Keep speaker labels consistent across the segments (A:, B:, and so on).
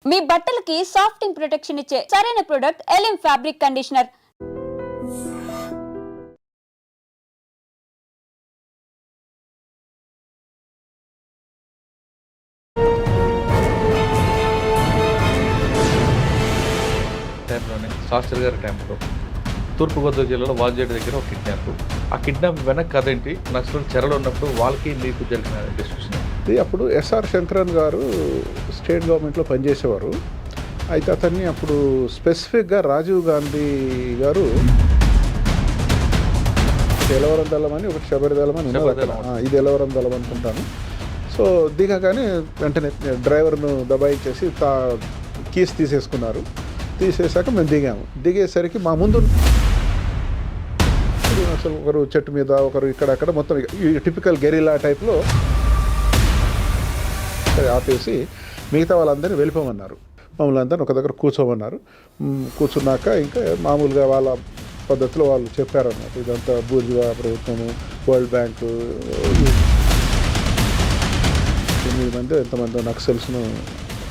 A: మీ బట్టలకి సాఫ్టింగ్ ప్రొటెక్షన్ ఇచ్చే సరైన ప్రొడక్ట్ ఎలిమ్ ఫ్యాబ్రిక్ కండిషనర్.
B: టైంలోనే శాస్త్రి గారి టైంలో తూర్పుగోదావరి జిల్లాలో వాజేడు దగ్గర ఒక కిడ్నాప్. ఆ కిడ్నాప్ వెనక్కి కథ ఏంటి, నక్సల్ చెరలో ఉన్నప్పుడు వాళ్ళకి మీకు జరిగిన డిస్కషన్.
C: అప్పుడు ఎస్ఆర్ శంకరన్ గారు స్టేట్ గవర్నమెంట్లో పనిచేసేవారు. అయితే అతన్ని అప్పుడు స్పెసిఫిక్గా రాజీవ్ గాంధీ గారు ఎలవరం దళం అని ఒకటి శబరి దళం అని ఉన్నది అక్కడ. ఇది ఎలవరం దళం అనుకుంటాను. సో దిగగానే వెంటనే డ్రైవర్ను దబాయించేసి కీస్ తీసేసుకున్నారు. తీసేసాక మేము దిగేసరికి మా ముందు అసలు ఒకరు చెట్టు మీద, ఒకరు ఇక్కడక్కడ, మొత్తం ఈ టిపికల్ గెరిలా టైప్లో ఆపేసి మిగతా వాళ్ళందరినీ వెళ్ళిపోమన్నారు. మమ్మల్ని అందరినీ ఒక దగ్గర కూర్చోమన్నారు. కూర్చున్నాక ఇంకా మామూలుగా వాళ్ళ పద్ధతిలో వాళ్ళు చెప్పారన్నమాట. ఇదంతా బూర్జువా ప్రభుత్వము, వరల్డ్ బ్యాంకు, 8 మంది ఎంతమంది నక్సల్స్ను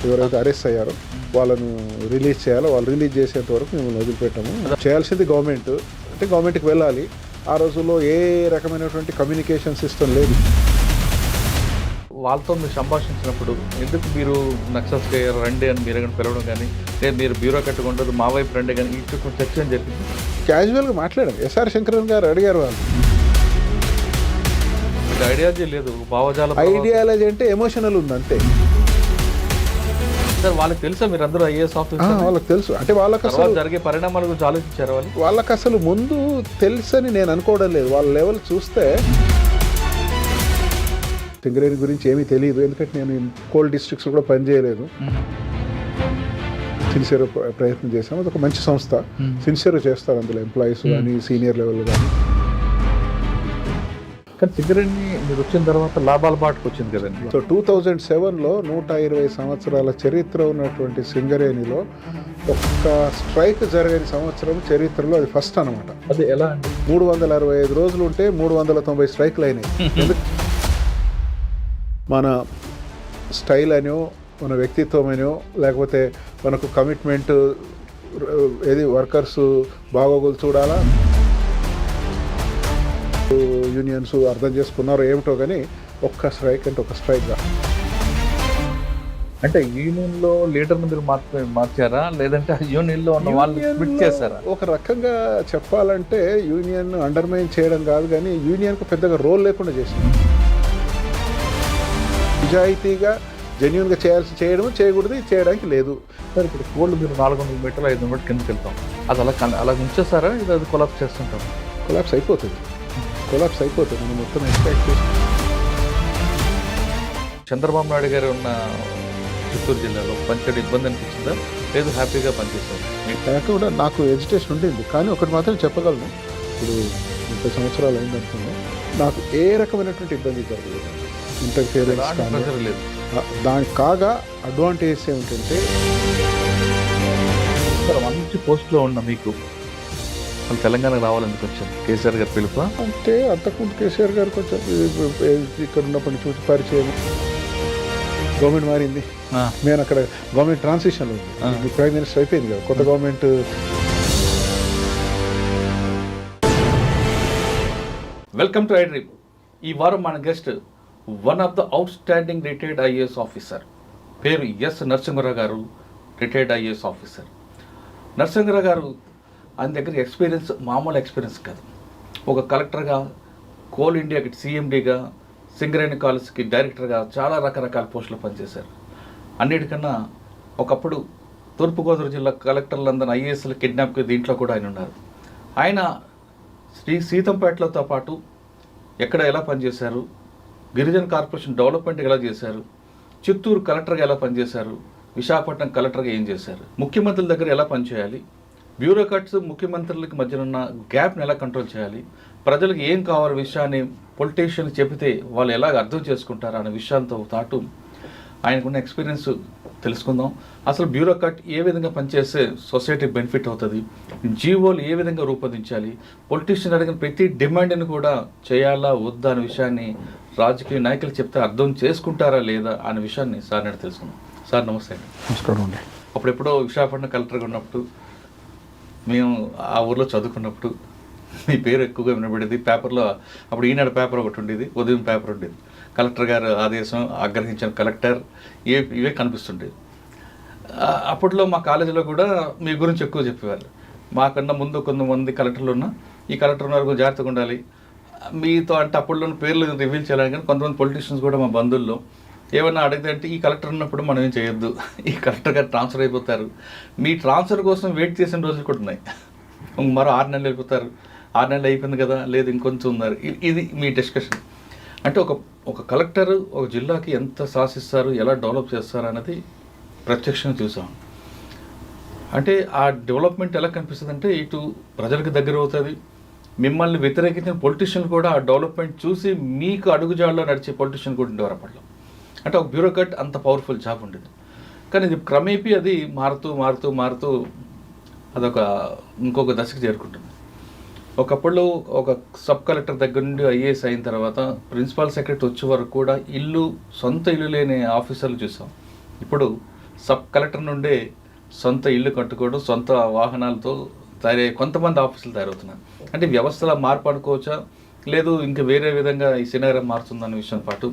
C: ఎవరైతే అరెస్ట్ అయ్యారో వాళ్ళను రిలీజ్ చేయాలో వాళ్ళు రిలీజ్ చేసేంత వరకు మేము వదిలిపెట్టాము. చేయాల్సింది గవర్నమెంట్, అంటే గవర్నమెంట్కి వెళ్ళాలి. ఆ రోజుల్లో ఏ రకమైనటువంటి కమ్యూనికేషన్ సిస్టమ్ లేదు.
B: వాళ్ళతో మీరు సంభాషించినప్పుడు ఎందుకు మీరు నక్సల్స్ రండి అని మీరు పిలవడం కానీ, లేదు మీరు బ్యూరో కట్టుకుంటారు మా వైపు రండి కానీ, ఇటు కొంచెం చర్చ అని జరిగింది.
C: క్యాజువల్గా మాట్లాడారు. ఎస్ఆర్ శంకరన్ గారు అడిగారు వాళ్ళు.
B: మీకు ఐడియాలజీ లేదు, భావజాలం.
C: ఐడియాలజీ అంటే ఎమోషనల్ ఉంది అంతే.
B: సార్ వాళ్ళకి తెలుసా మీరు అందరూ ఐఏఎస్ ఆఫీసర్?
C: వాళ్ళకి తెలుసు. అంటే వాళ్ళకి అసలు
B: జరిగే పరిణామాల గురించి ఆలోచించారు
C: వాళ్ళకి అసలు ముందు తెలుసని నేను అనుకోవడం లేదు. వాళ్ళ లెవెల్ చూస్తే సింగరేణి గురించి ఏమీ తెలియదు. ఎందుకంటే నేను కోల్ డిస్ట్రిక్ట్స్ కూడా పనిచేయలేదు. సిన్సియర్ ప్రయత్నం చేశాము. అది ఒక మంచి సంస్థ, సిన్సియర్గా చేస్తారు అందులో ఎంప్లాయీస్ కానీ సీనియర్ లెవెల్ కానీ.
B: కానీ సింగరేణి మీరు వచ్చిన తర్వాత లాభాల బాటకు వచ్చింది కదండి.
C: సో 2007లో 120 సంవత్సరాల చరిత్ర ఉన్నటువంటి సింగరేణిలో ఒక్క స్ట్రైక్ జరగని సంవత్సరం చరిత్రలో అది ఫస్ట్ అనమాట.
B: అది ఎలా అండి?
C: 365 రోజులు ఉంటే 390 స్ట్రైక్లు అయినాయి. మన స్టైల్ అనో, మన వ్యక్తిత్వం అనో, లేకపోతే మనకు కమిట్మెంట్ ఏది వర్కర్స్ బాగోగులు చూడాలా, యూనియన్స్ అర్థం చేసుకున్నారో ఏమిటో కానీ ఒక్క స్ట్రైక్ అంటే ఒక స్ట్రైక్గా.
B: అంటే యూనియన్లో లీడర్ మీరు మార్చారా, లేదంటే యూనియన్లో ఉన్న వాళ్ళు స్ప్లిట్ చేశారా?
C: ఒక రకంగా చెప్పాలంటే యూనియన్ అండర్మైన్ చేయడం కాదు కానీ యూనియన్కు పెద్దగా రోల్ లేకుండా చేసింది. నిజాయితీగా జెన్యున్గా చేయడం చేయకూడదు, చేయడానికి లేదు.
B: సార్ ఇప్పుడు కోల్డ్ మీరు 400 మీటర్లు 500 మీటర్లు కిందకి వెళ్తాం, అది అలా ఉంచేస్తారా? ఇది అది కొలాప్స్ చేస్తుంటాం?
C: కొలాప్స్ అయిపోతుంది. మనం మొత్తం ఎక్స్పెక్ట్ చేస్తాం.
B: చంద్రబాబు నాయుడు గారు ఉన్న చిత్తూరు జిల్లాలో పనిచేయడం ఇబ్బంది అనిపించిందా, లేదు హ్యాపీగా పనిచేస్తారు?
C: కూడా నాకు ఎడ్యుకేషన్ ఉండింది. కానీ ఒకటి మాత్రం చెప్పగలను, ఇప్పుడు 30 సంవత్సరాలు అయిందనుకుంది, నాకు ఏ రకమైనటువంటి ఇబ్బంది జరగలేదు. ఇంటర్ఫియరెన్స్ కానీ
B: లేదు.
C: దానికి కాగా అడ్వాంటేజ్ ఏమిటంటే
B: సార్ మంచి పోస్ట్లో ఉన్న మీకు వాళ్ళు తెలంగాణకు రావాలని కొంచెం కేసీఆర్ గారు పిలుపు
C: అంటే అంతకుముందు కేసీఆర్ గారు కొంచెం ఇక్కడ ఉన్నప్పటి నుంచి పరిచయం. గవర్నమెంట్ మారింది, నేను అక్కడ గవర్నమెంట్ ట్రాన్సిషన్ ఉంది, ప్రైమ్ మినిస్టర్ అయిపోయింది కదా, కొత్త గవర్నమెంట్.
B: Welcome to iDream. ఈ వారం మన guest one of the out standing retired IAS officer, పేరు ఎస్ నరసింహరావు గారు, రిటైర్డ్ ఐఏఎస్ ఆఫీసర్. నరసింహరావు గారు ఆయన దగ్గర ఎక్స్పీరియన్స్ మామూలు ఎక్స్పీరియన్స్ కాదు. ఒక కలెక్టర్గా, కోల్ ఇండియాకి సిఎండీగా, సింగరేణి కాలేజ్కి డైరెక్టర్గా చాలా రకరకాల పోస్టులు పనిచేశారు. అన్నిటికన్నా ఒకప్పుడు తూర్పుగోదావరి జిల్లా కలెక్టర్లందరూ ఐఏఎస్ల కిడ్నాప్కి దీంట్లో కూడా ఆయన ఉన్నారు. ఆయన సీతంపేటలతో పాటు ఎక్కడ ఎలా పనిచేశారు, గిరిజన కార్పొరేషన్ డెవలప్మెంట్ ఎలా చేశారు, చిత్తూరు కలెక్టర్గా ఎలా పనిచేశారు, విశాఖపట్నం కలెక్టర్గా ఏం చేశారు, ముఖ్యమంత్రుల దగ్గర ఎలా పనిచేయాలి, బ్యూరోక్రాట్స్ ముఖ్యమంత్రులకి మధ్యన ఉన్న గ్యాప్ని ఎలా కంట్రోల్ చేయాలి, ప్రజలకు ఏం కావాల విషయాన్ని పొలిటీషియన్ చెబితే వాళ్ళు ఎలాగ అర్థం చేసుకుంటారు అనే విషయాలతో పాటు ఆయనకున్న ఎక్స్పీరియన్స్ తెలుసుకుందాం. అసలు బ్యూరోక్రాట్ ఏ విధంగా పనిచేస్తే సొసైటీకి బెనిఫిట్ అవుతుంది, జీవోలు ఏ విధంగా రూపొందించాలి, పొలిటీషియన్ అడిగిన ప్రతి డిమాండ్ని కూడా చేయాలా వద్దా అనే విషయాన్ని రాజకీయ నాయకులు చెప్తే అర్థం చేసుకుంటారా లేదా అనే విషయాన్ని సార్ తెలుసుకుందాం. సార్ నమస్తే అండి.
C: నమస్కారం అండి.
B: అప్పుడెప్పుడో విశాఖపట్నం కలెక్టర్గా ఉన్నప్పుడు మేము ఆ ఊర్లో చదువుకున్నప్పుడు మీ పేరు ఎక్కువగా వినబడేది పేపర్లో. అప్పుడు ఈనాడు పేపర్ ఒకటి ఉండేది, ఉదయం పేపర్ ఉండేది. కలెక్టర్ గారు ఆదేశం, ఆగ్రహించిన కలెక్టర్, ఇవే కనిపిస్తుండేది. అప్పట్లో మా కాలేజీలో కూడా మీ గురించి ఎక్కువ చెప్పేవారు. మాకన్నా ముందు కొంతమంది కలెక్టర్లు ఉన్నా ఈ కలెక్టర్ ఉన్నారు కొంచెం జాగ్రత్తగా ఉండాలి మీతో అంటే అప్పట్లో పేర్లు రివీల్ చేయాలని. కానీ కొంతమంది పొలిటీషియన్స్ కూడా మా బంధువుల్లో ఏమన్నా అడిగితే అంటే ఈ కలెక్టర్ ఉన్నప్పుడు మనం ఏం చేయొద్దు, ఈ కలెక్టర్ గారు ట్రాన్స్ఫర్ అయిపోతారు. మీ ట్రాన్స్ఫర్ కోసం వెయిట్ చేసిన రోజులు కూడా ఉన్నాయి. మరో 6 నెలలు వెళ్ళిపోతారు, 6 నెలలు అయిపోయింది కదా, లేదు ఇంకొంచెం ఉన్నారు. ఇది మీ డిస్కషన్. అంటే ఒక కలెక్టర్ ఒక జిల్లాకి ఎంత శాసిస్తారు, ఎలా డెవలప్ చేస్తారు అన్నది ప్రత్యక్షంగా చూసాం. అంటే ఆ డెవలప్మెంట్ ఎలా కనిపిస్తుంది అంటే ఇటు ప్రజలకు దగ్గర అవుతుంది, మిమ్మల్ని వ్యతిరేకించిన పొలిటీషియన్ కూడా ఆ డెవలప్మెంట్ చూసి మీకు అడుగుజాడలో నడిచే పొలిటీషియన్ కూడా ఉండేవారు అప్పట్లో. అంటే ఒక బ్యూరోక్రాట్ అంత పవర్ఫుల్ జాబ్ ఉండేది. కానీ ఇది క్రమేపీ అది మారుతూ మారుతూ మారుతూ అదొక ఇంకొక దశకు చేరుకుంటుంది. ఒకప్పుడు ఒక సబ్ కలెక్టర్ దగ్గర నుండి ఐఏఎస్ అయిన తర్వాత ప్రిన్సిపల్ సెక్రటరీ వచ్చే వరకు కూడా సొంత ఇల్లు లేని ఆఫీసర్లు చూసాం. ఇప్పుడు సబ్ కలెక్టర్ నుండే సొంత ఇల్లు కట్టుకోవడం, సొంత వాహనాలతో కొంతమంది ఆఫీసులు తయారవుతున్నారు. అంటే వ్యవస్థల మార్పు అనుకోవచ్చా, లేదు ఇంకా వేరే విధంగా ఈ సినారీ మారుతుందన్న విషయం పాటు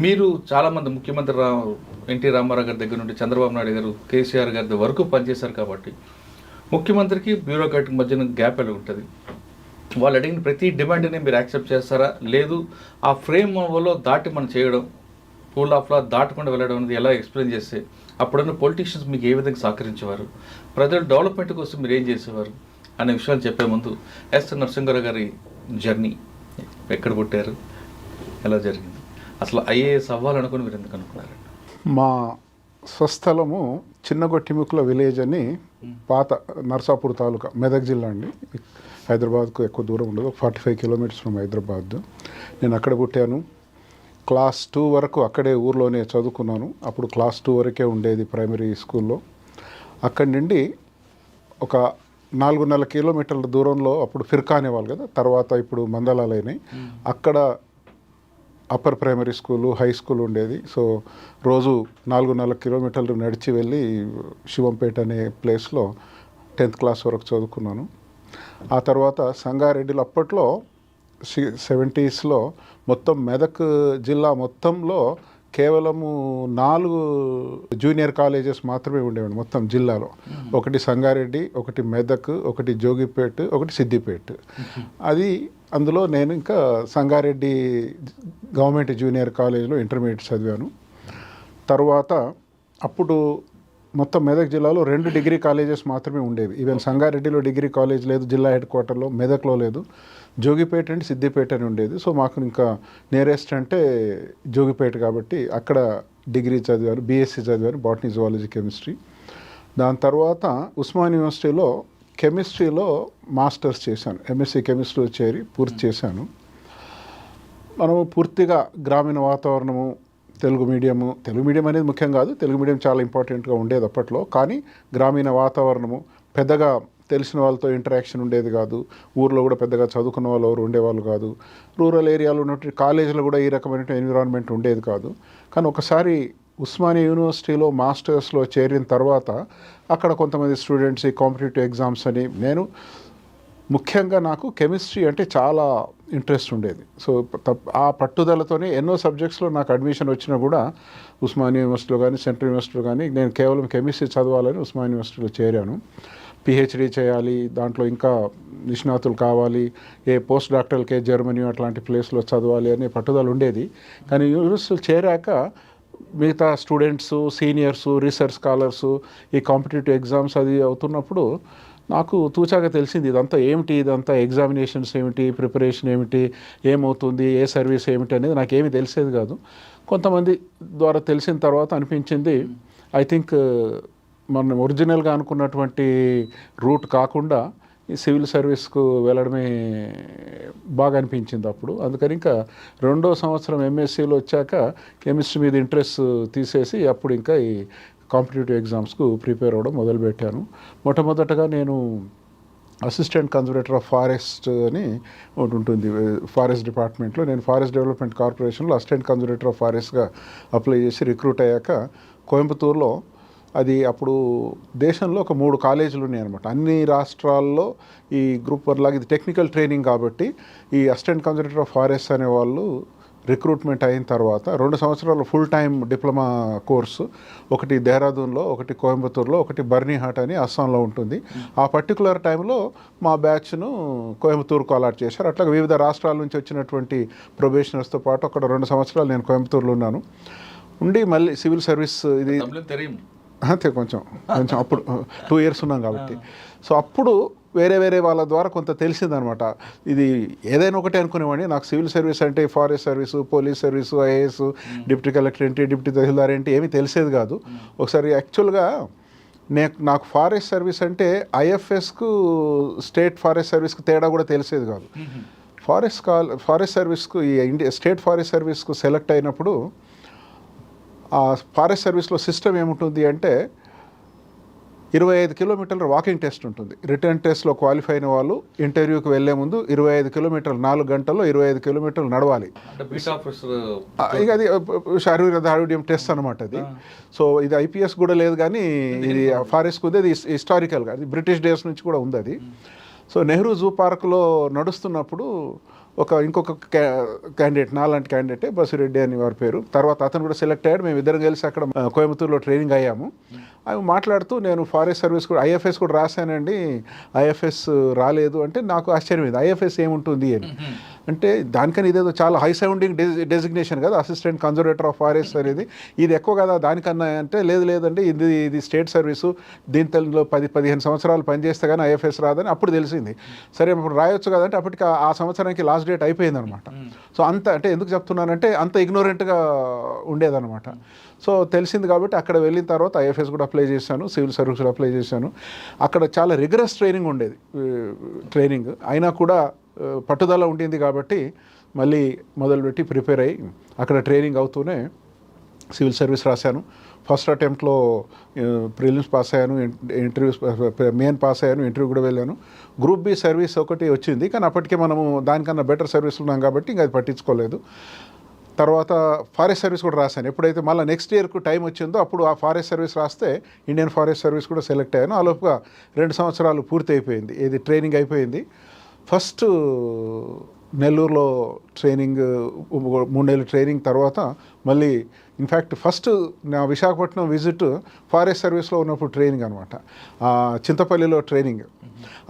B: మీరు చాలామంది ముఖ్యమంత్రి ఎన్టీ రామారావు గారి దగ్గర నుండి చంద్రబాబు నాయుడు గారు, కేసీఆర్ గారి వరకు పనిచేశారు కాబట్టి ముఖ్యమంత్రికి బ్యూరోక్రాట్కి మధ్యన గ్యాప్ ఎలా ఉంటుంది? వాళ్ళు అడిగిన ప్రతి డిమాండ్ని మీరు యాక్సెప్ట్ చేస్తారా, లేదు ఆ ఫ్రేమ్లో దాటి మనం చేయడం, రూల్ ఆఫ్ లా దాటకుండా వెళ్ళడం అనేది ఎలా ఎక్స్ప్లెయిన్ చేస్తే అప్పుడున్న పొలిటీషియన్స్ మీకు ఏ విధంగా సహకరించేవారు, ప్రజల డెవలప్మెంట్ కోసం మీరు ఏం చేసేవారు అనే విషయాలు చెప్పే ముందు ఎస్ నరసింహారావు గారి జర్నీ ఎక్కడ పుట్టారు, ఎలా జరిగింది, అసలు ఐఏఎస్ అవ్వాలనుకుని మీరు ఎందుకు అనుకున్నారు?
C: మా స్వస్థలము చిన్నగొట్టిముక్కుల విలేజ్ అని పాత నర్సాపూర్ తాలూకా, మెదక్ జిల్లా అండి. హైదరాబాద్కు ఎక్కువ దూరం ఉండదు, 45 కిలోమీటర్స్ ఫ్రమ్ హైదరాబాద్. నేను అక్కడ పుట్టాను. క్లాస్ 2 వరకు అక్కడే ఊర్లోనే చదువుకున్నాను. అప్పుడు క్లాస్ 2 వరకే ఉండేది ప్రైమరీ స్కూల్లో. అక్కడి నుండి ఒక 4.5 కిలోమీటర్ల దూరంలో అప్పుడు ఫిర్కా అనేవాళ్ళు కదా, తర్వాత ఇప్పుడు మందలాలు అయినాయి. అక్కడ upper primary school, high school ఉండేది. సో రోజు 4.5 కిలోమీటర్లు నడిచి వెళ్ళి శివంపేట అనే ప్లేస్లో 10th క్లాస్ వరకు చదువుకున్నాను. ఆ తర్వాత సంగారెడ్డిలో అప్పట్లో 70స్లో మొత్తం మెదక్ జిల్లా మొత్తంలో కేవలము 4 జూనియర్ కాలేజెస్ మాత్రమే ఉండేవండి మొత్తం జిల్లాలో. ఒకటి సంగారెడ్డి, ఒకటి మెదక్, ఒకటి జోగిపేట్, ఒకటి సిద్దిపేట్. అందులో నేను ఇంకా సంగారెడ్డి గవర్నమెంట్ జూనియర్ కాలేజ్లో ఇంటర్మీడియట్ చదివాను. తర్వాత అప్పుడు మొత్తం మెదక్ జిల్లాలో 2 డిగ్రీ కాలేజెస్ మాత్రమే ఉండేవి. ఈవెన్ సంగారెడ్డిలో డిగ్రీ కాలేజ్ లేదు, జిల్లా హెడ్ క్వార్టర్లో. మెదక్లో లేదు. జోగిపేట అంటే సిద్దిపేట అని ఉండేది. సో మాకు ఇంకా నియరెస్ట్ అంటే జోగిపేట కాబట్టి అక్కడ డిగ్రీ చదివాను, బీఎస్సీ చదివాను, బాటనీ, జువాలజీ, కెమిస్ట్రీ. దాని తర్వాత ఉస్మాన్ యూనివర్సిటీలో కెమిస్ట్రీలో మాస్టర్స్ చేశాను. ఎంఎస్సీ కెమిస్ట్రీలో చేరి పూర్తి చేశాను. మనము పూర్తిగా గ్రామీణ వాతావరణము, తెలుగు మీడియం అనేది ముఖ్యం కాదు, తెలుగు మీడియం చాలా ఇంపార్టెంట్గా ఉండేది అప్పట్లో. కానీ గ్రామీణ వాతావరణము, పెద్దగా తెలిసిన వాళ్ళతో ఇంటరాక్షన్ ఉండేది కాదు. ఊర్లో కూడా పెద్దగా చదువుకున్న వాళ్ళు ఎవరు ఉండేవాళ్ళు కాదు. రూరల్ ఏరియాలో ఉన్నటువంటి కాలేజీలో కూడా ఈ రకమైన ఎన్విరాన్మెంట్ ఉండేది కాదు. కానీ ఒకసారి ఉస్మానియా యూనివర్సిటీలో మాస్టర్స్లో చేరిన తర్వాత అక్కడ కొంతమంది స్టూడెంట్స్ ఈ కాంపిటేటివ్ ఎగ్జామ్స్ అని, ముఖ్యంగా నాకు కెమిస్ట్రీ అంటే చాలా ఇంట్రెస్ట్ ఉండేది. సో ఆ పట్టుదలతోనే ఎన్నో సబ్జెక్ట్స్లో నాకు అడ్మిషన్ వచ్చినా కూడా ఉస్మానియా యూనివర్సిటీలో కానీ సెంట్రల్ యూనివర్సిటీలో కానీ నేను కేవలం కెమిస్ట్రీ చదవాలని ఉస్మానియా యూనివర్సిటీలో చేరాను. పిహెచ్డీ చేయాలి, దాంట్లో ఇంకా నిష్ణాతులు కావాలి, ఏ పోస్ట్ డాక్టర్లకే జర్మనీ అట్లాంటి ప్లేస్లో చదవాలి అనే పట్టుదల ఉండేది. కానీ యూనివర్సిటీలో చేరాక మిగతా స్టూడెంట్స్, సీనియర్స్, రీసెర్చ్ స్కాలర్స్ ఈ కాంపిటేటివ్ ఎగ్జామ్స్ అది అవుతున్నప్పుడు నాకు తూచాగా తెలిసింది ఇదంతా ఏమిటి, ఇదంతా ఎగ్జామినేషన్స్ ఏమిటి, ప్రిపరేషన్ ఏమిటి, ఏమవుతుంది, ఏ సర్వీస్ ఏమిటి అనేది నాకేమీ తెలిసేది కాదు. కొంతమంది ద్వారా తెలిసిన తర్వాత అనిపించింది ఐ థింక్ మనం ఒరిజినల్గా అనుకున్నటువంటి రూట్ కాకుండా ఈ సివిల్ సర్వీస్కు వెళ్ళడమే బాగా అనిపించింది అప్పుడు. అందుకని ఇంకా 2వ సంవత్సరం ఎంఎస్సీలో వచ్చాక కెమిస్ట్రీ మీద ఇంట్రెస్ట్ తీసేసి అప్పుడు ఇంకా ఈ కాంపిటేటివ్ ఎగ్జామ్స్కు ప్రిపేర్ అవ్వడం మొదలుపెట్టాను. మొట్టమొదటగా నేను అసిస్టెంట్ కన్జర్వేటర్ ఆఫ్ ఫారెస్ట్ అని ఒకటి ఉంటుంది ఫారెస్ట్ డిపార్ట్మెంట్లో. నేను ఫారెస్ట్ డెవలప్మెంట్ కార్పొరేషన్లో అసిస్టెంట్ కన్జర్వేటర్ ఆఫ్ ఫారెస్ట్గా అప్లై చేసి రిక్రూట్ అయ్యాక కోయంబత్తూరులో. అది అప్పుడు దేశంలో ఒక 3 కాలేజీలు ఉన్నాయన్నమాట. అన్ని రాష్ట్రాల్లో ఈ గ్రూప్ 1 లాగా ఇది టెక్నికల్ ట్రైనింగ్ కాబట్టి ఈ అసిస్టెంట్ కన్జర్వేటర్ ఆఫ్ ఫారెస్ట్ అనే వాళ్ళు రిక్రూట్మెంట్ అయిన తర్వాత 2 సంవత్సరాలు ఫుల్ టైం డిప్లొమా కోర్సు, ఒకటి దేహ్రాదూన్లో, ఒకటి కోయంబత్తూరులో, ఒకటి బర్నీహాట్ అని అస్సాంలో ఉంటుంది. ఆ పర్టికులర్ టైంలో మా బ్యాచ్ను కోయంబత్తూరుకు అలాట్ చేశారు. అట్లాగే వివిధ రాష్ట్రాల నుంచి వచ్చినటువంటి ప్రొబేషనర్స్తో పాటు అక్కడ 2 సంవత్సరాలు నేను కోయంబత్తూరులో ఉన్నాను. ఉండి మళ్ళీ సివిల్ సర్వీస్ ఇది అంతే కొంచెం అప్పుడు 2 ఇయర్స్ ఉన్నాం కాబట్టి. సో అప్పుడు వేరే వాళ్ళ ద్వారా కొంత తెలిసిందనమాట. ఇది ఏదైనా ఒకటే అనుకునేవాడిని. నాకు సివిల్ సర్వీస్ అంటే forest service, police service, IAS, deputy collector ఏంటి, డిప్యూటీ తహసీల్దార్ ఏంటి ఏమీ తెలిసేది కాదు. ఒకసారి యాక్చువల్గా నాకు ఫారెస్ట్ సర్వీస్ అంటే ఐఎఫ్ఎస్కు స్టేట్ ఫారెస్ట్ సర్వీస్కు తేడా కూడా తెలిసేది కాదు. ఫారెస్ట్ సర్వీస్కు ఈ స్టేట్ ఫారెస్ట్ సర్వీస్కు సెలెక్ట్ అయినప్పుడు ఆ ఫారెస్ట్ సర్వీస్లో సిస్టమ్ ఏముంటుంది అంటే 25 కిలోమీటర్ల వాకింగ్ టెస్ట్ ఉంటుంది. రిటర్న్ టెస్ట్లో క్వాలిఫై అయిన వాళ్ళు ఇంటర్వ్యూకి వెళ్లే ముందు 25 కిలోమీటర్లు 4 గంటల్లో 25 కిలోమీటర్లు నడవాలి. ఇక అది శారీరక దారుఢ్యం టెస్ట్ అనమాట అది. సో ఇది ఐపీఎస్ కూడా లేదు, కానీ ఇది ఫారెస్ట్కి ఉంది. అది హిస్టారికల్గా అది బ్రిటిష్ డేస్ నుంచి కూడా ఉంది అది. సో నెహ్రూ జూ పార్క్లో నడుస్తున్నప్పుడు ఇంకొక క్యాండిడేట్, నాలాంటి క్యాండిడేటే, బసిరెడ్డి అని వారి పేరు, తర్వాత అతను కూడా సెలెక్ట్ అయ్యాడు. మేము ఇద్దరం కలిసి అక్కడ కోయంబత్తూరులో ట్రైనింగ్ అయ్యాము. అవి మాట్లాడుతూ నేను ఫారెస్ట్ సర్వీస్ కూడా ఐఎఫ్ఎస్ కూడా రాశానండి, ఐఎఫ్ఎస్ రాలేదు అంటే నాకు ఆశ్చర్యమైంది. ఐఎఫ్ఎస్ ఏముంటుంది అని అంటే దానికని ఇదేదో చాలా హై సౌండింగ్ డెసిగ్నేషన్ కదా, అసిస్టెంట్ కన్జర్వేటర్ ఆఫ్ ఫారెస్ట్ అనేది. ఇది ఎక్కువ కదా దానికన్నా అంటే లేదండి ఇది స్టేట్ సర్వీసు, దీంట్లో 10-15 సంవత్సరాలు పనిచేస్తే కానీ ఐఎఫ్ఎస్ రాదని అప్పుడు తెలిసింది. సరే ఇప్పుడు రాయొచ్చు కదంటే అప్పటికి ఆ సంవత్సరానికి లాస్ట్ డేట్ అయిపోయింది అనమాట. సో అంత అంటే ఎందుకు చెప్తున్నానంటే అంత ఇగ్నోరెంట్గా ఉండేదన్నమాట. సో తెలిసింది కాబట్టి అక్కడ వెళ్ళిన తర్వాత ఐఎఫ్ఎస్ కూడా అప్లై చేశాను, సివిల్ సర్వీస్ కూడా అప్లై చేశాను. అక్కడ చాలా రిగరస్ ట్రైనింగ్ ఉండేది. ట్రైనింగ్ అయినా కూడా పట్టుదల ఉండింది కాబట్టి మళ్ళీ మొదలుపెట్టి ప్రిపేర్ అయ్యి అక్కడ ట్రైనింగ్ అవుతూనే సివిల్ సర్వీస్ రాశాను. ఫస్ట్ అటెంప్ట్లో ప్రిలిమ్స్ పాస్ అయ్యాను, ఇంటర్వ్యూస్ మెయిన్ పాస్ అయ్యాను, ఇంటర్వ్యూ కూడా వెళ్ళాను. గ్రూప్ బి సర్వీస్ ఒకటి వచ్చింది, కానీ అప్పటికే మనము దానికన్నా బెటర్ సర్వీస్ ఉన్నాం కాబట్టి ఇంకా అది పట్టించుకోలేదు. తర్వాత ఫారెస్ట్ సర్వీస్ కూడా రాశాను. ఎప్పుడైతే మళ్ళీ నెక్స్ట్ ఇయర్కు టైం వచ్చిందో అప్పుడు ఆ ఫారెస్ట్ సర్వీస్ రాస్తే ఇండియన్ ఫారెస్ట్ సర్వీస్ కూడా సెలెక్ట్ అయ్యాను. ఆ లోపుగా 2 సంవత్సరాలు పూర్తి అయిపోయింది, ఇది ట్రైనింగ్ అయిపోయింది. ఫస్ట్ నెల్లూరులో ట్రైనింగ్ 3 నెలలు ట్రైనింగ్ తర్వాత మళ్ళీ ఇన్ఫ్యాక్ట్ ఫస్ట్ నా విశాఖపట్నం విజిట్ ఫారెస్ట్ సర్వీస్లో ఉన్నప్పుడు ట్రైనింగ్ అనమాట, చింతపల్లిలో ట్రైనింగ్.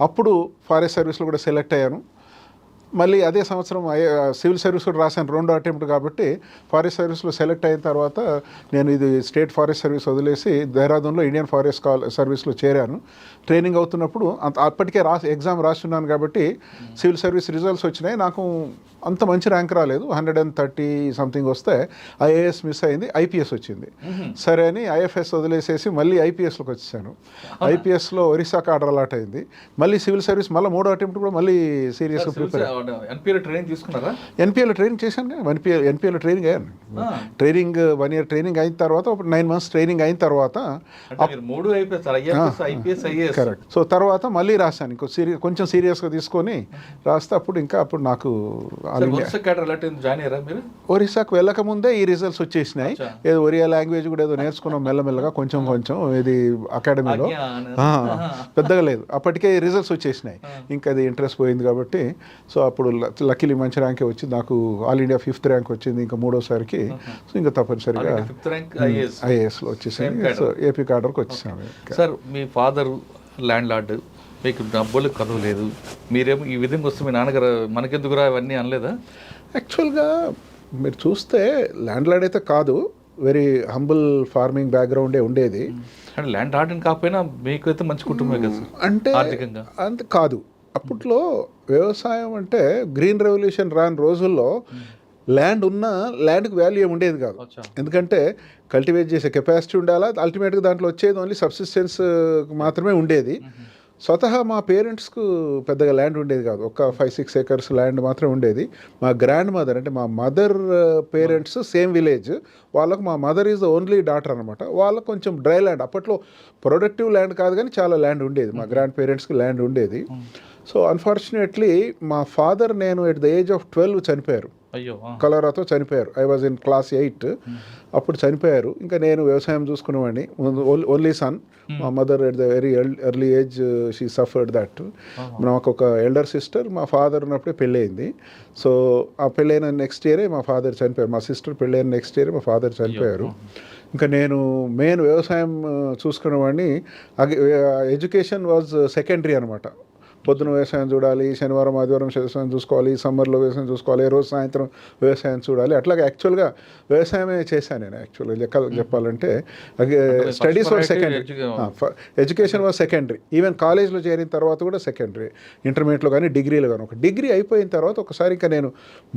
C: అప్పుడు ఫారెస్ట్ సర్వీస్లో కూడా సెలెక్ట్ అయ్యాను. మళ్ళీ అదే సంవత్సరం సివిల్ సర్వీస్ కూడా రాశాను, 2వ అటెంప్ట్ కాబట్టి. ఫారెస్ట్ సర్వీస్లో సెలెక్ట్ అయిన తర్వాత నేను ఇది స్టేట్ ఫారెస్ట్ సర్వీస్ వదిలేసి దేహ్రాదూన్లో ఇండియన్ ఫారెస్ట్ సర్వీస్లో చేరాను. ట్రైనింగ్ అవుతున్నప్పుడు అప్పటికే ఎగ్జామ్ రాస్తున్నాను కాబట్టి సివిల్ సర్వీస్ రిజల్ట్స్ వచ్చినాయి. నాకు అంత మంచి ర్యాంక్ రాలేదు, 130 సంథింగ్ వస్తే ఐఏఎస్ మిస్ అయింది, ఐపీఎస్ వచ్చింది. సరే అని ఐఎఫ్ఎస్ వదిలేసేసి మళ్ళీ ఐపీఎస్లోకి వచ్చేసాను. ఐపీఎస్లో ఒరిస్సాకి ఆర్డర్ అలాట్ అయింది. మళ్ళీ సివిల్ సర్వీస్ మళ్ళీ 3వ అటెంప్ట్ కూడా మళ్ళీ సీరియస్గా ప్రిపేర్.
B: ఎన్పిఎల్ ట్రైనింగ్ తీసుకున్నారా?
C: ఎన్పిఎల్ ట్రైనింగ్ చేశాను, ఎన్పిఎల్ ట్రైనింగ్ అయ్యాను. ట్రైనింగ్ 1 ఇయర్ ట్రైనింగ్ అయిన తర్వాత, ఒక 9 months ట్రైనింగ్ అయిన తర్వాత కరెక్ట్. సో తర్వాత మళ్ళీ రాశాను, కొంచెం సీరియస్గా తీసుకొని రాస్తే అప్పుడు నాకు ఒరిస్సాకు వెళ్ళక ముందే ఈ రిజల్ట్స్ వచ్చేసినాయి. ఏదో ఒరియా లాంగ్వేజ్ కూడా ఏదో నేర్చుకున్నాం మెల్లమెల్లగా కొంచెం ఇది అకాడమీలో పెద్దగా లేదు, అప్పటికే రిజల్ట్స్ వచ్చేసినాయి. ఇంకా అది ఇంట్రెస్ట్ పోయింది కాబట్టి సో అప్పుడు లక్కీలీ మంచి ర్యాంకే వచ్చింది నాకు. ఆల్ ఇండియా 5th ర్యాంక్ వచ్చింది ఇంకా 3వసారికి. సో ఇంకా తప్పనిసరిగా ఐఏఎస్లో వచ్చేసాను. సో ఏపీ కార్డర్కి వచ్చేసాను.
B: సార్ మీ ఫాదర్ ల్యాండ్ లార్డ్, మీకు డబ్బులు కథ లేదు, మీరేమో ఈ విధంగా వస్తే మీ నాన్నగారు మనకెందుకురా ఇవన్నీ అనలేదా?
C: యాక్చువల్గా మీరు చూస్తే ల్యాండ్ లార్డ్ అయితే కాదు, వెరీ హంబుల్ ఫార్మింగ్ బ్యాక్గ్రౌండే ఉండేది.
B: అంటే ల్యాండ్ లార్డ్ అని కాకపోయినా మీకైతే మంచి కుటుంబమే కదా
C: అంటే
B: ఆర్థికంగా.
C: అంత కాదు, అప్పట్లో వ్యవసాయం అంటే గ్రీన్ రెవల్యూషన్ రాని రోజుల్లో ల్యాండ్ ఉన్నా ల్యాండ్కి వాల్యూ ఏమి ఉండేది కాదు. ఎందుకంటే కల్టివేట్ చేసే కెపాసిటీ ఉండాలా, అల్టిమేట్గా దాంట్లో వచ్చేది ఓన్లీ సబ్సిస్టెన్స్ మాత్రమే ఉండేది. స్వతహా మా పేరెంట్స్కు పెద్దగా ల్యాండ్ ఉండేది కాదు, ఒక 5-6 acres ల్యాండ్ మాత్రమే ఉండేది. మా గ్రాండ్ మదర్ అంటే మా మదర్ పేరెంట్స్ సేమ్ విలేజ్, వాళ్ళకు మా mother is the only daughter అనమాట. వాళ్ళకు కొంచెం డ్రై ల్యాండ్, అప్పట్లో ప్రొడక్టివ్ ల్యాండ్ కాదు కానీ చాలా ల్యాండ్ ఉండేది, మా గ్రాండ్ పేరెంట్స్కి ల్యాండ్ ఉండేది. సో అన్ఫార్చునేట్లీ మా ఫాదర్ నేను ఎట్ ద ఏజ్ ఆఫ్ 12 చనిపోయారు.
B: అయ్యో
C: కలరాతో చనిపోయారు. ఐ వాజ్ ఇన్ క్లాస్ 8 అప్పుడు చనిపోయారు. ఇంకా నేను వ్యవసాయం చూసుకునేవాడిని. Only son. మా mother at the very early age she suffered that. నాకు ఒక ఎల్డర్ సిస్టర్, మా ఫాదర్ ఉన్నప్పుడే పెళ్ళయింది. సో ఆ పెళ్ళైన నెక్స్ట్ ఇయరే మా ఫాదర్ చనిపోయారు. మా సిస్టర్ పెళ్ళైన నెక్స్ట్ ఇయరే మా ఫాదర్ చనిపోయారు. ఇంకా నేను మెయిన్ వ్యవసాయం చూసుకునేవాడిని. ఎడ్యుకేషన్ వాజ్ సెకండరీ అనమాట. పొద్దున వ్యవసాయం చూడాలి, శనివారం ఆదివారం వ్యవసాయం చూసుకోవాలి, సమ్మర్లో వ్యవసాయం చూసుకోవాలి, రోజు సాయంత్రం వ్యవసాయం చూడాలి. అట్లాగే యాక్చువల్గా వ్యవసాయమే చేశాను నేను. యాక్చువల్గా లెక్కలు చెప్పాలంటే studies was secondary, education was secondary. Even కాలేజ్లో చేరిన తర్వాత కూడా సెకండరీ, ఇంటర్మీడియట్లో కానీ డిగ్రీలో కానీ. ఒక డిగ్రీ అయిపోయిన తర్వాత ఒకసారి ఇంకా నేను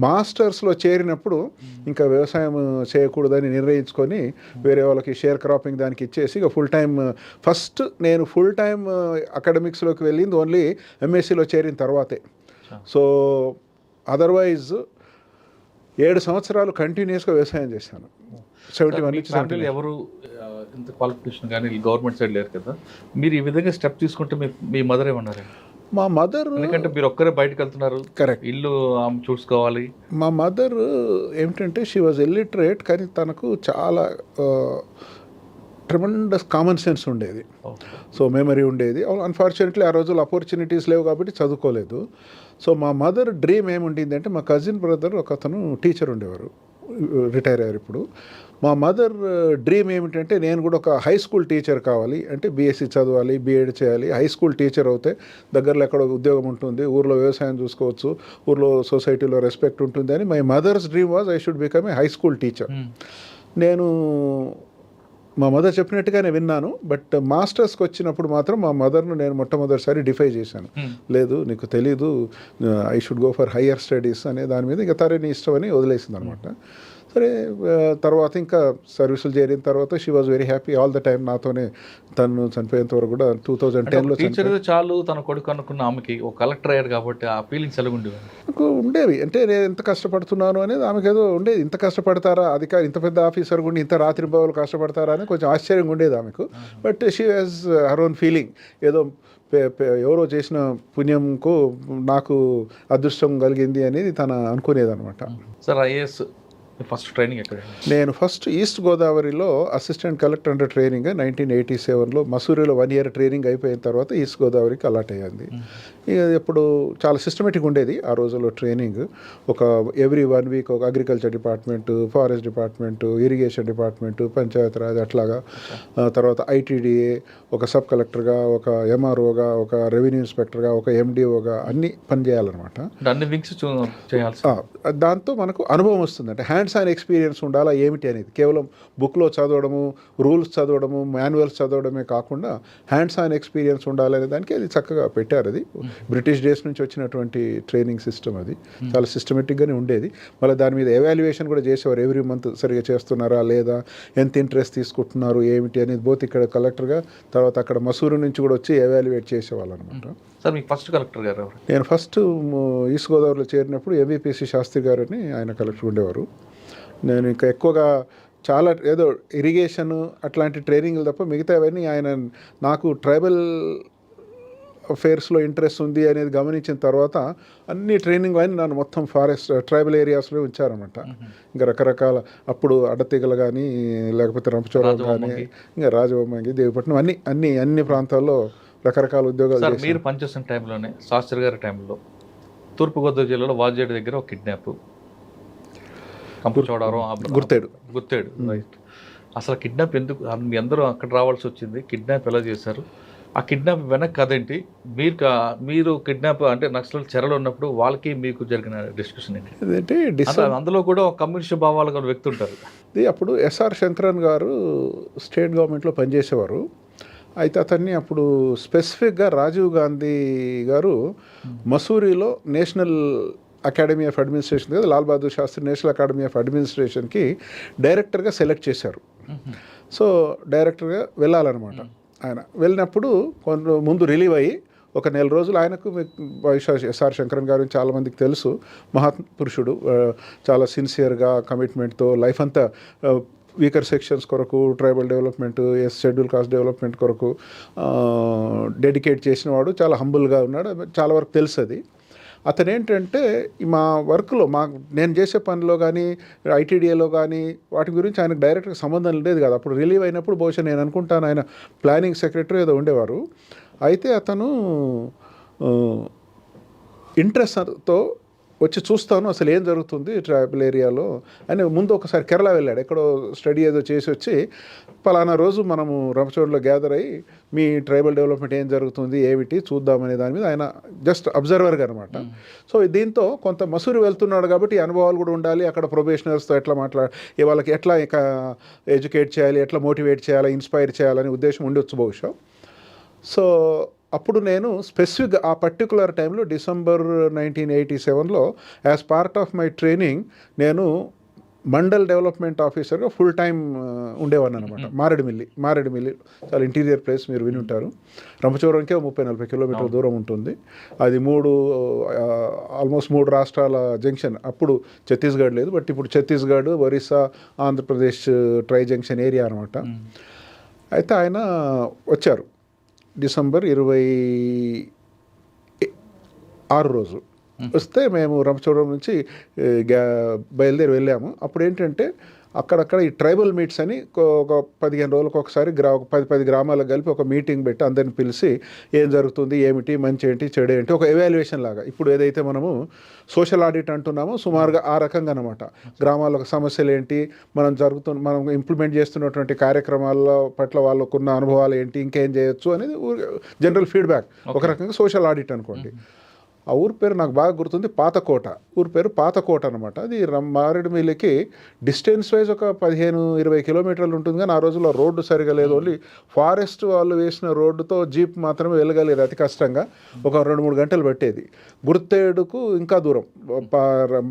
C: మాస్టర్స్లో చేరినప్పుడు ఇంకా వ్యవసాయం చేయకూడదని నిర్ణయించుకొని వేరే వాళ్ళకి షేర్ క్రాపింగ్ దానికి ఇచ్చేసి ఇక ఫుల్ టైం, ఫస్ట్ నేను ఫుల్ టైం అకాడమిక్స్లోకి వెళ్ళింది ఓన్లీ ఎంఎస్సీలో చేరిన తర్వాతే. సో అదర్వైజ్ 7 సంవత్సరాలు కంటిన్యూస్గా వ్యవసాయం చేశాను. 71 నుంచి 70.
B: ఎవరు ఇంత క్వాలిఫికేషన్ కానీ గవర్నమెంట్ సైడ్ లేరు కదా, మీరు ఈ విధంగా స్టెప్ తీసుకుంటే మీ మదర్ ఏమన్నారు?
C: మా మదర్,
B: ఎందుకంటే మీరు ఒక్కరే బయటకు వెళ్తున్నారు,
C: కరెక్ట్,
B: ఇల్లు చూసుకోవాలి.
C: మా మదర్ ఏమిటంటే షీ వాజ్ ఇల్లిటరేట్, కానీ తనకు చాలా ట్రెమెండస్ కామన్ సెన్స్ ఉండేది. సో మెమరీ ఉండేది. అన్ఫార్చునేట్లీ ఆ రోజులు ఆపర్చునిటీస్ లేవు కాబట్టి చదువుకోలేదు. సో మా మదర్ డ్రీమ్ ఏముండింది అంటే, మా కజిన్ బ్రదర్ ఒక అతను టీచర్ ఉండేవారు, రిటైర్ అయ్యారు ఇప్పుడు. మా మదర్ డ్రీమ్ ఏమిటంటే, నేను కూడా ఒక హై స్కూల్ టీచర్ కావాలి, అంటే బీఎస్సీ చదవాలి, బీఎడ్ చేయాలి, హై స్కూల్ టీచర్ అవుతే దగ్గరలో ఎక్కడ ఉద్యోగం ఉంటుంది, ఊర్లో వ్యవసాయం చూసుకోవచ్చు, ఊర్లో సొసైటీలో రెస్పెక్ట్ ఉంటుంది అని. My mother's dream was I should become a high school teacher. నేను మా మదర్ చెప్పినట్టుగానే విన్నాను. బట్ మాస్టర్స్కి వచ్చినప్పుడు మాత్రం మా మదర్ను నేను మొట్టమొదటిసారి డిఫై చేశాను. లేదు నీకు తెలీదు, I should go for higher studies అనే దాని మీద ఇంకా తరే నీ ఇష్టం అని వదిలేసింది అనమాట. సరే, తర్వాత ఇంకా సర్వీసులు చేరిన తర్వాత she was very happy all the time నాతోనే. తను చనిపోయేంత వరకు కూడా 2010లో
B: టీచర్ చాలు తన కొడుకు అనుకున్న ఆమెకి ఒక కలెక్టర్ అయ్యారు కాబట్టి ఆ ఫీలింగ్స్ ఎలా ఉండేవి?
C: నాకు ఉండేవి. అంటే నేను ఎంత కష్టపడుతున్నాను అనేది ఆమెకు ఏదో ఉండేది. ఇంత కష్టపడతారా అధికారి, ఇంత పెద్ద ఆఫీసర్ కూడా ఇంత రాత్రి బావులు కష్టపడతారా అని కొంచెం ఆశ్చర్యంగా ఉండేది ఆమెకు. But she has her own feeling. ఏదో ఎవరో చేసిన పుణ్యంకు నాకు అదృష్టం కలిగింది అనేది తను అనుకునేది అనమాట.
B: సార్ ఐఏఎస్ ఫస్ట్ ట్రైనింగ్ ఎక్కడ?
C: నేను ఫస్ట్ ఈస్ట్ గోదావరిలో అసిస్టెంట్ కలెక్టర్ అండర్ ట్రైనింగ్ 1987లో మసూరిలో 1 year ట్రైనింగ్ అయిపోయిన తర్వాత ఈస్ట్ గోదావరికి అలాట్ అయ్యింది. ఇక ఎప్పుడు చాలా సిస్టమేటిక్ ఉండేది ఆ రోజుల్లో ట్రైనింగ్. ఒక ఎవ్రీ 1 week ఒక agriculture department, forest department, irrigation department, Panchayati Raj అట్లాగా. తర్వాత ఐటీడీఏ, ఒక సబ్ కలెక్టర్గా, ఒక ఎంఆర్ఓగా, ఒక రెవెన్యూ ఇన్స్పెక్టర్గా, ఒక ఎండిఓగా అన్నీ పనిచేయాలన్నమాట.
B: అన్ని వింగ్స్ చేయాల్సి.
C: దాంతో మనకు అనుభవం వస్తుంది. అంటే హ్యాండ్స్ ఆన్ ఎక్స్పీరియన్స్ ఉండాలా ఏమిటి అనేది. కేవలం బుక్లో చదవడము, రూల్స్ చదవడము, మాన్యువల్స్ చదవడమే కాకుండా హ్యాండ్స్ ఆన్ ఎక్స్పీరియన్స్ ఉండాలనే దానికి అది చక్కగా పెట్టారు. అది బ్రిటిష్ డేస్ నుంచి వచ్చినటువంటి ట్రైనింగ్ సిస్టమ్. అది చాలా సిస్టమేటిక్గానే ఉండేది. మళ్ళీ దాని మీద ఎవాల్యుయేషన్ కూడా చేసేవారు. ఎవ్రీ మంత్ సరిగా చేస్తున్నారా లేదా, ఎంత ఇంట్రెస్ట్ తీసుకుంటున్నారు ఏమిటి అనేది బోత్ ఇక్కడ కలెక్టర్గా, తర్వాత అక్కడ మసూరు నుంచి కూడా వచ్చి ఎవాల్యుయేట్ చేసేవాళ్ళు అనమాట.
B: సార్ మీకు ఫస్ట్ కలెక్టర్ గారు?
C: నేను ఫస్ట్ ఈస్ట్ గోదావరిలో చేరినప్పుడు ఎంవీపీసీ శాస్త్రి గారని ఆయన కలెక్టర్ ఉండేవారు. నేను ఇంకా ఎక్కువగా చాలా ఏదో ఇరిగేషన్ అట్లాంటి ట్రైనింగ్లు తప్ప మిగతావన్నీ ఆయన నాకు ట్రైబల్ అఫేర్స్లో ఇంట్రెస్ట్ ఉంది అనేది గమనించిన తర్వాత అన్ని ట్రైనింగ్ అని నన్ను మొత్తం ఫారెస్ట్ ట్రైబల్ ఏరియాస్లో ఉంచారన్నమాట. ఇంకా రకరకాల అప్పుడు అడ్డతీగలు కానీ, లేకపోతే రంపచోడవరం కానీ, ఇంకా రాజబొమ్మంగి, దేవిపట్నం అన్ని ప్రాంతాల్లో రకరకాల ఉద్యోగాలు.
B: మీరు పనిచేస్తున్న టైంలోనే శాస్త్రి గారి టైంలో తూర్పుగోదావరి జిల్లాలో వాజేడు దగ్గర ఒక కిడ్నాప్, గుర్తేడు రైట్. అసలు కిడ్నాప్ ఎందుకు, మీ అందరూ అక్కడ రావాల్సి వచ్చింది, కిడ్నాప్ ఎలా చేశారు, ఆ కిడ్నాప్ వెనక్కి కదేంటి, మీరు కిడ్నాప్ అంటే నక్సల్ చెరలో ఉన్నప్పుడు వాళ్ళకి మీకు జరిగిన డిస్కషన్ ఏంటి? అందులో కూడా ఒక కమ్యూనిస్ట్ భావాలు కూడా వ్యక్తి ఉంటారు.
C: అప్పుడు ఎస్ఆర్ శంకరన్ గారు స్టేట్ గవర్నమెంట్లో పనిచేసేవారు. అయితే అతన్ని అప్పుడు స్పెసిఫిక్గా రాజీవ్ గాంధీ గారు మసూరిలో నేషనల్ అకాడమీ ఆఫ్ అడ్మినిస్ట్రేషన్ కదా, Lal Bahadur Shastri national academy of అడ్మినిస్ట్రేషన్కి డైరెక్టర్గా సెలెక్ట్ చేశారు. సో డైరెక్టర్గా వెళ్ళాలన్నమాట. ఆయన వెళ్ళినప్పుడు కొంత ముందు రిలీవ్ అయ్యి ఒక 1 రోజులు ఆయనకు, ఎస్ఆర్ శంకరన్ గారు చాలామందికి తెలుసు, మహాపురుషుడు, చాలా సిన్సియర్గా కమిట్మెంట్తో లైఫ్ అంతా వీకర్ సెక్షన్స్ కొరకు, tribal development, schedule caste development కొరకు డెడికేట్ చేసినవాడు, చాలా హంబుల్గా ఉన్నాడు, చాలా వరకు తెలుసు అది. అతను ఏంటంటే మా వర్క్లో నేను చేసే పనిలో కానీ ఐటీడీఏలో కానీ వాటి గురించి ఆయనకు డైరెక్ట్గా సంబంధం లేదు కదా. అప్పుడు రిలీవ్ అయినప్పుడు బహుశా నేను అనుకుంటాను ఆయన ప్లానింగ్ సెక్రటరీ ఏదో ఉండేవారు. అయితే అతను ఇంట్రెస్ట్తో వచ్చి చూస్తాను అసలు ఏం జరుగుతుంది ట్రైబల్ ఏరియాలో అని ముందు ఒకసారి కేరళ వెళ్ళాడు. ఎక్కడో స్టడీ ఏదో చేసి వచ్చి పలానా రోజు మనము రంపచోడలో గ్యాదర్ అయ్యి మీ ట్రైబల్ డెవలప్మెంట్ ఏం జరుగుతుంది ఏమిటి చూద్దామనే దాని మీద ఆయన జస్ట్ అబ్జర్వర్గా అనమాట. సో దీంతో కొంత మసూరి వెళ్తున్నాడు కాబట్టి అనుభవాలు కూడా ఉండాలి. అక్కడ ప్రొబేషనర్స్తో ఎట్లా వాళ్ళకి ఎట్లా ఎడ్యుకేట్ చేయాలి, ఎట్లా మోటివేట్ చేయాలి, ఇన్స్పైర్ చేయాలనే ఉద్దేశం ఉండొచ్చు బహుశా. సో అప్పుడు నేను స్పెసిఫిక్ ఆ పర్టికులర్ టైంలో December 1987లో as part of my training నేను మండల్ డెవలప్మెంట్ ఆఫీసర్గా ఫుల్ టైం ఉండేవాడిని అనమాట. మారేడుమిల్లి చాలా ఇంటీరియర్ ప్లేస్, మీరు విని ఉంటారు. రంపచోడవరంకే 30-40 కిలోమీటర్ల దూరం ఉంటుంది. అది ఆల్మోస్ట్ 3 రాష్ట్రాల జంక్షన్. అప్పుడు ఛత్తీస్గఢ్ లేదు, బట్ ఇప్పుడు Chhattisgarh, Orissa, Andhra Pradesh tri junction area అనమాట. అయితే ఆయన వచ్చారు December 26 రోజు. వస్తే మేము రంపచోడవరం నుంచి బయలుదేరి వెళ్ళాము. అప్పుడు ఏంటంటే అక్కడక్కడ ఈ ట్రైబల్ మీట్స్ అని ఒక 15 రోజులకు ఒకసారి 10 గ్రామాలకు కలిపి ఒక మీటింగ్ పెట్టి అందరిని పిలిచి ఏం జరుగుతుంది, ఏమిటి, మంచి ఏంటి, చెడు ఏంటి, ఒక ఎవాల్యుయేషన్ లాగా. ఇప్పుడు ఏదైతే మనము సోషల్ ఆడిట్ అంటున్నామో సుమారుగా ఆ రకంగా అనమాట. గ్రామాలకు సమస్యలు ఏంటి, మనం ఇంప్లిమెంట్ చేస్తున్నటువంటి కార్యక్రమాల పట్ల వాళ్ళకున్న అనుభవాలు ఏంటి, ఇంకేం చేయొచ్చు అనేది జనరల్ ఫీడ్బ్యాక్. ఒక రకంగా సోషల్ ఆడిట్ అనుకోండి. ఆ ఊరి పేరు నాకు బాగా గుర్తుంది, పాతకోట. ఊరి పేరు పాతకోట అనమాట. అది మారేడుమిల్లికి డిస్టెన్స్ వైజ్ ఒక 15-20 కిలోమీటర్లు ఉంటుంది. కానీ ఆ రోజుల్లో రోడ్డు సరిగా లేదు. ఓన్లీ ఫారెస్ట్ వాళ్ళు వేసిన రోడ్డుతో జీప్ మాత్రమే వెళ్ళగలిగేది అతి కష్టంగా. ఒక 2-3 గంటలు పట్టేది. గుర్తేడుకు ఇంకా దూరం,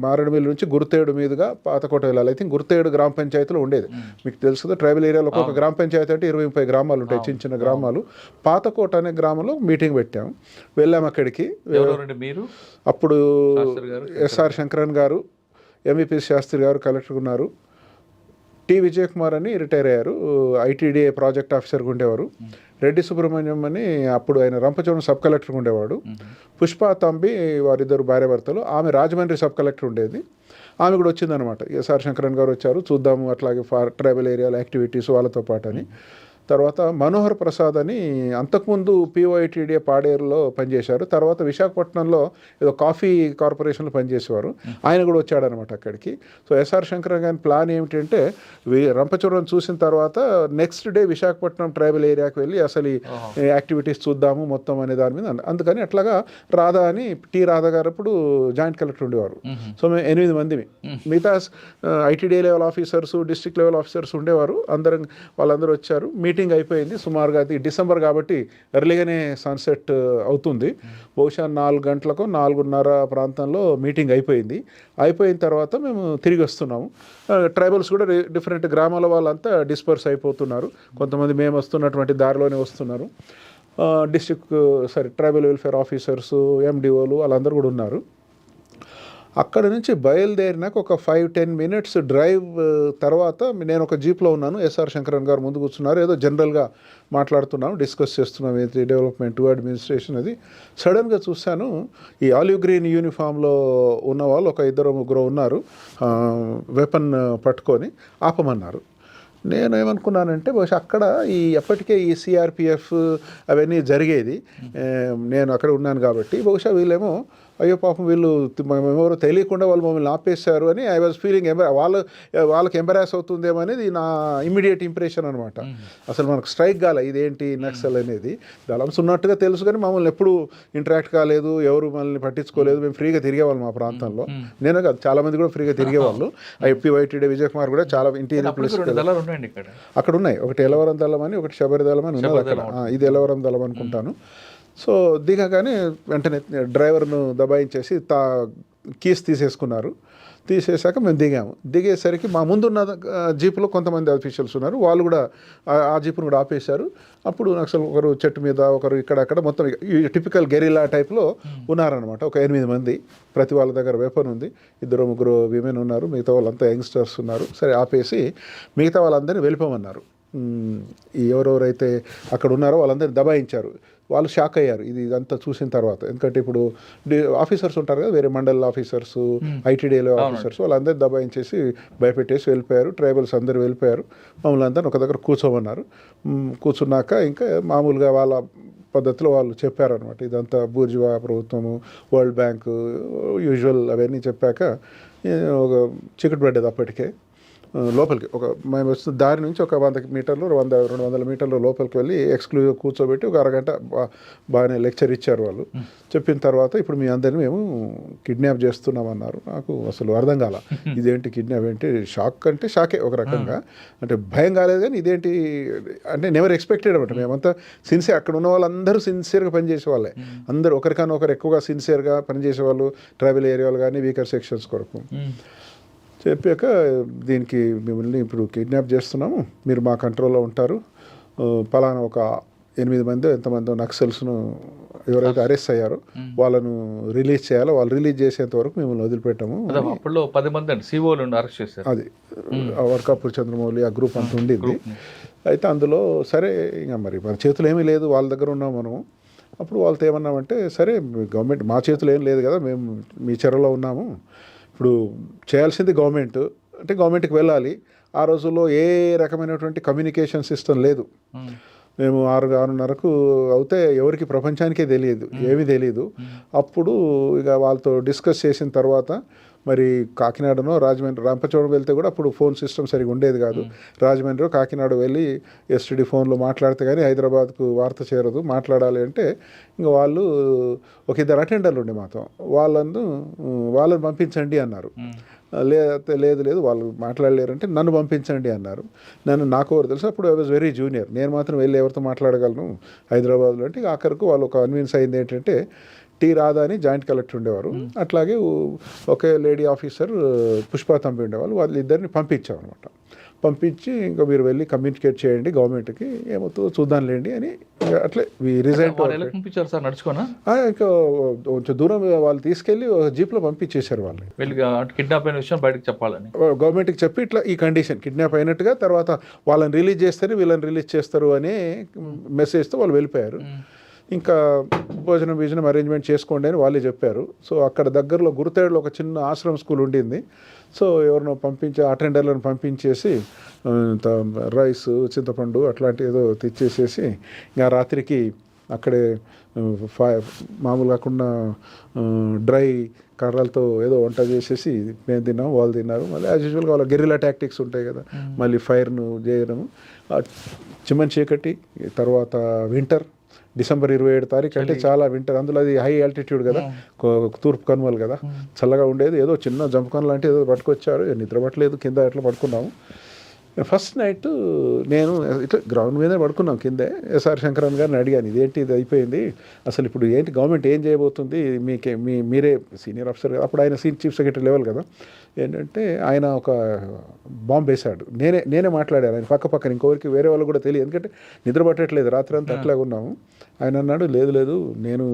C: మారేడుమిల్లి నుంచి గుర్తేడు మీదుగా పాతకోట వెళ్ళాలి. ఐ థింక్ గుర్తేడు గ్రామ పంచాయతీలో ఉండేది. మీకు తెలుసు కదా, ట్రైబల్ ఏరియాలో ఒక గ్రామ పంచాయతీ అంటే 20-30 గ్రామాలు ఉంటాయి, చిన్న గ్రామాలు. పాతకోట అనే గ్రామంలో మీటింగ్ పెట్టాము. వెళ్ళాము అక్కడికి. అప్పుడు ఎస్ఆర్ శంకరన్ గారు, ఎంవిపి శాస్త్రి గారు కలెక్టర్ ఉన్నారు. టి విజయ్ కుమార్ అని రిటైర్ అయ్యారు, ఐటీడీఏ ప్రాజెక్ట్ ఆఫీసర్గా ఉండేవారు. రెడ్డి సుబ్రహ్మణ్యం అని అప్పుడు ఆయన రంపచోడవరం సబ్ కలెక్టర్గా ఉండేవాడు. పుష్ప తంబి వారిద్దరు భార్యాభర్తలు. ఆమె రాజమండ్రి సబ్ కలెక్టర్ ఉండేది. ఆమె కూడా వచ్చిందనమాట. ఎస్ఆర్ శంకరన్ గారు వచ్చారు, చూద్దాము అట్లాగే ట్రైబల్ ఏరియాల యాక్టివిటీస్ వాళ్ళతో పాటు అని. తర్వాత మనోహర్ ప్రసాద్ అని అంతకుముందు పిఓఐటీడీఏ పాడేరులో పనిచేశారు. తర్వాత విశాఖపట్నంలో ఏదో కాఫీ కార్పొరేషన్లో పనిచేసేవారు. ఆయన కూడా వచ్చాడనమాట అక్కడికి. సో ఎస్ఆర్ శంకర్ గారి ప్లాన్ ఏమిటంటే రంపచోడవరం చూసిన తర్వాత నెక్స్ట్ డే విశాఖపట్నం ట్రైబల్ ఏరియాకి వెళ్ళి అసలు ఈ యాక్టివిటీస్ చూద్దాము మొత్తం అనే దాని మీద. అందుకని అట్లాగా రాధా అని రాధా గారు అప్పుడు జాయింట్ కలెక్టర్ ఉండేవారు. సో మేము 8 మందిమి. మిగతా ITDA level officers, district level officers ఉండేవారు. వాళ్ళందరూ వచ్చారు. మీటింగ్ అయిపోయింది. సుమారుగా అది డిసెంబర్ కాబట్టి ఎర్లీగానే సన్సెట్ అవుతుంది. బహుశా 4 గంటలకు 4:30 ప్రాంతంలో మీటింగ్ అయిపోయింది. అయిపోయిన తర్వాత మేము తిరిగి వస్తున్నాము. ట్రైబల్స్ కూడా డిఫరెంట్ గ్రామాల వాళ్ళంతా డిస్పర్స్ అయిపోతున్నారు. కొంతమంది మేము వస్తున్నటువంటి దారిలోనే వస్తున్నారు. ట్రైబల్ వెల్ఫేర్ ఆఫీసర్స్, ఎండిఓలు వాళ్ళందరూ కూడా ఉన్నారు. అక్కడ నుంచి బయలుదేరినాక ఒక 5-10 మినిట్స్ డ్రైవ్ తర్వాత నేను ఒక జీప్లో ఉన్నాను. ఎస్ఆర్ శంకరన్ గారు ముందు కూర్చున్నారు. ఏదో జనరల్గా మాట్లాడుతున్నాము, డిస్కస్ చేస్తున్నాం ఏంటి డెవలప్మెంట్, అడ్మినిస్ట్రేషన్. అది సడన్గా చూశాను, ఈ ఆలివ్ గ్రీన్ యూనిఫామ్లో ఉన్న వాళ్ళు ఒక 2-3 ఉన్నారు, వెపన్ పట్టుకొని ఆపమన్నారు. నేను ఏమనుకున్నానంటే బహుశా అక్కడ ఎప్పటికే ఈ సిఆర్పిఎఫ్ అవన్నీ జరిగేది, నేను అక్కడ ఉన్నాను కాబట్టి బహుశా వీళ్ళేమో అయ్యో పాపం వీళ్ళు ఎవరో తెలియకుండా వాళ్ళు మమ్మల్ని ఆపేశారు అని ఐ వాజ్ ఫీలింగ్ వాళ్ళకి ఎంబరాస్ అవుతుందేమో అనేది నా ఇమ్మీడియట్ ఇంప్రెషన్ అనమాట. అసలు మనకు స్ట్రైక్ కాలే ఇదేంటి నక్సల్ అనేది. దళంస్ ఉన్నట్టుగా తెలుసు కానీ మమ్మల్ని ఎప్పుడు ఇంటరాక్ట్ కాలేదు, ఎవరు మనల్ని పట్టించుకోలేదు. మేము ఫ్రీగా తిరిగేవాళ్ళం మా ప్రాంతంలో. నేను కాదు, చాలా మంది కూడా ఫ్రీగా తిరిగేవాళ్ళు. ఐపీవైటీడీ విజయ్ కుమార్ కూడా చాలా ఇంటీరియర్ ప్లేస్ అక్కడ ఉన్నాయి. ఒకటి ఎలవరం దళం అని, ఒకటి శబరి దళం అని ఉన్నది అక్కడ. ఇది ఎలవరం దళం అనుకుంటాను. సో దిగగానే వెంటనే డ్రైవర్ను దబాయించేసి కీస్ తీసేసుకున్నారు. తీసేసాక మేము దిగేసరికి మా ముందున్న జీపులో కొంతమంది అఫీషియల్స్ ఉన్నారు. వాళ్ళు కూడా ఆ జీపును కూడా ఆపేశారు. అప్పుడు అసలు ఒకరు చెట్టు మీద, ఒకరు ఇక్కడక్కడ, మొత్తం ఈ టిపికల్ గెరిలా టైప్లో ఉన్నారనమాట. ఒక 8 మంది, ప్రతి వాళ్ళ దగ్గర వెపన్ ఉంది. 2-3 విమెన్ ఉన్నారు, మిగతా వాళ్ళంతా యంగ్స్టర్స్ ఉన్నారు. సరే ఆపేసి మిగతా వాళ్ళందరినీ వెళ్ళిపోమన్నారు. ఈ ఎవరెవరైతే అక్కడ ఉన్నారో వాళ్ళందరినీ దబాయించారు. వాళ్ళు షాక్ అయ్యారు ఇదంతా చూసిన తర్వాత. ఎందుకంటే ఇప్పుడు ఆఫీసర్స్ ఉంటారు కదా, వేరే మండల్ ఆఫీసర్స్, ఐటీడీఏలో ఆఫీసర్స్, వాళ్ళందరూ దబాయించేసి భయపెట్టేసి వెళ్ళిపోయారు. ట్రైబల్స్ అందరూ వెళ్ళిపోయారు. మమ్మల్ని అందరినీ ఒక దగ్గర కూర్చోమన్నారు. కూర్చున్నాక ఇంకా మామూలుగా వాళ్ళ పద్ధతిలో వాళ్ళు చెప్పారనమాట. ఇదంతా బూర్జువా ప్రభుత్వము, వరల్డ్ బ్యాంకు, యూజువల్ అవన్నీ చెప్పాక ఒక చీకటి పడ్డది అప్పటికే. లోపలికి మేము వస్తున్న దారి నుంచి ఒక 100 మీటర్లు 200 మీటర్లు లోపలికి వెళ్ళి ఎక్స్క్లూజివ్ కూర్చోబెట్టి ఒక అరగంట బాగానే లెక్చర్ ఇచ్చారు వాళ్ళు. చెప్పిన తర్వాత ఇప్పుడు మీ అందరినీ మేము కిడ్నాప్ చేస్తున్నామన్నారు. నాకు అసలు అర్థం కాల, ఇదేంటి కిడ్నాప్ ఏంటి? షాక్ అంటే షాకే ఒక రకంగా, అంటే భయం కాలేదు కానీ ఇదేంటి అంటే నెవర్ ఎక్స్పెక్టెడ్ అనమాట. మేమంతా సిన్సియర్, అక్కడ ఉన్న వాళ్ళందరూ సిన్సియర్గా పనిచేసే వాళ్ళే, అందరూ ఒకరికన్నా ఒకరు ఎక్కువగా సిన్సియర్గా పనిచేసే వాళ్ళు, ట్రైబల్ ఏరియాలు కానీ వీకర్ సెక్షన్స్ కొరకు. చెప్పాక దీనికి మిమ్మల్ని ఇప్పుడు కిడ్నాప్ చేస్తున్నాము, మీరు మా కంట్రోల్లో ఉంటారు, పలానా ఒక 8 మంది ఎంతమందో నక్సల్స్ను ఎవరైతే అరెస్ట్ అయ్యారో వాళ్ళను రిలీజ్ చేయాలో, వాళ్ళు రిలీజ్ చేసేంత వరకు మిమ్మల్ని వదిలిపెట్టాము.
B: అప్పుడు 10 మంది అండి సిఓలు అరెస్ట్ చేశారు.
C: అది వర్కాపూర్ చంద్రమౌళి ఆ గ్రూప్ అంత ఉండింది. అయితే అందులో సరే ఇంకా మరి మన చేతులు ఏమీ లేదు, వాళ్ళ దగ్గర ఉన్నాం మనము. అప్పుడు వాళ్ళతో ఏమన్నామంటే, సరే గవర్నమెంట్ మా చేతులు ఏం లేదు కదా, మేము మీ చెరలో ఉన్నాము, ఇప్పుడు చేయాల్సింది గవర్నమెంట్, అంటే గవర్నమెంట్కి వెళ్ళాలి. ఆ రోజుల్లో ఏ రకమైనటువంటి కమ్యూనికేషన్ సిస్టమ్ లేదు. మేము 6:30కు అవుతే ఎవరికి ప్రపంచానికే తెలియదు, ఏమీ తెలియదు. అప్పుడు ఇక వాళ్ళతో డిస్కస్ చేసిన తర్వాత మరి కాకినాడనో రాజమండ్రి, రంపచోడవరం వెళ్తే కూడా అప్పుడు ఫోన్ సిస్టమ్ సరిగా ఉండేది కాదు. రాజమండ్రి కాకినాడ వెళ్ళి ఎస్టీడీ ఫోన్లో మాట్లాడితే కానీ హైదరాబాద్కు వార్త చేరదు. మాట్లాడాలి అంటే ఇంకా వాళ్ళు ఒక 2 అటెండర్లు ఉండే మాతో, వాళ్ళని పంపించండి అన్నారు. లేదు వాళ్ళు మాట్లాడలేరంటే నన్ను పంపించండి అన్నారు. నాకు ఎవరు తెలుసు, అప్పుడు ఐ వాజ్ వెరీ జూనియర్, నేను మాత్రం వెళ్ళి ఎవరితో మాట్లాడగలను హైదరాబాద్లో అంటే. ఆఖరికి వాళ్ళు ఒక కన్విన్స్ అయింది ఏంటంటే, టీ రాధా అని జాయింట్ కలెక్టర్ ఉండేవారు, అట్లాగే ఒకే లేడీ ఆఫీసర్ పుష్పా తంపి ఉండేవాళ్ళు, వాళ్ళిద్దరిని పంపించామన్నమాట. పంపించి ఇంకా మీరు వెళ్ళి కమ్యూనికేట్ చేయండి గవర్నమెంట్కి, ఏమవుతుందో చూద్దాంలేండి అని అట్లే రిజైన్.
B: పంపించారు సార్ నడుచుకోనా?
C: ఇంకా కొంచెం దూరం వాళ్ళు తీసుకెళ్ళి జీప్లో పంపించేశారు వాళ్ళని.
B: వెళ్ళి కిడ్నాప్ అయిన విషయం బయటకు చెప్పాలని
C: గవర్నమెంట్కి చెప్పి ఇట్లా ఈ కండిషన్ కిడ్నాప్ అయినట్టుగా, తర్వాత వాళ్ళని రిలీజ్ చేస్తేనే వీళ్ళని రిలీజ్ చేస్తారు అనే మెసేజ్తో వాళ్ళు వెళ్ళిపోయారు. ఇంకా భోజనం అరేంజ్మెంట్ చేసుకోండి అని వాళ్ళే చెప్పారు. సో అక్కడ దగ్గరలో గురుతేడులో ఒక చిన్న ఆశ్రమ స్కూల్ ఉండింది. సో ఎవరినో అటెండర్లను పంపించేసి రైస్, చింతపండు అట్లాంటి ఏదో తెచ్చేసేసి ఇంకా రాత్రికి అక్కడే మామూలు కాకుండా డ్రై కర్రలతో ఏదో వంట చేసేసి మేము తిన్నాం, వాళ్ళు తిన్నారు. మళ్ళీ యాజ్ యూజువల్గా వాళ్ళ గెరిలా టాక్టిక్స్ ఉంటాయి కదా, మళ్ళీ ఫైర్ను చేయడము. చిమ్మని చీకటి తర్వాత వింటర్, డిసెంబర్ 27 తారీఖు అంటే చాలా వింటర్, అందులో అది హై ఆల్టిట్యూడ్ కదా, తూర్పు కనుమలు కదా, చల్లగా ఉండేది. ఏదో చిన్న జంపకన్ లాంటి ఏదో పట్టుకొచ్చారు, నిద్ర పట్టలేదు, కింద ఎట్లా పడుకున్నాము. ఫస్ట్ నైట్ నేను ఇట్లా గ్రౌండ్ మీదే పడుకున్నాం కిందే. ఎస్ఆర్ శంకరన్ గారిని అడిగాను, ఇదేంటి ఇది అయిపోయింది, అసలు ఇప్పుడు ఏంటి గవర్నమెంట్ ఏం చేయబోతుంది, మీరే సీనియర్ ఆఫీసర్ కదా, అప్పుడు ఆయన చీఫ్ సెక్రటరీ లెవెల్ కదా, ఏంటంటే ఆయన ఒక బాంబు వేశాడు. నేనే మాట్లాడాను, ఆయన పక్కన ఇంకొకరికి వేరే వాళ్ళు కూడా తెలియదు, ఎందుకంటే నిద్ర పట్టట్లేదు, రాత్రి అంతా అట్లాగే ఉన్నాము. ఆయన అన్నాడు, లేదు నేను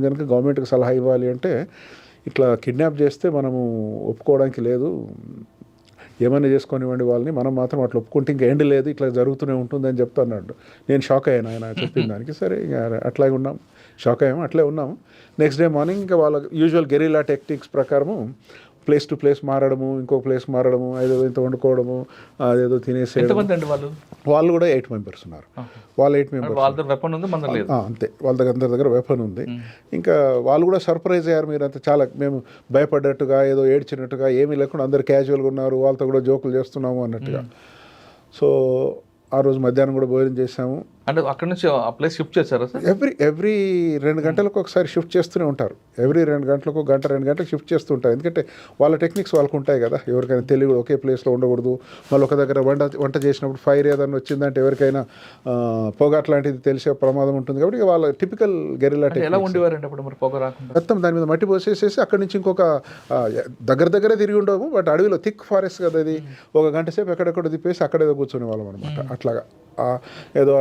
C: కనుక గవర్నమెంట్కి సలహా ఇవ్వాలి అంటే ఇట్లా కిడ్నాప్ చేస్తే మనము ఒప్పుకోవడానికి లేదు, ఏమైనా చేసుకొనివ్వండి వాళ్ళని, మనం మాత్రం అట్లా ఒప్పుకుంటే ఇంకా ఎండ్ లేదు, ఇట్లా జరుగుతూనే ఉంటుందని చెప్తున్నాడు. నేను షాక్ అయ్యాను ఆయన చెప్పిన దానికి. సరే అట్లాగే ఉన్నాం, షాక్ అయ్యాము, అట్లే ఉన్నాము. నెక్స్ట్ డే మార్నింగ్ ఇంకా వాళ్ళ యూజువల్ గెరిలా టెక్నిక్స్ ప్రకారము ప్లేస్ టు ప్లేస్ మారడము, ఇంకో ప్లేస్ మారడము, అదేదో ఇంత వండుకోవడము, అదేదో తినేసేయడం. వాళ్ళు కూడా 8 మెంబర్స్ ఉన్నారు. వాళ్ళు 8 మెంబర్స్, అంతే, వాళ్ళ అందరి దగ్గర వెపన్ ఉంది. ఇంకా వాళ్ళు కూడా సర్ప్రైజ్ అయ్యారు, మీరు అంతా చాలా మేము భయపడ్డట్టుగా ఏదో ఏడ్చినట్టుగా ఏమీ లేకుండా అందరు క్యాజువల్గా ఉన్నారు, వాళ్ళతో కూడా జోకులు చేస్తున్నాము అన్నట్టుగా. సో ఆ రోజు మధ్యాహ్నం కూడా భోజనం చేసాము.
B: అంటే అక్కడ నుంచి ఆ ప్లేస్ షిఫ్ట్ చేశారా సార్?
C: ఎవ్రీ 2 గంటలకు ఒకసారి షిఫ్ట్ చేస్తూనే ఉంటారు. ఎవ్రీ 2 గంటలకు 2 గంటలకు షిఫ్ట్ చేస్తూ ఉంటారు. ఎందుకంటే వాళ్ళ టెక్నిక్స్ వాళ్ళకు ఉంటాయి కదా, ఎవరికైనా తెలియదు, ఒకే ప్లేస్లో ఉండకూడదు. మళ్ళీ ఒక దగ్గర వంట చేసినప్పుడు ఫైర్ ఏదైనా వచ్చిందంటే ఎవరికైనా పొగ అట్లాంటిది తెలిసే ప్రమాదం ఉంటుంది. కాబట్టి వాళ్ళ టిపికల్ గెరిలా టెక్నిక్స్.
B: ఎలా ఉండేవారంటే అప్పుడు మరి పొగ రాకుండా
C: మొత్తం దాని మీద మట్టి పోసేసేసి అక్కడి నుంచి ఇంకొక దగ్గరే తిరిగి ఉండవు. బట్ అడవిలో థిక్ ఫారెస్ట్ కదా అది, 1 గంట సేపు ఎక్కడెక్కడ తిప్పేసి అక్కడేదో కూర్చునే వాళ్ళం అనమాట. అట్లాగా ఏదో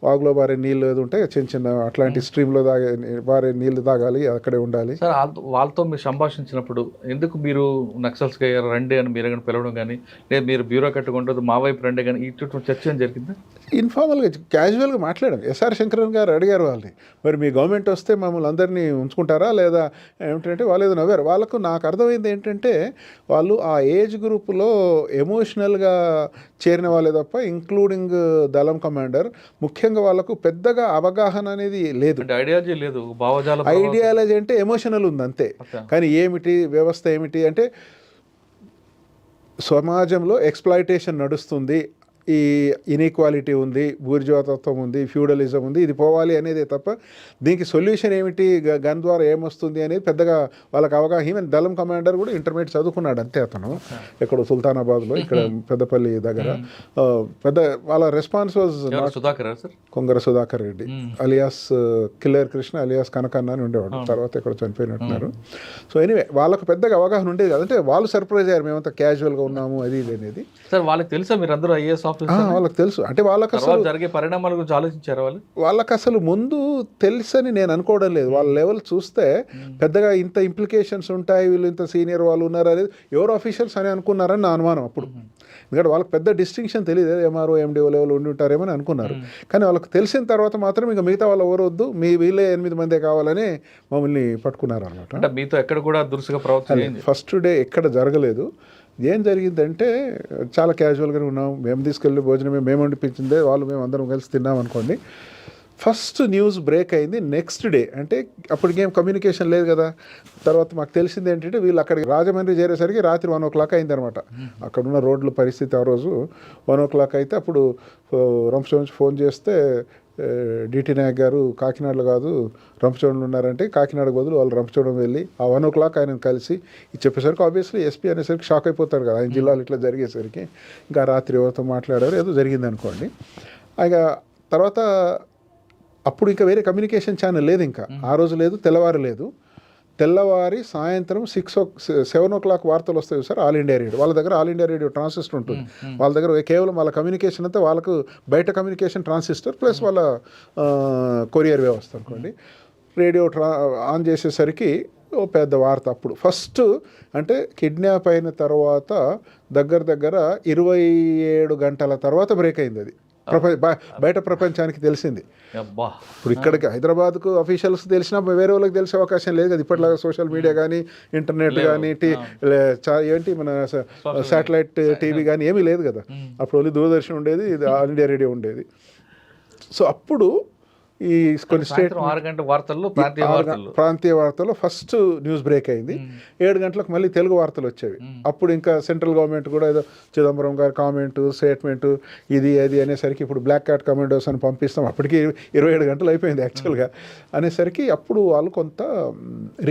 C: వాగులో బారే నీళ్ళు ఏదో ఉంటే చిన్న చిన్న అట్లాంటి స్ట్రీమ్లో బారే నీళ్ళు తాగాలి, అక్కడే ఉండాలి.
B: సార్ వాళ్ళతో మీరు సంభాషించినప్పుడు ఎందుకు మీరు నక్సల్స్కి అయ్యారు రండి అని మీరు కానీ పిలవడం కానీ, లేదు మీరు బ్యూరో కట్టుకుంటుంది మా వైపు రండి కానీ ఇటువంటి చర్చ ఏం జరిగింది?
C: ఇన్ఫార్మల్గా క్యాజువల్గా మాట్లాడాం. ఎస్ఆర్ శంకరన్ గారు అడిగారు వాళ్ళని, మరి మీ గవర్నమెంట్ వస్తే మమ్మల్ని అందరినీ ఉంచుకుంటారా లేదా ఏమిటంటే వాళ్ళు ఏదో నవ్వారు. వాళ్ళకు నాకు అర్థమైంది ఏంటంటే వాళ్ళు ఆ ఏజ్ గ్రూప్లో ఎమోషనల్గా చేరిన వాళ్ళే తప్ప, ఇంక్లూడింగ్ దళం కమాండర్, ముఖ్యంగా వాళ్ళకు పెద్దగా అవగాహన అనేది లేదు.
B: ఐడియాలజీ లేదు, భావజాలం.
C: ఐడియాలజీ అంటే ఎమోషనల్ ఉంది అంతే, కానీ ఏమిటి వ్యవస్థ ఏమిటి అంటే సమాజంలో ఎక్స్‌ప్లాయిటేషన్ నడుస్తుంది, ఈ ఇన్ఈక్వాలిటీ ఉంది, బూర్జువాతత్వం ఉంది, ఫ్యూడలిజం ఉంది, ఇది పోవాలి అనేదే తప్ప దీనికి సొల్యూషన్ ఏమిటి, గన్ ద్వారా ఏమొస్తుంది అనేది పెద్దగా వాళ్ళకి అవగాహన. ఈవెన్ దళం కమాండర్ కూడా ఇంటర్మీడియట్ చదువుకున్నాడు అంతే, అతను ఇక్కడ సుల్తానాబాద్లో ఇక్కడ పెద్దపల్లి దగ్గర. పెద్ద వాళ్ళ response was Kongara Sudhakar Reddy alias killer Krishna alias Kanakanna అని ఉండేవాడు, తర్వాత ఇక్కడ చనిపోయినట్టున్నారు. సో ఎనీవే వాళ్ళకు పెద్దగా అవగాహన ఉండేది కాదంటే వాళ్ళు సర్ప్రైజ్ అయ్యారు మేమంతా క్యాజువల్గా ఉన్నాము అది ఇది అనేది.
B: సార్ వాళ్ళకి తెలుసా మీరు అందరూ ఐఏఎస్ ఆఫీసర్?
C: వాళ్ళకి తెలుసు. అంటే వాళ్ళకి అసలు
B: జరిగే పరిణామాల గురించి ఆలోచించారు వాళ్ళు?
C: వాళ్ళకి అసలు ముందు తెలుసని నేను అనుకోవడం లేదు. వాళ్ళ లెవెల్ చూస్తే పెద్దగా ఇంత ఇంప్లికేషన్స్ ఉంటాయి, వీళ్ళు ఇంత సీనియర్ వాళ్ళు ఉన్నారు అనేది ఎవరు ఆఫీషియల్స్ అని అనుకున్నారని నా అనుమానం అప్పుడు. ఎందుకంటే వాళ్ళకి పెద్ద డిస్టింక్షన్ తెలియదు, ఎంఆర్ఓ ఎండిఓ లెవెల్ ఉండి ఉంటారేమని అనుకున్నారు. కానీ వాళ్ళకి తెలిసిన తర్వాత మాత్రం ఇక మిగతా వాళ్ళు ఎవరు వద్దు, వీళ్ళే 8 మందే కావాలని మమ్మల్ని పట్టుకున్నారు అనమాట.
B: అంటే మీతో ఎక్కడ కూడా దురుసుగా ప్రవర్తన
C: ఫస్ట్ డే ఎక్కడ జరగలేదు. ఏం జరిగిందంటే చాలా క్యాజువల్గానే ఉన్నాం, మేము తీసుకెళ్ళి భోజనమే మేము వండిపించిందే, వాళ్ళు మేము అందరం కలిసి తిన్నాం అనుకోండి. ఫస్ట్ న్యూస్ బ్రేక్ అయింది నెక్స్ట్ డే, అంటే అప్పటికేం కమ్యూనికేషన్ లేదు కదా. తర్వాత మాకు తెలిసింది ఏంటంటే వీళ్ళు అక్కడికి రాజమండ్రి చేరేసరికి రాత్రి 1 o'clock అయిందనమాట. అక్కడున్న రోడ్ల పరిస్థితి ఆ రోజు 1 o'clock అయితే అప్పుడు రంపచోడవరం ఫోన్ చేస్తే డిటి నాయక్ గారు కాకినాడలో కాదు రంపచోడవరంలో ఉన్నారంటే కాకినాడ బదులు వాళ్ళు రంపచోడవరం వెళ్ళి ఆ 1 o'clock ఆయనను కలిసి చెప్పేసరికి ఆబ్వియస్లీ ఎస్పీ అనేసరికి షాక్ అయిపోతారు కదా, ఆయన జిల్లాలో ఇట్లా జరిగేసరికి. ఇంకా రాత్రి ఎవరితో మాట్లాడారు ఏదో జరిగింది అనుకోండి. ఇక తర్వాత అప్పుడు ఇంకా వేరే కమ్యూనికేషన్ ఛానల్ లేదు, ఇంకా ఆ రోజు లేదు, తెల్లవారు లేదు. తెల్లవారి సాయంత్రం 7 o'clock వార్తలు వస్తాయి సార్, ఆల్ ఇండియా రేడియో. వాళ్ళ దగ్గర ఆల్ ఇండియా రేడియో ట్రాన్సిస్టర్ ఉంటుంది, వాళ్ళ దగ్గర కేవలం వాళ్ళ కమ్యూనికేషన్ అంతా వాళ్ళకు బయట కమ్యూనికేషన్ ట్రాన్సిస్టర్ ప్లస్ వాళ్ళ కొరియర్ వ్యవస్థ అనుకోండి. రేడియో ఆన్ చేసేసరికి ఓ పెద్ద వార్త. అప్పుడు ఫస్ట్ అంటే కిడ్నాప్ అయిన తర్వాత దగ్గర 27 గంటల తర్వాత బ్రేక్ అయింది అది, బయట ప్రపంచానికి తెలిసింది. ఇప్పుడు ఇక్కడికి హైదరాబాద్కు అఫీషియల్స్ తెలిసినా వేరే వాళ్ళకి తెలిసే అవకాశం లేదు కదా ఇప్పటిలాగా, సోషల్ మీడియా కానీ ఇంటర్నెట్ కానీ ఏంటి మన శాటిలైట్ టీవీ కానీ ఏమీ లేదు కదా. అప్పుడు ఓన్లీ దూరదర్శన్ ఉండేది, ఇది ఆల్ ఇండియా రేడియో ఉండేది. సో అప్పుడు ఈ కొన్ని స్టేట్
B: 6 గంటల వార్తల్లో
C: ప్రాంతీయ వార్తల్లో ఫస్ట్ న్యూస్ బ్రేక్ అయింది. 7 గంటలకు మళ్ళీ తెలుగు వార్తలు వచ్చేవి. అప్పుడు ఇంకా సెంట్రల్ గవర్నమెంట్ కూడా ఏదో చిదంబరం గారి కామెంటు స్టేట్మెంటు ఇది అది అనేసరికి ఇప్పుడు బ్లాక్ క్యాట్ కమాండోస్ అని పంపిస్తాం, అప్పటికి 27 గంటలు అయిపోయింది యాక్చువల్గా అనేసరికి అప్పుడు వాళ్ళు కొంత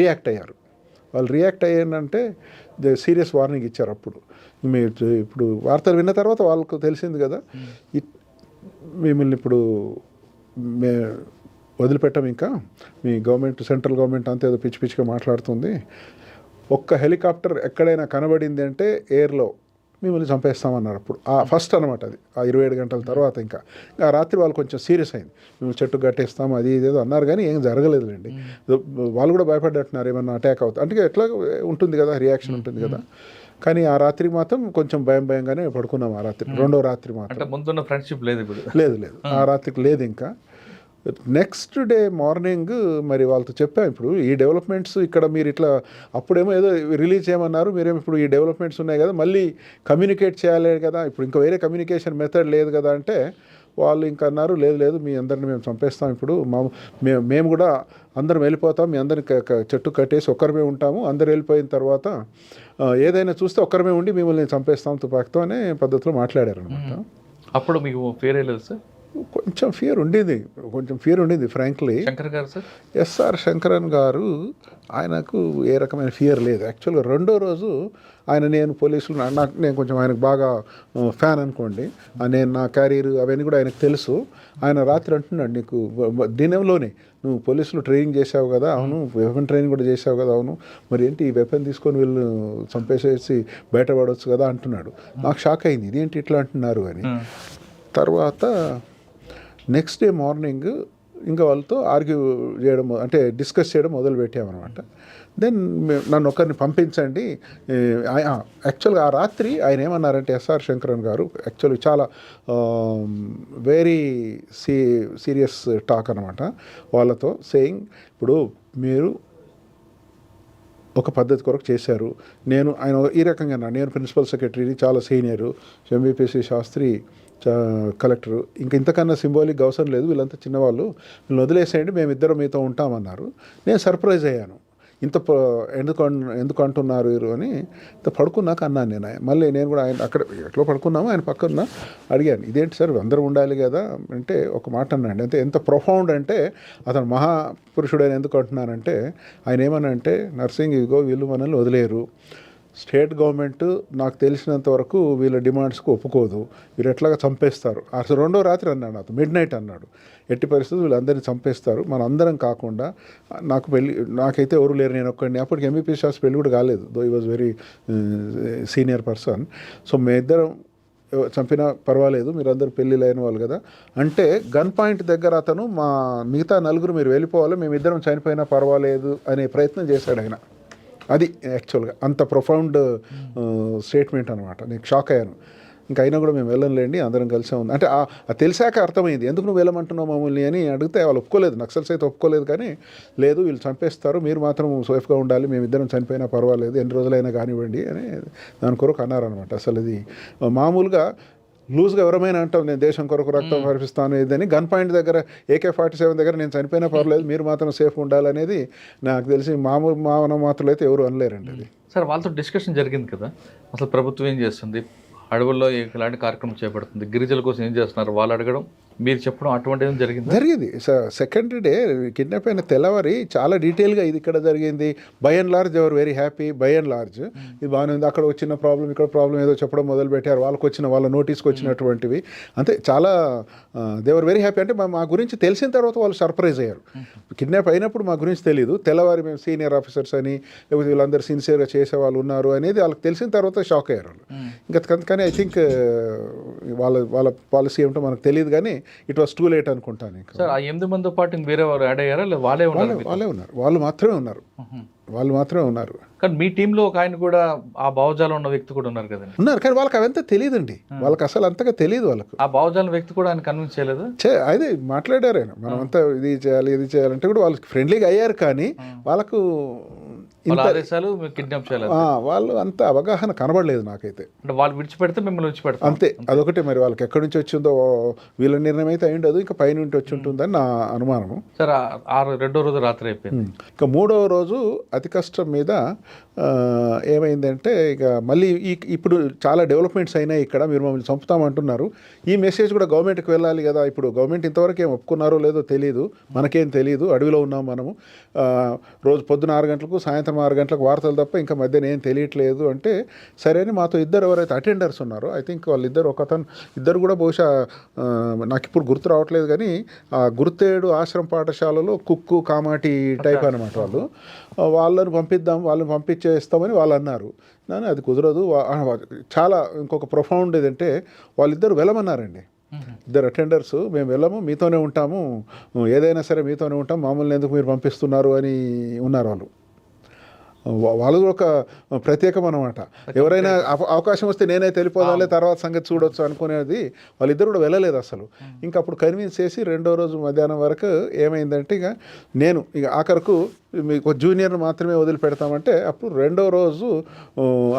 C: రియాక్ట్ అయ్యారు. వాళ్ళు రియాక్ట్ అయ్యారంటే సీరియస్ వార్నింగ్ ఇచ్చారు. అప్పుడు మీరు ఇప్పుడు వార్తలు విన్న తర్వాత వాళ్ళకు తెలిసింది కదా, మిమ్మల్ని ఇప్పుడు వదిలిపెట్టాం, ఇంకా మీ గవర్నమెంట్ సెంట్రల్ గవర్నమెంట్ అంతా ఏదో పిచ్చి పిచ్చిగా మాట్లాడుతుంది, ఒక్క హెలికాప్టర్ ఎక్కడైనా కనబడింది అంటే ఎయిర్లో మిమ్మల్ని చంపేస్తామన్నారు. అప్పుడు ఫస్ట్ అనమాట అది, ఆ 27 గంటల తర్వాత. ఇంకా ఆ రాత్రి వాళ్ళు కొంచెం సీరియస్ అయింది, మేము చెట్టు కట్టేస్తాం అది ఇదేదో అన్నారు కానీ ఏం జరగలేదులేండి. వాళ్ళు కూడా భయపడ్డట్టున్నారు ఏమన్నా అటాక్ అవుతుంది అంటే, ఎట్లా ఉంటుంది కదా రియాక్షన్ ఉంటుంది కదా. కానీ ఆ రాత్రి మాత్రం కొంచెం భయంగానే పడుకున్నాం. ఆ రాత్రి రెండో రాత్రి మాత్రం
B: ముందున్న ఫ్రెండ్షిప్ లేదు
C: లేదు ఆ రాత్రికి లేదు. ఇంకా నెక్స్ట్ డే మార్నింగ్ మరి వాళ్ళతో చెప్పాం, ఇప్పుడు ఈ డెవలప్మెంట్స్ ఇక్కడ మీరు ఇట్లా అప్పుడేమో ఏదో రిలీజ్ చేయమన్నారు, మీరేమో ఇప్పుడు ఈ డెవలప్మెంట్స్ ఉన్నాయి కదా మళ్ళీ కమ్యూనికేట్ చేయాలి కదా, ఇప్పుడు ఇంకా వేరే కమ్యూనికేషన్ మెథడ్ లేదు కదా అంటే వాళ్ళు ఇంకా అన్నారు, లేదు మీ అందరిని మేము చంపేస్తాం, ఇప్పుడు మేము కూడా అందరం వెళ్ళిపోతాం, మీ అందరిని చెట్టు కట్టేసి ఒక్కరమే ఉంటాము, అందరు వెళ్ళిపోయిన తర్వాత ఏదైనా చూస్తే ఒక్కరమే ఉండి మిమ్మల్ని చంపేస్తాం తుపాకుతో అనే పద్ధతిలో మాట్లాడారు అనమాట.
B: అప్పుడు మీకు ఫియర్ లేదు సార్?
C: కొంచెం ఫియర్ ఉండింది ఫ్రాంక్లీ.
B: శంకర్ గారు సార్,
C: ఎస్ఆర్ శంకరన్ గారు ఆయనకు ఏ రకమైన ఫియర్ లేదు. యాక్చువల్గా రెండో రోజు నేను పోలీసులు నేను కొంచెం ఆయనకు బాగా ఫ్యాన్ అనుకోండి, నేను నా క్యారియర్ అవన్నీ కూడా ఆయనకు తెలుసు. ఆయన రాత్రి అంటున్నాడు, నీకు దినంలోనే నువ్వు పోలీసులు ట్రైనింగ్ చేసావు కదా, అవును వెపన్ ట్రైనింగ్ కూడా చేసావు కదా, అవును మరి ఏంటి ఈ వెపన్ తీసుకొని వీళ్ళు చంపేసేసి బయటపడవచ్చు కదా అంటున్నాడు. నాకు షాక్ అయింది, ఇదేంటి ఇట్లా అంటున్నారు అని. తర్వాత నెక్స్ట్ డే మార్నింగ్ ఇంకా వాళ్ళతో ఆర్గ్యూ చేయడం అంటే డిస్కస్ చేయడం మొదలు పెట్టామన్నమాట. దెన్ నన్ను ఒకరిని పంపించండి. యాక్చువల్గా ఆ రాత్రి ఆయన ఏమన్నారంటే ఎస్ఆర్ శంకరన్ గారు యాక్చువల్గా చాలా వెరీ సీరియస్ టాక్ అనమాట వాళ్ళతో, సేయింగ్ ఇప్పుడు మీరు ఒక పద్ధతి కొరకు చేశారు. ఆయన ఈ రకంగా నేను ప్రిన్సిపల్ సెక్రటరీని, చాలా సీనియరు, ఎంబీపీసీ శాస్త్రి కలెక్టరు, ఇంకా ఇంతకన్నా సింబాలిక్ అవసరం లేదు, వీళ్ళంతా చిన్నవాళ్ళు, వీళ్ళని వదిలేసేయండి, మేమిద్దరం మీతో ఉంటామన్నారు. నేను సర్ప్రైజ్ అయ్యాను, ఎందుకు అంటున్నారు వీరు అని. ఇంత పడుకున్నాక అన్నాను నేను. మళ్ళీ నేను కూడా ఆయన అక్కడ ఎట్లా పడుకున్నామో ఆయన పక్కన అడిగాను, ఇదేంటి సార్ అందరూ ఉండాలి కదా అంటే ఒక మాట అన్నాడు. అంటే ఎంత ప్రొఫౌండ్ అంటే అతను మహాపురుషుడైన ఎందుకు అంటున్నానంటే ఆయన ఏమనంటే, నర్సింగ్ ఇగో వీళ్ళు మనల్ని వదిలేరు, స్టేట్ గవర్నమెంట్ నాకు తెలిసినంత వరకు వీళ్ళ డిమాండ్స్కి ఒప్పుకోదు, వీళ్ళు ఎట్లాగా చంపేస్తారు. అసలు రెండో రాత్రి అన్నాడు నాతో, మిడ్ నైట్ అన్నాడు, ఎట్టి పరిస్థితులు వీళ్ళందరినీ చంపేస్తారు, మన అందరం కాకుండా నాకైతే ఎవరు లేరు, నేను ఒక్కడిని. అప్పటికి ఎంబీపీ శాస్త్రి పెళ్ళి కూడా కాలేదు, దో ఈ was very senior person. So మేమిద్దరం చంపినా పర్వాలేదు, మీరందరూ పెళ్ళిళ్ళు అయిన వాళ్ళు కదా అంటే, గన్ పాయింట్ దగ్గర అతను మా మిగతా నలుగురు మీరు వెళ్ళిపోవాలి, మేమిద్దరం చనిపోయినా పర్వాలేదు అనే ప్రయత్నం చేశాడు ఆయన. అది యాక్చువల్గా అంత ప్రొఫౌండ్ స్టేట్మెంట్ అనమాట. నేను షాక్ అయ్యాను. ఇంకా అయినా కూడా మేము వెళ్ళంలేండి, అందరం కలిసే ఉంది అంటే తెలిసాక అర్థమైంది ఎందుకు నువ్వు వెళ్ళమంటున్నావు మమ్మల్ని అని అడిగితే వాళ్ళు ఒప్పుకోలేదు, నక్సల్స్ అయితే ఒప్పుకోలేదు. కానీ లేదు వీళ్ళు చంపేస్తారు, మీరు మాత్రం సేఫ్గా ఉండాలి, మేమిద్దరం చనిపోయినా పర్వాలేదు, ఎన్ని రోజులైనా కానివ్వండి అని దాని కొరకు అన్నారనమాట. అసలు ఇది మామూలుగా లూజ్గా ఎవరమైనా అంటాం నేను దేశం కొరకు రక్తం పరిపిస్తాను ఇదని, గన్ పాయింట్ దగ్గర AK-47 దగ్గర నేను చనిపోయినా పర్లేదు, మీరు మాత్రం సేఫ్ ఉండాలనేది నాకు తెలిసి మామూలు మానవ మాత్రలు అయితే ఎవరు అనలేరండి. అది
B: సార్ వాళ్ళతో డిస్కషన్ జరిగింది కదా, అసలు ప్రభుత్వం ఏం చేస్తుంది, అడవుల్లో ఎలాంటి కార్యక్రమం చేపడుతుంది, గిరిజనుల కోసం ఏం చేస్తున్నారు వాళ్ళు అడగడం, మీరు చెప్పడం అటువంటిది
C: జరిగింది. సెకండ్ డే కిడ్నాప్ అయిన తెల్లవారి చాలా డీటెయిల్గా ఇది ఇక్కడ జరిగింది. బై అండ్ లార్జ్ ఎవరు very happy, by and large ఇది బాగానే ఉంది, అక్కడ వచ్చిన ప్రాబ్లం ఇక్కడ ప్రాబ్లం ఏదో చెప్పడం మొదలు పెట్టారు, వాళ్ళ నోటీస్కి వచ్చినటువంటివి అంతే. చాలా దేవర్ వెరీ హ్యాపీ. అంటే మా గురించి తెలిసిన తర్వాత వాళ్ళు సర్ప్రైజ్ అయ్యారు. కిడ్నాప్ అయినప్పుడు మా గురించి తెలియదు, తెల్లవారి మేము సీనియర్ ఆఫీసర్స్ అని లేకపోతే వీళ్ళందరూ సిన్సియర్గా చేసే వాళ్ళు ఉన్నారు అనేది వాళ్ళకి తెలిసిన తర్వాత షాక్ అయ్యారు వాళ్ళు. ఇంకా కానీ ఐ థింక్ వాళ్ళ పాలసీ ఏమిటో మనకు తెలియదు, కానీ ఇట్ వాస్ టూ లేట్ అనుకుంటాను.
B: సార్ ఆ 8 మందితో పాటు వేరే వారు యాడ్ అయ్యారా, వాళ్ళే ఉన్నారు?
C: వాళ్ళు మాత్రమే ఉన్నారు.
B: కానీ మీ టీంలో ఒక ఆయన కూడా ఆ భావజాలం ఉన్న వ్యక్తి కూడా ఉన్నారు కదండి.
C: ఉన్నారు, కానీ వాళ్ళకి అవంతా తెలియదండి, వాళ్ళకి అసలు అంతగా తెలియదు. వాళ్ళకు
B: ఆ భావజాలం వ్యక్తి కూడా ఆయన కన్విన్స్ చేయలేదు.
C: అదే మాట్లాడారు ఆయన, మనం అంతా ఇది చేయాలంటే కూడా వాళ్ళకి ఫ్రెండ్లీగా అయ్యారు, కానీ వాళ్ళకు
B: ఆదేశాలు కిడ్నాప్ చేయాలి
C: వాళ్ళు అంత అవగాహన కనబడలేదు నాకైతే.
B: అంటే వాళ్ళు విడిచిపెడితే మిమ్మల్ని విడిచిపెడతారు
C: అంతే, అదొకటే. మరి వాళ్ళకి ఎక్కడి నుంచి వచ్చిందో వీళ్ళ నిర్ణయం అయితే అయి ఉండదు, ఇంకా పైనుండి వచ్చి ఉంటుందని నా అనుమానము.
B: సార్ రెండో రోజు రాత్రి అయిపోయింది.
C: ఇంకా మూడవ రోజు అతి కష్టం మీద ఏమైందంటే, ఇక మళ్ళీ ఇప్పుడు చాలా డెవలప్మెంట్స్ అయినాయి ఇక్కడ, మీరు మమ్మల్ని చంపుతామంటున్నారు, ఈ మెసేజ్ కూడా గవర్నమెంట్కి వెళ్ళాలి కదా. ఇప్పుడు గవర్నమెంట్ ఇంతవరకు ఏం ఒప్పుకున్నారో లేదో తెలియదు, మనకేం తెలియదు, అడవిలో ఉన్నాం మనము, రోజు పొద్దున 6 గంటలకు సాయంత్రం 6 గంటలకు వార్తలు తప్ప ఇంకా మధ్యన ఏం తెలియట్లేదు అంటే, సరే అని మాతో ఇద్దరు ఎవరైతే అటెండర్స్ ఉన్నారో, ఐ థింక్ వాళ్ళిద్దరు ఇద్దరు కూడా బహుశా నాకు ఇప్పుడు గుర్తు రావట్లేదు, కానీ ఆ గుర్తేడు ఆశ్రమ పాఠశాలలో కుక్కు కామాటి టైప్ అనమాట వాళ్ళని పంపించేస్తామని వాళ్ళు అన్నారు. కానీ అది కుదరదు. చాలా ఇంకొక ప్రొఫౌండ్ ఏదంటే, వాళ్ళిద్దరు వెళ్ళమన్నారండి, ఇద్దరు అటెండర్స్, మేము వెళ్ళము, మీతోనే ఉంటాము, ఏదైనా సరే మీతోనే ఉంటాం, మామూలు ఎందుకు మీరు పంపిస్తున్నారు అని ఉన్నారు వాళ్ళు. వాళ్ళు ఒక ప్రత్యేకం అనమాట. ఎవరైనా అవకాశం వస్తే నేనైతే వెళ్ళిపోదాలే, తర్వాత సంగతి చూడొచ్చు అనుకునేది. వాళ్ళిద్దరు కూడా వెళ్ళలేదు అసలు. ఇంకా అప్పుడు కన్విన్స్ చేసి రెండో రోజు మధ్యాహ్నం వరకు ఏమైందంటే, నేను ఆఖరకు మీకు జూనియర్ మాత్రమే వదిలిపెడతామంటే, అప్పుడు రెండవ రోజు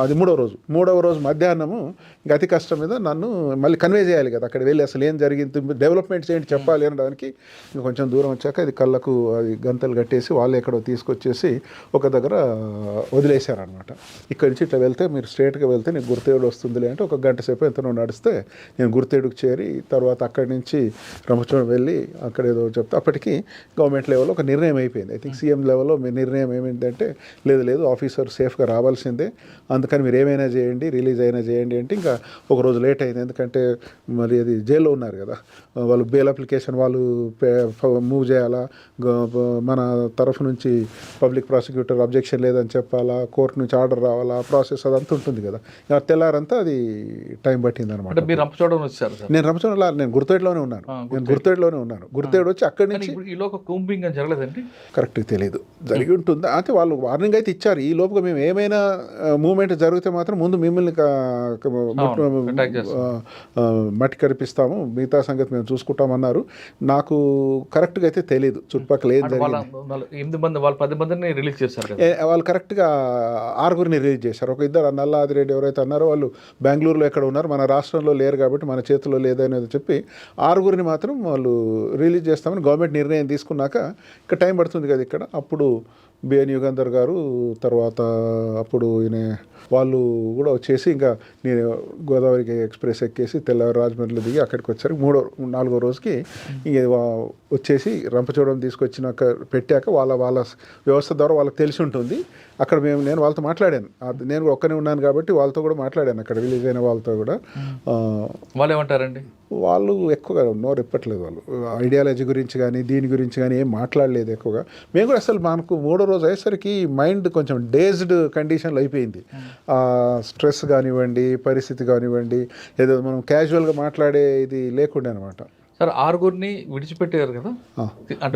C: అది మూడవ రోజు మధ్యాహ్నము ఇంకా అతి కష్టం మీద నన్ను మళ్ళీ కన్వే చేయాలి కదా, అక్కడ వెళ్ళి అసలు ఏం జరిగింది, డెవలప్మెంట్స్ ఏంటి చెప్పాలి అనడానికి. కొంచెం దూరం వచ్చాక అది కళ్ళకు అది గంతలు కట్టేసి వాళ్ళు ఎక్కడో తీసుకొచ్చేసి ఒక దగ్గర వదిలేశారనమాట. ఇక్కడి నుంచి ఇట్లా వెళ్తే మీరు స్ట్రేట్గా వెళ్తే నీకు గుర్తేడు వస్తుందిలే అంటే, 1 గంట సేపు ఎంతనో నడిస్తే నేను గుర్తేడుకు చేరి, తర్వాత అక్కడి నుంచి రంపచోడవరం వెళ్ళి అక్కడ ఏదో చెప్తే, అప్పటికి గవర్నమెంట్ లెవెల్లో ఒక నిర్ణయం అయిపోయింది. ఐ థింక్ సీఎం లెవెల్ సందర్భంలో మీ నిర్ణయం ఏమైందంటే లేదు ఆఫీసర్ సేఫ్గా రావాల్సిందే, అందుకని మీరు ఏమైనా చేయండి, రిలీజ్ అయినా చేయండి అంటే ఇంకా ఒక రోజు లేట్ అయింది. ఎందుకంటే మరి అది జైల్లో ఉన్నారు కదా, వాళ్ళు బెయిల్ అప్లికేషన్ వాళ్ళు మూవ్ చేయాలా, మన తరఫు నుంచి పబ్లిక్ ప్రాసిక్యూటర్ అబ్జెక్షన్ లేదని చెప్పాలా, కోర్టు నుంచి ఆర్డర్ రావాలా, ప్రాసెస్ అదంతా ఉంటుంది కదా. ఇంకా తెల్లారంతా అది టైం పట్టింది అనమాట.
B: మీరు రంపచోడవరం వచ్చారు సార్?
C: నేను రంపచోడవరం, నేను గుర్తేడులోనే ఉన్నాను. గుర్తేడు వచ్చి అక్కడి నుంచి
B: ఈ లోపు కూంబింగ్ అని జరగలేదండి?
C: కరెక్ట్ తెలియదు, జరిగి ఉంటుందా అంటే వాళ్ళు వార్నింగ్ అయితే ఇచ్చారు. ఈ లోపుగా మేము ఏమైనా మూవ్మెంట్ జరిగితే మాత్రం ముందు మిమ్మల్ని మట్టి కరిపిస్తాము, మిగతా సంగతి మేము చూసుకుంటామన్నారు. నాకు కరెక్ట్గా అయితే తెలియదు చుట్టుపక్కల ఏం జరిగింది.
B: 8 మంది వాళ్ళు 10 మందిని రిలీజ్ చేశారు కదా.
C: వాళ్ళు కరెక్ట్గా 6గురిని రిలీజ్ చేశారు. ఒక ఇద్దరు నల్లాదిరెడ్డి ఎవరైతే అన్నారో వాళ్ళు బెంగళూరులో ఎక్కడ ఉన్నారు, మన రాష్ట్రంలో లేరు కాబట్టి మన చేతిలో లేదనేది చెప్పి 6గురిని మాత్రం వాళ్ళు రిలీజ్ చేస్తామని గవర్నమెంట్ నిర్ణయం తీసుకున్నాక ఇక్కడ టైం పడుతుంది కదా ఇక్కడ. అప్పుడు బిఎన్ యుగంధర్ గారు, తర్వాత అప్పుడు ఈయన వాళ్ళు కూడా వచ్చేసి ఇంకా నేను గోదావరికి ఎక్స్ప్రెస్ ఎక్కేసి తెల్లవారు రాజమండ్రిలో దిగి అక్కడికి వచ్చారు. 4వ రోజుకి ఇంక వచ్చేసి రంపచోడవరం తీసుకొచ్చినాక పెట్టాక వాళ్ళ వ్యవస్థ ద్వారా వాళ్ళకి తెలిసి ఉంటుంది. అక్కడ నేను వాళ్ళతో మాట్లాడాను, నేను ఒక్కనే ఉన్నాను కాబట్టి వాళ్ళతో కూడా మాట్లాడాను అక్కడ రిలీజ్ అయిన వాళ్ళతో కూడా.
B: వాళ్ళు ఏమంటారండి?
C: వాళ్ళు ఎక్కువగా నోరు ఎప్పట్లేదు, వాళ్ళు ఐడియాలజీ గురించి కానీ దీని గురించి కానీ ఏం మాట్లాడలేదు ఎక్కువగా. మేము కూడా అసలు మనకు 3వ రోజు అయ్యేసరికి మైండ్ కొంచెం డేజ్డ్ కండిషన్లో అయిపోయింది. స్ట్రెస్ కానివ్వండి, పరిస్థితి కానివ్వండి, ఏదో మనం క్యాజువల్గా మాట్లాడే ఇది లేకుండే అనమాట.
B: సార్ 6గురిని విడిచిపెట్టారు కదా,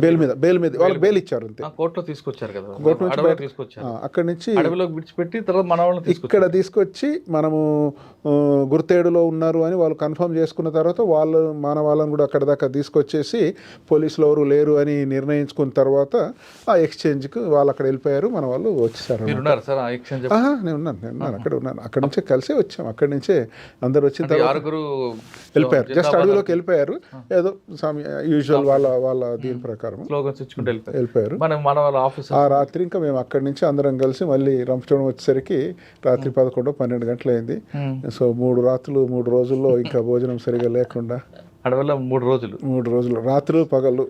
C: బెయిల్ మీద వాళ్ళకి బెయిల్ ఇచ్చారు అంతే.
B: కోర్టులో తీసుకొచ్చారు కదా,
C: కోర్టు నుంచి
B: తీసుకొచ్చారు.
C: అక్కడి నుంచి
B: అడవిలోకి విడిచిపెట్టి తర్వాత మన వాళ్ళని
C: ఇక్కడ తీసుకొచ్చి మనము గుర్తేడులో ఉన్నారు అని వాళ్ళు కన్ఫర్మ్ చేసుకున్న తర్వాత మన వాళ్ళని కూడా అక్కడ దాకా తీసుకొచ్చేసి పోలీసులు ఎవరు లేరు అని నిర్ణయించుకున్న తర్వాత ఆ ఎక్స్చేంజ్కి వాళ్ళు అక్కడ వెళ్ళిపోయారు. మన వాళ్ళు వచ్చేసారు. నేను ఉన్నాను అక్కడ ఉన్నాను. అక్కడ నుంచే కలిసే వచ్చాం. అక్కడి నుంచే అందరు వచ్చిన తర్వాత వెళ్ళిపోయారు. జస్ట్ అడవిలోకి వెళ్ళిపోయారు. ఏదో యూజువల్ వాళ్ళ దీని ప్రకారం వెళ్ళిపోయారు. ఆ రాత్రి ఇంకా మేము అక్కడి నుంచి అందరం కలిసి మళ్ళీ రంపచోడవరం వచ్చేసరికి రాత్రి 11-12 గంటలు అయింది. సో 3 రాత్రులు 3 రోజుల్లో ఇంకా భోజనం సరిగా లేకుండా
B: అడవిలో 3 రోజులు
C: రాత్రులు పగళ్ళు.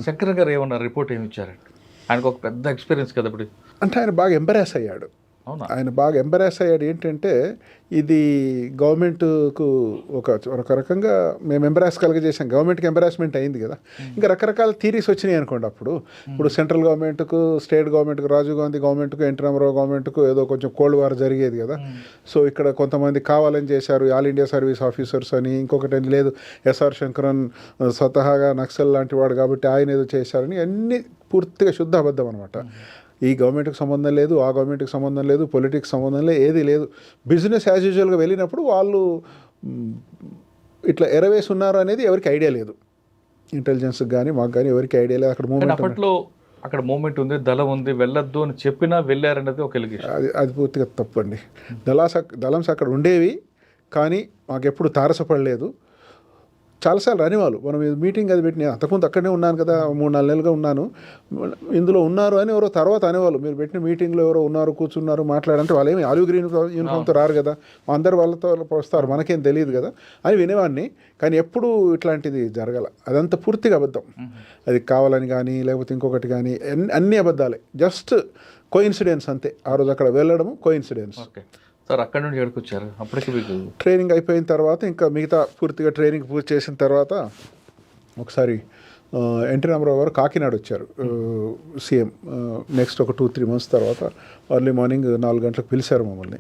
B: శంకర్ గారు ఏమన్నారు, రిపోర్ట్ ఏమి ఇచ్చారండి? ఆయనకు ఒక పెద్ద ఎక్స్పీరియన్స్ కదా ఇప్పుడు.
C: అంటే ఆయన బాగా ఎంబరాస్ అయ్యాడు. ఏంటంటే ఇది గవర్నమెంట్కు ఒక రకంగా మేము ఎంబరాస్ కలిగజేసాం, గవర్నమెంట్కి ఎంబరాస్మెంట్ అయింది కదా. ఇంకా రకరకాల థీరీస్ వచ్చినాయి అనుకోండి అప్పుడు. ఇప్పుడు సెంట్రల్ గవర్నమెంట్కు, స్టేట్ గవర్నమెంట్కు, రాజీవ్ గాంధీ గవర్నమెంట్కు, ఎన్టీ రామారావు గవర్నమెంట్కు ఏదో కొంచెం కోల్డ్ వార్ జరిగేది కదా. సో ఇక్కడ కొంతమంది కావాలని చేశారు, ఆల్ ఇండియా సర్వీస్ ఆఫీసర్స్ అని. ఇంకొకటి లేదు, ఎస్ఆర్ శంకరన్ స్వతహాగా నక్సల్ లాంటి వాడు కాబట్టి ఆయన ఏదో చేశారని. అన్నీ పూర్తిగా శుద్ధ అబద్ధం అనమాట. ఈ గవర్నమెంట్కి సంబంధం లేదు, ఆ గవర్నమెంట్కి సంబంధం లేదు, పొలిటిక్స్ సంబంధం లేదు, ఏది లేదు. బిజినెస్ యాజ్ యూజువల్గా వెళ్ళినప్పుడు వాళ్ళు ఇట్లా ఎరవేసి ఉన్నారు అనేది ఎవరికి ఐడియా లేదు. ఇంటెలిజెన్స్కి కానీ మాకు కానీ ఎవరికి ఐడియా లేదు.
B: అక్కడ మూమెంట్ ఉంది, దళం ఉంది, వెళ్ళొద్దు అని చెప్పినా వెళ్ళారనేది ఒక ఎలిగేషన్.
C: అది పూర్తిగా తప్పండి. దళంస్ అక్కడ ఉండేవి కానీ మాకు ఎప్పుడు తారసపడలేదు. చాలాసార్లు అనేవాళ్ళు, మనం మీటింగ్ అది పెట్టి, నేను అంతకుముందు అక్కడనే ఉన్నాను కదా, 3-4 నెలలుగా ఉన్నాను, ఇందులో ఉన్నారు అని ఎవరో తర్వాత అనేవాళ్ళు. మీరు పెట్టిన మీటింగ్లో ఎవరో ఉన్నారు, కూర్చున్నారు, మాట్లాడంటే వాళ్ళు ఏమి ఆలివ్ గ్రీన్ యూనిఫామ్తో రారు కదా, అందరు వాళ్ళతో వస్తారు, మనకేం తెలియదు కదా అని వినేవాడిని. కానీ ఎప్పుడు ఇట్లాంటిది జరగాల. అదంతా పూర్తిగా అబద్ధం. అది కావాలని కానీ లేకపోతే ఇంకొకటి కానీ అన్ని అబద్ధాలే. జస్ట్ కోయిన్సిడెన్స్ అంతే. ఆ రోజు అక్కడ వెళ్ళడము కోయిన్సిడెన్స్.
B: సార్ అక్కడ నుండి ఎక్కడికి వచ్చారు? అప్పటికి మీకు
C: ట్రైనింగ్ అయిపోయిన తర్వాత ఇంకా మిగతా పూర్తిగా ట్రైనింగ్ పూర్తి చేసిన తర్వాత ఒకసారి ఎన్టీ రామారావు గారు కాకినాడ వచ్చారు సీఎం. నెక్స్ట్ ఒక 2-3 months తర్వాత ఎర్లీ మార్నింగ్ 4 గంటలకు పిలిచారు మమ్మల్ని.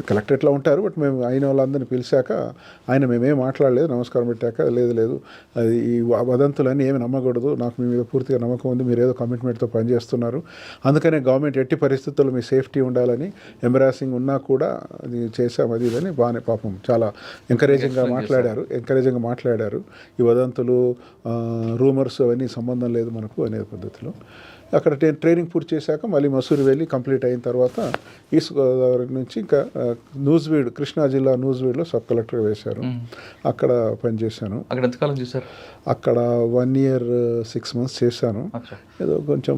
C: కలెక్టరేట్లో ఉంటారు, బట్ మేము అయిన వాళ్ళందరినీ పిలిచాక ఆయన మేమేం మాట్లాడలేదు, నమస్కారం పెట్టాక లేదు అది ఈ వదంతులన్నీ ఏమి నమ్మకూడదు, నాకు మీ మీద పూర్తిగా నమ్మకం ఉంది, మీరు ఏదో కమిట్మెంట్తో పనిచేస్తున్నారు, అందుకనే గవర్నమెంట్ ఎట్టి పరిస్థితుల్లో మీ సేఫ్టీ ఉండాలని, ఎంబరాసింగ్ ఉన్నా కూడా అది చేశాం, అది ఇదని బాగానే పాపం చాలా ఎంకరేజింగ్గా మాట్లాడారు. ఈ వదంతులు, రూమర్స్ అవన్నీ సంబంధం లేదు మనకు అనే పద్ధతిలో. అక్కడ ట్రైనింగ్ పూర్తి చేశాక మళ్ళీ మసూరి వెళ్ళి కంప్లీట్ అయిన తర్వాత ఈస్ట్ గోదావరి నుంచి ఇంకా నూజివీడు, కృష్ణా జిల్లా నూజివీడులో సబ్ కలెక్టర్గా వేశారు. అక్కడ పనిచేశాను.
B: అక్కడ ఎంతకాలం చేశారు?
C: అక్కడ 1 year 6 months చేశాను.
B: అచ్చా.
C: ఏదో కొంచెం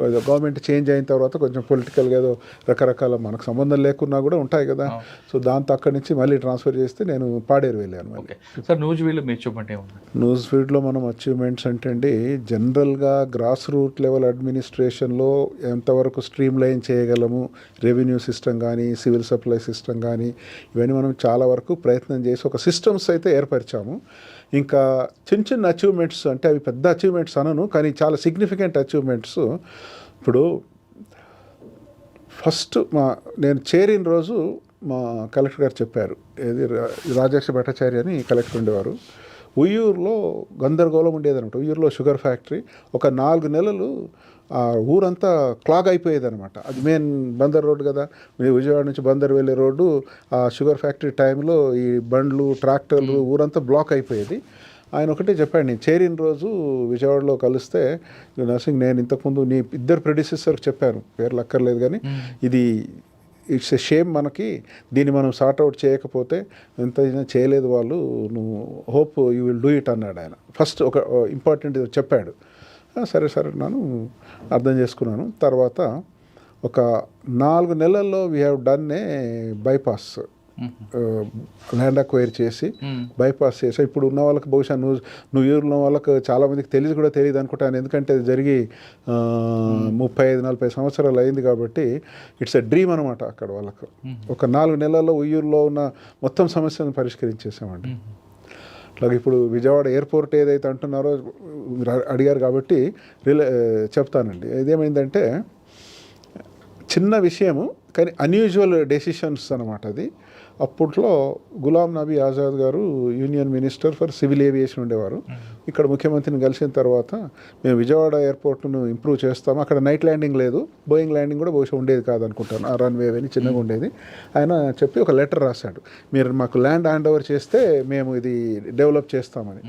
C: ఏదో గవర్నమెంట్ చేంజ్ అయిన తర్వాత కొంచెం పొలిటికల్గా ఏదో రకరకాల మనకు సంబంధం లేకున్నా కూడా ఉంటాయి కదా. సో దాంతో అక్కడి నుంచి మళ్ళీ ట్రాన్స్ఫర్ చేస్తే నేను పాడేరు వెళ్ళాను.
B: ఓకే సార్, న్యూస్ వీళ్ళు మీ అచీవ్మెంట్ ఏముంది?
C: న్యూస్ ఫీల్డ్లో మనం అచీవ్మెంట్స్ అంటే అండి, జనరల్గా గ్రాస్ రూట్ లెవెల్ అడ్మినిస్ట్రేషన్లో ఎంతవరకు స్ట్రీమ్ లైన్ చేయగలము, రెవెన్యూ సిస్టమ్ కానీ సివిల్ సప్లై సిస్టమ్ కానీ ఇవన్నీ మనం చాలా వరకు ప్రయత్నం చేసి ఒక సిస్టమ్స్ అయితే ఏర్పరిచాము. ఇంకా చిన్న చిన్న అచీవ్మెంట్స్ అంటే అవి పెద్ద అచీవ్మెంట్స్ అనను, కానీ చాలా సిగ్నిఫికెంట్ అచీవ్మెంట్స్. ఇప్పుడు ఫస్ట్ నేను చేరిన రోజు మా కలెక్టర్ గారు చెప్పారు, ఏది రాజేష్ భట్టాచార్య అని కలెక్టర్ ఉండేవారు. ఉయ్యూరులో గందరగోళం ఉండేదన్నమాట. ఉయ్యూరులో షుగర్ ఫ్యాక్టరీ ఒక 4 నెలలు ఆ ఊరంతా క్లాగ్ అయిపోయేదన్నమాట. అది మెయిన్ బందర్ రోడ్డు కదా, విజయవాడ నుంచి బందర్ వెళ్ళే రోడ్డు. ఆ షుగర్ ఫ్యాక్టరీ టైంలో ఈ బండ్లు ట్రాక్టర్లు ఊరంతా బ్లాక్ అయిపోయేది. ఆయన ఒకటే చెప్పాడు, నేను చేరిన రోజు విజయవాడలో కలిస్తే, నర్సింగ్ నేను ఇంతకుముందు నీ 2 ప్రెడిసెసర్కి చెప్పాను, పేర్లు అక్కర్లేదు కానీ, ఇది ఇట్స్ ఎ షేమ్ మనకి, దీన్ని మనం సార్ట్అవుట్ చేయకపోతే ఎంత చేయలేదు వాళ్ళు, నువ్వు hope you will do it అన్నాడు ఆయన. ఫస్ట్ ఒక ఇంపార్టెంట్ చెప్పాడు. సరే సరే నేను అర్థం చేసుకున్నాను. తర్వాత ఒక 4 నెలల్లో we have done a bypass, land acquire చేసి బైపాస్ చేసి, ఇప్పుడు ఉన్న వాళ్ళకి బహుశా న్యూ ఉన్న వాళ్ళకి చాలామందికి తెలియదు అనుకుంటాను, ఎందుకంటే అది జరిగి 35-40 సంవత్సరాలు అయింది కాబట్టి ఇట్స్ ఎ డ్రీమ్ అనమాట అక్కడ వాళ్ళకు. ఒక 4 నెలల్లో ఉయ్యూరులో ఉన్న మొత్తం సమస్యలను పరిష్కరించేసామండి. అట్లాగే ఇప్పుడు విజయవాడ ఎయిర్పోర్ట్ ఏదైతే అంటున్నారో అడిగారు కాబట్టి చెప్తానండి. ఇదేమైందంటే చిన్న విషయము కానీ అన్యూజువల్ డెసిషన్స్ అనమాట అది. అప్పట్లో గులాం నబీ ఆజాద్ గారు union minister for civil aviation ఉండేవారు. ఇక్కడ ముఖ్యమంత్రిని కలిసిన తర్వాత మేము విజయవాడ ఎయిర్పోర్ట్ను ఇంప్రూవ్ చేస్తాము, అక్కడ నైట్ ల్యాండింగ్ లేదు, బోయింగ్ ల్యాండింగ్ కూడా బహుశా ఉండేది కాదనుకుంటాను, ఆ రన్వే అని చిన్నగా ఉండేది. ఆయన చెప్పి ఒక లెటర్ రాశాడు, మీరు మాకు ల్యాండ్ హ్యాండ్ ఓవర్ చేస్తే మేము ఇది డెవలప్ చేస్తామని.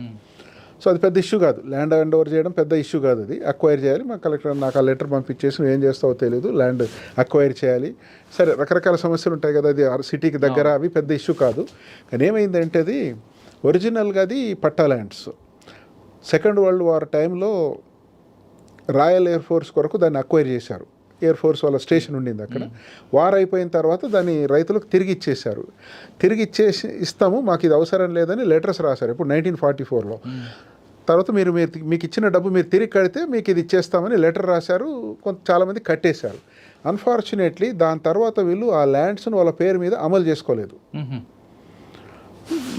C: సో అది పెద్ద ఇష్యూ కాదు, ల్యాండ్ హ్యాండ్ ఓవర్ చేయడం పెద్ద ఇష్యూ కాదు, అది అక్వైర్ చేయాలి. మా కలెక్టర్ నాకు ఆ లెటర్ పంపించేసి నువ్వు ఏం చేస్తావో తెలియదు, ల్యాండ్ అక్వైర్ చేయాలి. సరే రకరకాల సమస్యలు ఉంటాయి కదా, అది సిటీకి దగ్గర, అవి పెద్ద ఇష్యూ కాదు. కానీ ఏమైందంటే అది ఒరిజినల్గా అది పట్టా ల్యాండ్స్. సెకండ్ వరల్డ్ వార్ టైంలో రాయల్ ఎయిర్ ఫోర్స్ కొరకు దాన్ని అక్వైర్ చేశారు. ఎయిర్ ఫోర్స్ వాళ్ళ స్టేషన్ ఉండింది అక్కడ. వార్ అయిపోయిన తర్వాత దాన్ని రైతులకు తిరిగి ఇచ్చేశారు. తిరిగి ఇస్తాము, మాకు ఇది అవసరం లేదని లెటర్స్ రాశారు. ఇప్పుడు 1944లో. తర్వాత మీకు ఇచ్చిన డబ్బు మీరు తిరిగి కడితే మీకు ఇది ఇచ్చేస్తామని లెటర్ రాశారు. చాలామంది కట్టేశారు. అన్ఫార్చునేట్లీ దాని తర్వాత వీళ్ళు ఆ ల్యాండ్స్ను వాళ్ళ పేరు మీద అమలు చేసుకోలేదు.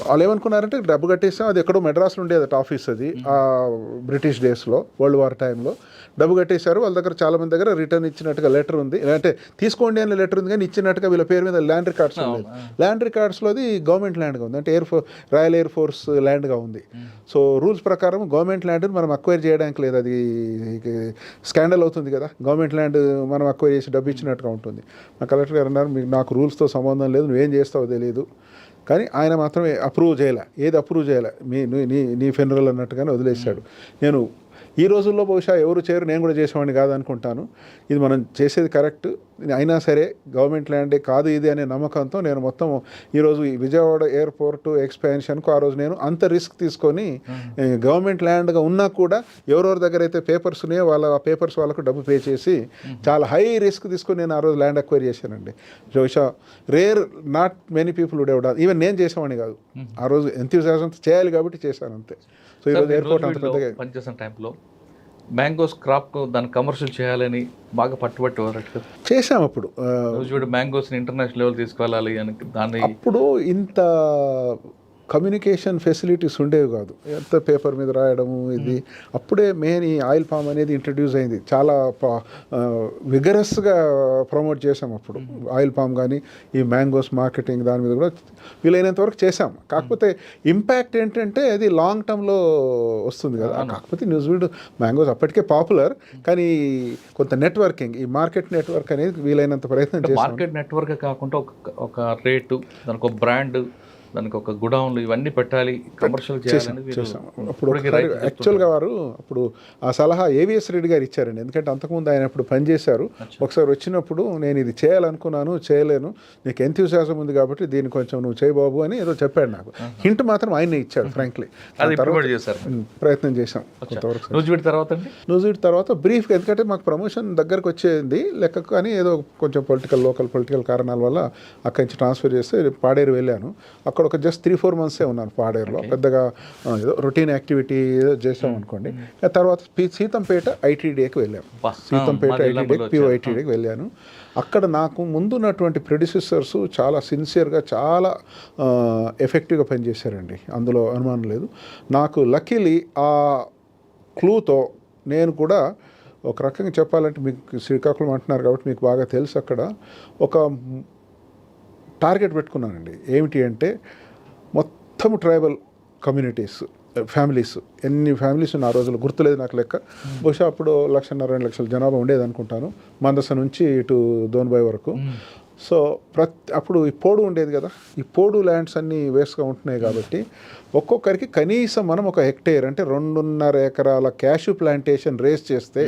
C: వాళ్ళు ఏమనుకున్నారంటే డబ్బు కట్టేస్తాం, అది ఎక్కడో మెడ్రాస్లో ఉండేదట ఆఫీస్, అది ఆ బ్రిటిష్ డేస్లో వరల్డ్ వార్ టైంలో డబ్బు కట్టేశారు. వాళ్ళ దగ్గర చాలామంది దగ్గర రిటర్న్ ఇచ్చినట్టుగా లెటర్ ఉంది, అంటే తీసుకోండి అనే లెటర్ ఉంది, కానీ ఇచ్చినట్టుగా వీళ్ళ పేరు మీద ల్యాండ్ రికార్డ్స్ లేదు. ల్యాండ్ రికార్డ్స్లో అది గవర్నమెంట్ ల్యాండ్గా ఉంది, అంటే రాయల్ ఎయిర్ ఫోర్స్ ల్యాండ్గా ఉంది. సో రూల్స్ ప్రకారం గవర్నమెంట్ ల్యాండ్ని మనం అక్వైర్ చేయడానికి లేదు, అది స్కాండల్ అవుతుంది కదా, గవర్నమెంట్ ల్యాండ్ మనం అక్వైర్ చేసి డబ్బు ఇచ్చినట్టుగా ఉంటుంది. మా కలెక్టర్ గారు అన్నారు, మీకు నాకు రూల్స్తో సంబంధం లేదు, నువ్వేం చేస్తావో తెలియదు. కానీ ఆయన మాత్రమే అప్రూవ్ చేయలే, ఏది అప్రూవ్ చేయలే, నీ ఫెనరల్ అన్నట్టుగానే వదిలేశాడు. నేను ఈ రోజుల్లో బహుశా ఎవరు చేయరు, నేను కూడా చేసేవాడిని కాదనుకుంటాను. ఇది మనం చేసేది కరెక్ట్, అయినా సరే గవర్నమెంట్ ల్యాండే కాదు ఇది అనే నమ్మకంతో నేను మొత్తం ఈరోజు ఈ విజయవాడ ఎయిర్పోర్ట్ ఎక్స్పాన్షన్కు ఆ రోజు నేను అంత రిస్క్ తీసుకొని గవర్నమెంట్ ల్యాండ్గా ఉన్నా కూడా ఎవరెవరి దగ్గర అయితే పేపర్స్ ఉన్నాయో ఆ పేపర్స్ వాళ్ళకు డబ్బు పే చేసి చాలా హై రిస్క్ తీసుకొని నేను ఆ రోజు ల్యాండ్ అక్వైర్ చేశానండి. బహుశా rare, not many people would have done, even నేను చేసేవాడిని కాదు. ఆ రోజు ఎంతూజియాజం చేయాలి కాబట్టి చేశాను అంతే. సో ఈరోజు ఎయిర్పోర్ట్ అంత పెద్దగా
B: పనిచేసిన టైంలో మ్యాంగోస్ క్రాప్ దాన్ని కమర్షియల్ చేయాలని బాగా పట్టుబట్టేవారు.
C: చేసాం అప్పుడు
B: మ్యాంగోస్ని ఇంటర్నేషనల్ లెవెల్ తీసుకెళ్ళాలి అని. దాన్ని
C: అప్పుడు ఇంత కమ్యూనికేషన్ ఫెసిలిటీస్ ఉండేవి కాదు, ఎంత పేపర్ మీద రాయడము ఇది. అప్పుడే మెయిన్ ఈ ఆయిల్ పామ్ అనేది ఇంట్రడ్యూస్ అయింది, చాలా విగరస్గా ప్రమోట్ చేసాం అప్పుడు ఆయిల్ పామ్ కానీ ఈ మ్యాంగోస్ మార్కెటింగ్ దాని మీద కూడా వీలైనంత వరకు చేసాం. కాకపోతే ఇంపాక్ట్ ఏంటంటే అది లాంగ్ టర్మ్లో వస్తుంది కదా. కాకపోతే న్యూజిలాండ్ మ్యాంగోస్ అప్పటికే పాపులర్, కానీ కొంత నెట్వర్కింగ్, ఈ మార్కెట్ నెట్వర్క్ అనేది వీలైనంత ప్రయత్నం చేసాం.
B: మార్కెట్ నెట్వర్క్ కాకుండా ఒక రేటు, దానికి ఒక బ్రాండ్, దానికి ఒక గుడౌన్లు ఇవన్నీ పెట్టాలి, కమర్షియల్ చేయాలని
C: చేసాం. అప్పుడు యాక్చువల్గా వారు అప్పుడు ఆ సలహా ఏవిఎస్ రెడ్డి గారు ఇచ్చారండి. ఎందుకంటే అంతకుముందు ఆయన అప్పుడు పనిచేశారు. ఒకసారి వచ్చినప్పుడు నేను ఇది చేయాలనుకున్నాను, చేయలేను, నీకు ఎంతూసియాజం ఉంది కాబట్టి దీన్ని కొంచెం నువ్వు చేయి బాబు అని ఏదో చెప్పాడు నాకు. హింట్ మాత్రం ఆయనే ఇచ్చాడు ఫ్రాంక్లీ. ప్రయత్నం చేశాం కొంతవరకు. నూజివీడ్ తర్వాత బ్రీఫ్గా, ఎందుకంటే మాకు ప్రమోషన్ దగ్గరకు వచ్చేది లెక్క, కానీ ఏదో కొంచెం లోకల్ పొలిటికల్ కారణాల వల్ల అక్కడి నుంచి ట్రాన్స్ఫర్ చేస్తే పాడేరు వెళ్ళాను. అక్కడ ఒక జస్ట్ 3-4 మంత్సే ఉన్నాను పాడేరులో. పెద్దగా ఏదో రొటీన్ యాక్టివిటీ ఏదో చేసాం అనుకోండి. తర్వాత సీతంపేట ఐటీడీకి వెళ్ళాము. సీతంపేట ఐటీడీకి POITDకి వెళ్ళాను. అక్కడ నాకు ముందున్నటువంటి ప్రెడిసెసర్స్ చాలా సిన్సియర్గా, చాలా ఎఫెక్టివ్గా పనిచేశారండి, అందులో అనుమానం లేదు. నాకు లక్కీలీ ఆ క్లూతో నేను కూడా ఒక రకంగా చెప్పాలంటే, మీకు శ్రీకాకుళం అంటున్నారు కాబట్టి మీకు బాగా తెలుసు, అక్కడ ఒక టార్గెట్ పెట్టుకున్నానండి. ఏమిటి అంటే మొత్తం ట్రైబల్ కమ్యూనిటీస్, ఫ్యామిలీస్, ఎన్ని ఫ్యామిలీస్ ఉన్న ఆ రోజులు గుర్తులేదు నాకు లెక్క. బహుశా అప్పుడు 1.5-2 లక్షల జనాభా ఉండేది అనుకుంటాను, మందస నుంచి ఇటు దోన్బాయ్ వరకు. సో అప్పుడు ఈ పోడు ఉండేది కదా, ఈ పోడు ల్యాండ్స్ అన్నీ వేస్ట్గా ఉంటున్నాయి కాబట్టి ఒక్కొక్కరికి కనీసం మనం ఒక హెక్టేర్ అంటే 2.5 ఎకరాల క్యాషు ప్లాంటేషన్ రేస్ చేస్తే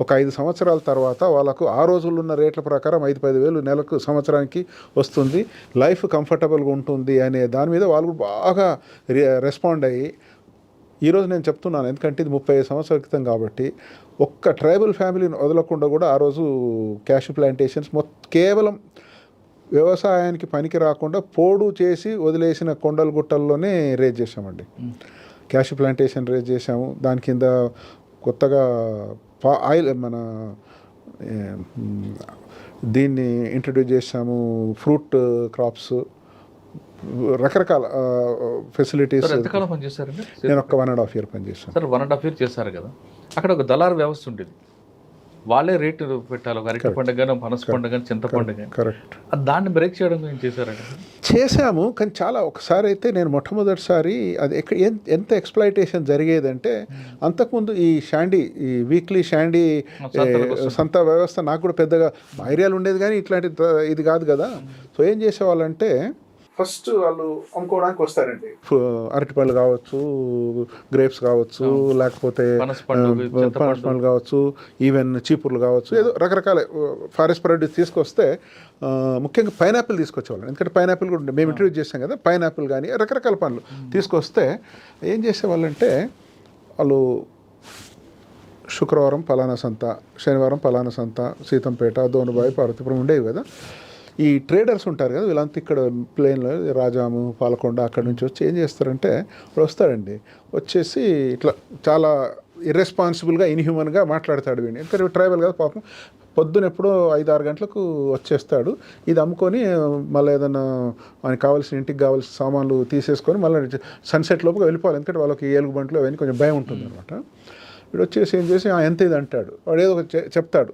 C: ఒక 5 సంవత్సరాల తర్వాత వాళ్ళకు ఆ రోజుల్లో ఉన్న రేట్ల ప్రకారం 5-10 వేలు నెలకు సంవత్సరానికి వస్తుంది, లైఫ్ కంఫర్టబుల్గా ఉంటుంది అనే దాని మీద వాళ్ళు బాగా రెస్పాండ్ అయ్యి, ఈరోజు నేను చెప్తున్నాను ఎందుకంటే ఇది 35 సంవత్సరాల క్రితం కాబట్టి, ఒక్క ట్రైబల్ ఫ్యామిలీని వదలకుండా కూడా ఆ రోజు క్యాష్ ప్లాంటేషన్స్ కేవలం వ్యవసాయానికి పనికి రాకుండా పోడు చేసి వదిలేసిన కొండల గుట్టల్లోనే రేజ్ చేసామండి. క్యాష్ ప్లాంటేషన్ రేజ్ చేసాము. దాని కింద కొత్తగా ఆయిల్ మన దీన్ని ఇంట్రడ్యూస్ చేసాము, ఫ్రూట్ క్రాప్స్, రకరకాల ఫెసిలిటీస్.
B: ఎంతకాలం పనిచేశారండి?
C: నేను ఒక 1.5 year పనిచేశాను.
B: సార్ 1.5 year చేశారు కదా, అక్కడ ఒక దళారు వ్యవస్థ ఉండేది, వాళ్ళే రేటు పెట్టాలి. ఒక అరటి పండుగ కానీ, పనస పండుగ కానీ, చింతపండుగ కానీ.
C: కరెక్ట్.
B: దాన్ని బ్రేక్ చేయడం ఏం చేశారండి?
C: చేశాము, కానీ చాలా ఒకసారి అయితే నేను మొట్టమొదటిసారి అది ఎంత ఎక్స్ప్లాయిటేషన్ జరిగేదంటే, అంతకుముందు ఈ వీక్లీ షాండీ సంత వ్యవస్థ నాకు కూడా పెద్దగా ఐడియాలు ఉండేది, కానీ ఇట్లాంటి ఇది కాదు కదా. సో ఏం చేసేవాళ్ళంటే, ఫస్ట్ వాళ్ళు అమ్ముకోవడానికి వస్తారండి. అరటిపళ్ళు కావచ్చు, గ్రేప్స్ కావచ్చు, లేకపోతే పనసపళ్ళు కావచ్చు, ఈవెన్ చీపుర్లు కావచ్చు, ఏదో రకరకాల ఫారెస్ట్ ప్రొడ్యూస్ తీసుకొస్తే ముఖ్యంగా పైనాపిల్ తీసుకొచ్చేవాళ్ళు. ఎందుకంటే పైనాపిల్ కూడా మేము ఇంట్రడ్యూస్ చేసాం కదా, పైనాపిల్ కానీ రకరకాల పండ్లు తీసుకొస్తే ఏం చేసేవాళ్ళంటే, వాళ్ళు శుక్రవారం పలానా సంత, శనివారం పలానా సంత, సీతంపేట, దోనుబాయి, పార్వతీపురం ఉండేవి కదా. ఈ ట్రేడర్స్ ఉంటారు కదా, వీళ్ళంతా ఇక్కడ ప్లేన్లో రాజాము, పాలకొండ అక్కడి నుంచి వచ్చి ఏం చేస్తారంటే, ఇప్పుడు వస్తాడండి, వచ్చేసి ఇట్లా చాలా ఇర్రెస్పాన్సిబుల్గా, ఇన్హ్యూమన్గా మాట్లాడతాడు వీడిని. ఎందుకంటే ట్రైబల్ కదా పాపం, పొద్దున ఎప్పుడో 5-6 గంటలకు వచ్చేస్తాడు. ఇది అమ్ముకొని మళ్ళీ ఏదైనా ఆయనకి కావాల్సిన, ఇంటికి కావాల్సిన సామాన్లు తీసేసుకొని మళ్ళీ సన్సెట్ లోపుగా వెళ్ళిపోవాలి. ఎందుకంటే వాళ్ళకి ఏలుగు బంట్లు అవన్నీ కొంచెం భయం ఉంటుంది అనమాట. వీడు వచ్చేసి ఏం చేసి ఎంత ఇది అంటాడు, వాడు ఏదో చెప్తాడు.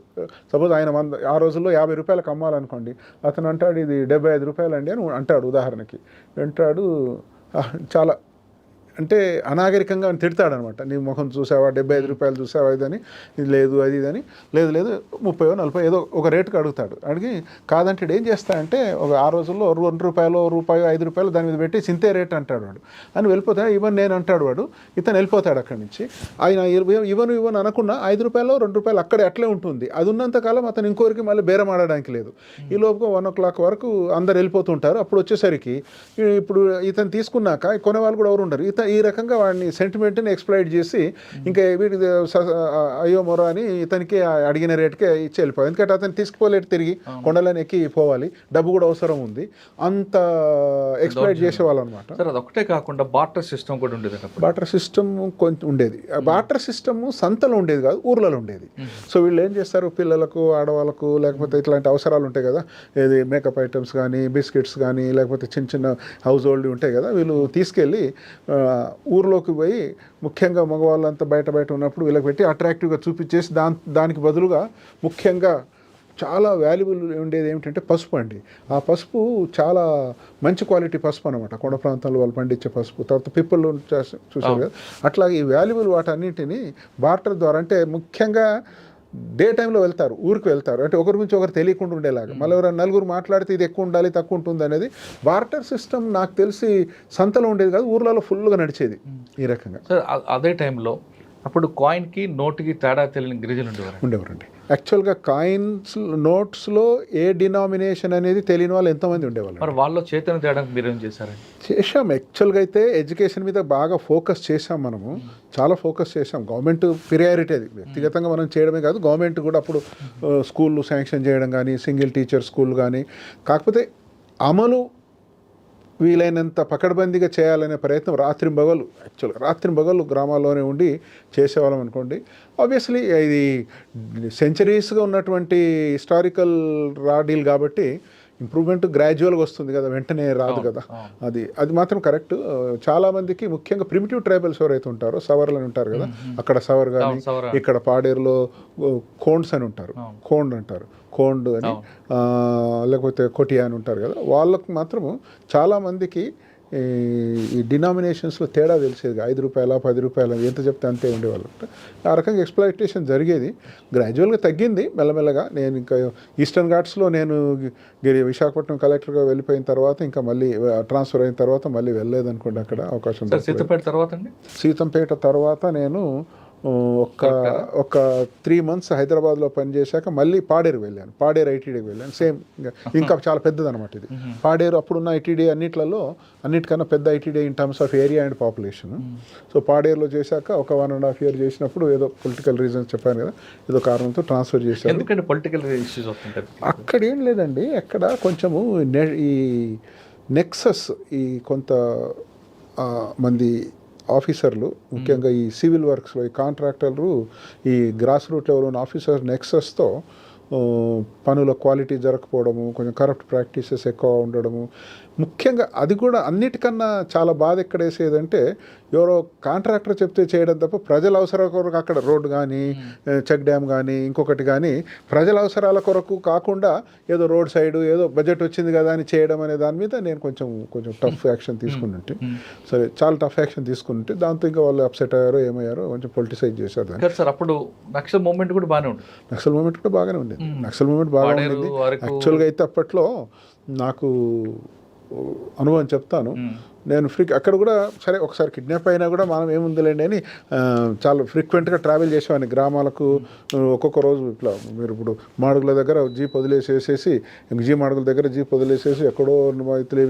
C: సపోజ్ ఆయన ఆ రోజుల్లో 50 రూపాయలకు అమ్మాలనుకోండి, అతను అంటాడు ఇది 75 రూపాయలు అండి అని అంటాడు ఉదాహరణకి. అంటాడు చాలా అంటే అనాగరికంగా తిడతాడు అనమాట. నీ ముఖం చూసావా, 75 రూపాయలు చూసావా ఇదని, ఇది లేదు అది ఇదని, లేదు 30-40 ఏదో ఒక రేటుకి అడుగుతాడు. అడిగి కాదంటే ఏం చేస్తాడంటే, ఒక ఆ రోజుల్లో ₹2, ₹5 దాని మీద పెట్టి చింతే రేట్ అంటాడు వాడు అని వెళ్ళిపోతాడు. ఇవన్నీ నేను అంటాడు వాడు, ఇతను వెళ్ళిపోతాడు అక్కడి నుంచి. ఆయన ఇవను అనకుండా ₹5, ₹2 అక్కడే అట్లే ఉంటుంది. అది ఉన్నంతకాలం అతను ఇంకోరికి మళ్ళీ బేరం ఆడడానికి లేదు. ఈ లోపుగా 1 o'clock వరకు అందరు వెళ్ళిపోతుంటారు. అప్పుడు వచ్చేసరికి ఇప్పుడు ఇతను తీసుకున్నాక కొనే వాళ్ళు కూడా ఎవరు ఉండరు. ఈ రకంగా వాడిని సెంటిమెంట్ని ఎక్స్ప్లాయిట్ చేసి ఇంకా వీడికి అయ్యో మొర అని ఇతనికి అడిగిన రేటుకే ఇచ్చి వెళ్ళిపోవాలి. ఎందుకంటే అతను తీసుకుపోలేడు, తిరిగి కొండలని ఎక్కి పోవాలి, డబ్బు కూడా అవసరం ఉంది, అంత ఎక్స్ప్లాయిట్ చేసేవాళ్ళు అనమాట.
B: సార్ అదొకటే కాకుండా బార్టర్ సిస్టమ్ కూడా ఉండేది.
C: బార్టర్ సిస్టమ్ కొంచెం ఉండేది. బార్టర్ సిస్టమ్ సంతలో ఉండేది కాదు, ఊర్లలో ఉండేది. సో వీళ్ళు ఏం చేస్తారు, పిల్లలకు, ఆడవాళ్ళకు, లేకపోతే ఇట్లాంటి అవసరాలు ఉంటాయి కదా, ఏది మేకప్ ఐటమ్స్ కానీ, బిస్కెట్స్ కానీ, లేకపోతే చిన్న హౌస్ హోల్డ్ ఉంటాయి కదా, వీళ్ళు తీసుకెళ్ళి ఊర్లోకి పోయి ముఖ్యంగా మగవాళ్ళంతా బయట ఉన్నప్పుడు వీళ్ళకి పెట్టి అట్రాక్టివ్గా చూపించేసి దానికి బదులుగా ముఖ్యంగా చాలా వాల్యుబుల్ ఉండేది ఏమిటంటే పసుపు అండి. ఆ పసుపు చాలా మంచి క్వాలిటీ పసుపు అనమాట, కొండ ప్రాంతాల్లో వాళ్ళు పండించే పసుపు. తర్వాత పిప్పళ్ళు చూసారు కదా, అట్లాగే ఈ వాల్యుబుల్ వాటన్నింటినీ బార్టర్ ద్వారా, అంటే ముఖ్యంగా డే టైంలో వెళ్తారు, ఊరికి వెళ్తారు, అంటే ఒకరి గురించి ఒకరు తెలియకుండా ఉండేలాగా. మళ్ళీ ఎవరైనా నలుగురు మాట్లాడితే ఇది ఎక్కువ ఉండాలి తక్కువ ఉంటుంది అనేది బార్టర్ సిస్టమ్ నాకు తెలిసి సంతలో ఉండేది కాదు, ఊర్లలో ఫుల్గా నడిచేది ఈ రకంగా.
B: సార్ అదే టైంలో అప్పుడు కాయిన్కి నోటుకి తేడా తెలియని గిరిజనులు
C: ఉండేవారండి. యాక్చువల్గా కాయిన్స్ నోట్స్లో ఏ డినామినేషన్ అనేది తెలియని వాళ్ళు ఎంతోమంది ఉండేవాళ్ళు.
B: మరి వాళ్ళు చైతన్యం తేడానికి మీరు ఏం చేశారండి?
C: చేశాం. యాక్చువల్గా అయితే ఎడ్యుకేషన్ మీద బాగా ఫోకస్ చేశాం, మనము చాలా ఫోకస్ చేశాం. గవర్నమెంట్ ప్రియారిటీ అది, వ్యక్తిగతంగా మనం చేయడమే కాదు, గవర్నమెంట్ కూడా అప్పుడు స్కూళ్ళు శాంక్షన్ చేయడం కానీ, సింగిల్ టీచర్ స్కూల్ కానీ. కాకపోతే అమలు వీలైనంత పకడ్బందీగా చేయాలనే ప్రయత్నం రాత్రింబగలు, యాక్చువల్గా రాత్రింబగలు గ్రామాల్లోనే ఉండి చేసేవాళ్ళం అనుకోండి. ఆబ్వియస్లీ ఇది సెంచరీస్గా ఉన్నటువంటి హిస్టారికల్ రాడీల్ కాబట్టి ఇంప్రూవ్మెంట్ గ్రాడ్యువల్గా వస్తుంది కదా, వెంటనే రాదు కదా. అది మాత్రం కరెక్ట్. చాలామందికి ముఖ్యంగా ప్రిమిటివ్ ట్రైబల్స్ ఎవరైతే ఉంటారో, సవర్లు అని ఉంటారు కదా, అక్కడ సవర్ కానీ, ఇక్కడ పాడేరులో కోండ్స్ అని ఉంటారు, కోండ్ అంటారు, కోండ్ అని, లేకపోతే కొటియా అని ఉంటారు కదా, వాళ్ళకు మాత్రము చాలామందికి ఈ డినామినేషన్స్లో తేడా తెలిసేది. 5 రూపాయల 10 రూపాయల ఎంత చెప్తే అంతే ఉండేవాళ్ళు. ఆ రకంగా ఎక్స్‌ప్లాయిటేషన్ జరిగేది. గ్రాడ్యువల్గా తగ్గింది మెల్లమెల్లగా. నేను ఇంకా ఈస్టర్న్ ఘాట్స్లో నేను విశాఖపట్నం కలెక్టర్గా వెళ్ళిపోయిన తర్వాత ఇంకా మళ్ళీ ట్రాన్స్ఫర్ అయిన తర్వాత మళ్ళీ వెళ్ళలేదనుకోండి అక్కడ అవకాశం.
B: సీతంపేట తర్వాత అండి?
C: సీతంపేట తర్వాత నేను ఒక 3 months హైదరాబాద్లో పనిచేశాక మళ్ళీ పాడేరు వెళ్ళాను, పాడేరు ఐటీడీకి వెళ్ళాను. సేమ్ ఇంకా చాలా పెద్దది అనమాట ఇది పాడేరు. అప్పుడున్న ఐటీడీ అన్నిటికన్నా పెద్ద ITD in terms of area and population. So పాడేరులో చేశాక ఒక 1.5 year చేసినప్పుడు ఏదో పొలిటికల్ రీజన్స్ చెప్పాను కదా, ఏదో కారణంతో ట్రాన్స్ఫర్ చేశాను.
B: ఎందుకంటే పొలిటికల్ ఇష్యూస్ వస్తుంటాయి
C: అక్కడ. ఏం లేదండి, అక్కడ కొంచెము ఈ నెక్సస్, ఈ కొంత మంది ఆఫీసర్లు, ముఖ్యంగా ఈ సివిల్ వర్క్స్లో ఈ కాంట్రాక్టర్లు, ఈ గ్రాస్ రూట్ లెవెల్ ఉన్న ఆఫీసర్ నెక్సస్తో పనుల క్వాలిటీ జరగకపోవడము, కొంచెం కరప్ట్ ప్రాక్టీసెస్ ఎక్కువ ఉండడము. ముఖ్యంగా అది కూడా అన్నిటికన్నా చాలా బాధ ఎక్కడ వేసేదంటే, ఎవరో కాంట్రాక్టర్ చెప్తే చేయడం తప్ప ప్రజల అవసరాల కొరకు అక్కడ రోడ్డు కానీ, చెక్ డ్యామ్ కానీ, ఇంకొకటి కానీ ప్రజల అవసరాల కొరకు కాకుండా ఏదో రోడ్ సైడ్ ఏదో బడ్జెట్ వచ్చింది కదా అని చేయడం అనే దాని మీద నేను కొంచెం టఫ్ యాక్షన్ తీసుకుంటుంటే, సరే చాలా టఫ్ యాక్షన్ తీసుకుంటే దాంతో ఇంకా వాళ్ళు అప్సెట్ అయ్యారో ఏమయ్యారో కొంచెం పొలిటిసైజ్ చేశారు దాన్ని.
B: సార్ అప్పుడు నక్సల్ మూవ్మెంట్ కూడా బాగానే ఉంది.
C: నక్సల్ మూవ్మెంట్ కూడా బాగానే ఉండేది. నక్సల్ మూవ్మెంట్ బాగా ఉండేది. యాక్చువల్గా అయితే అప్పట్లో నాకు అనుభవం చెప్తాను. నేను అక్కడ కూడా సరే ఒకసారి కిడ్నాప్ అయినా కూడా మనం ఏముందిలేండి అని చాలా ఫ్రీక్వెంట్గా ట్రావెల్ చేసేవాడిని గ్రామాలకు. ఒక్కొక్క రోజు ఇట్లా మీరు ఇప్పుడు మాడుగుల దగ్గర జీప్ వదిలేసేసి, మాడుగుల దగ్గర జీప్ వదిలేసేసి ఎక్కడో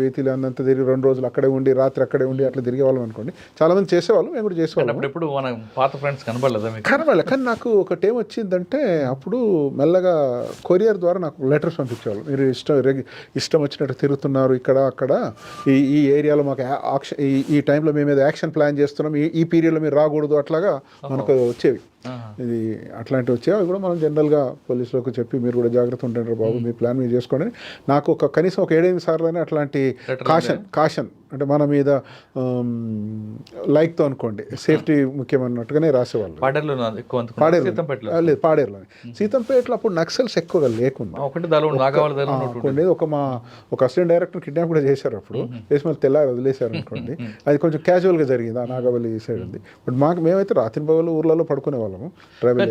C: వేతిలే అన్నంత తిరిగి 2 రోజులు అక్కడే ఉండి రాత్రి అక్కడే ఉండి అట్లా తిరిగేవాళ్ళం అనుకోండి. చాలామంది చేసేవాళ్ళు, మేము కూడా చేసేవాళ్ళం.
B: ఇప్పుడు మన పాత ఫ్రెండ్స్ కనబడలేదు.
C: కానీ నాకు ఒకటి ఏమొచ్చిందంటే, అప్పుడు మెల్లగా కొరియర్ ద్వారా నాకు లెటర్స్ పంపించేవాళ్ళు. మీరు ఇష్టం వచ్చినట్టు తిరుగుతున్నారు ఇక్కడ అక్కడ, ఈ ఏరియాలో మాకు ఈ టైంలో మేము ఏదో యాక్షన్ ప్లాన్ చేస్తున్నాం, ఈ పీరియడ్లో మీరు రాకూడదు, అట్లాగా మనకు వచ్చేవి. ఇది అట్లాంటివి వచ్చేవి. అవి కూడా మనం జనరల్గా పోలీసులకు చెప్పి మీరు కూడా జాగ్రత్త ఉండండి బాబు, మీ ప్లాన్ మీరు చేసుకోండి. నాకు కనీసం ఒక 7-8 సార్లు అట్లాంటి కాషన్ అంటే మన మీద లైక్తో అనుకోండి, సేఫ్టీ ముఖ్యమన్నట్టుగానే రాసేవాళ్ళు. పాడేరులోనే. సీతంపేటలో అప్పుడు నక్సల్స్ ఎక్కువగా లేకుండా ఒక అసిస్టెంట్ డైరెక్టర్ కిడ్నాప్ కూడా చేశారు. అప్పుడు చేసి మళ్ళీ తెల్లారి వదిలేశారు అనుకోండి. అది కొంచెం క్యాజువల్గా జరిగింది. ఆ నాగవల్లి సైడ్ ఉంది. బట్ మేమైతే రాత్రి పగలు ఊర్లలో పడుకునేవాళ్ళము.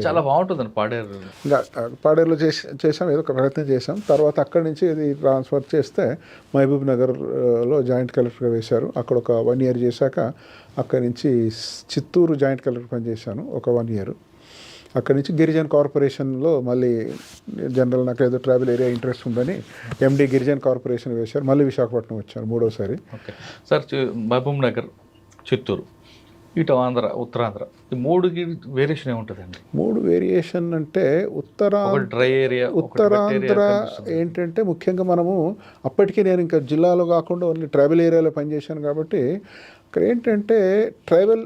B: చాలా బాగుంటుంది పాడేరు.
C: ఇంకా పాడేరులో చేసాం, ఏదో ఒక ప్రయత్నం చేసాం. తర్వాత అక్కడి నుంచి ఇది ట్రాన్స్ఫర్ చేస్తే మహబూబ్ నగర్లో జాయింట్ కలెక్టర్గా వేశారు. అక్కడ ఒక 1 year చేశాక అక్కడి నుంచి చిత్తూరు జాయింట్ కలెక్టర్ పనిచేశాను ఒక 1 year. అక్కడి నుంచి గిరిజన్ కార్పొరేషన్లో మళ్ళీ జనరల్ నాకు ఏదో ట్రావెల్ ఏరియా ఇంట్రెస్ట్ ఉందని ఎండి గిరిజన్ కార్పొరేషన్ వేశారు. మళ్ళీ విశాఖపట్నం వచ్చాను 3వసారి.
B: ఓకే సార్, మహబూబ్ నగర్, చిత్తూరు, ఇటు ఆంధ్ర, ఉత్తరాంధ్ర, ఈ 3కి వేరియేషన్ ఏముంటుందండి? 3 వేరియేషన్ అంటే ఉత్తరాంధ్ర ఏంటంటే ముఖ్యంగా మనము అప్పటికీ నేను ఇంకా జిల్లాలో కాకుండా ఓన్లీ ట్రైబల్ ఏరియాలో పనిచేశాను కాబట్టి అక్కడ ఏంటంటే ట్రైబల్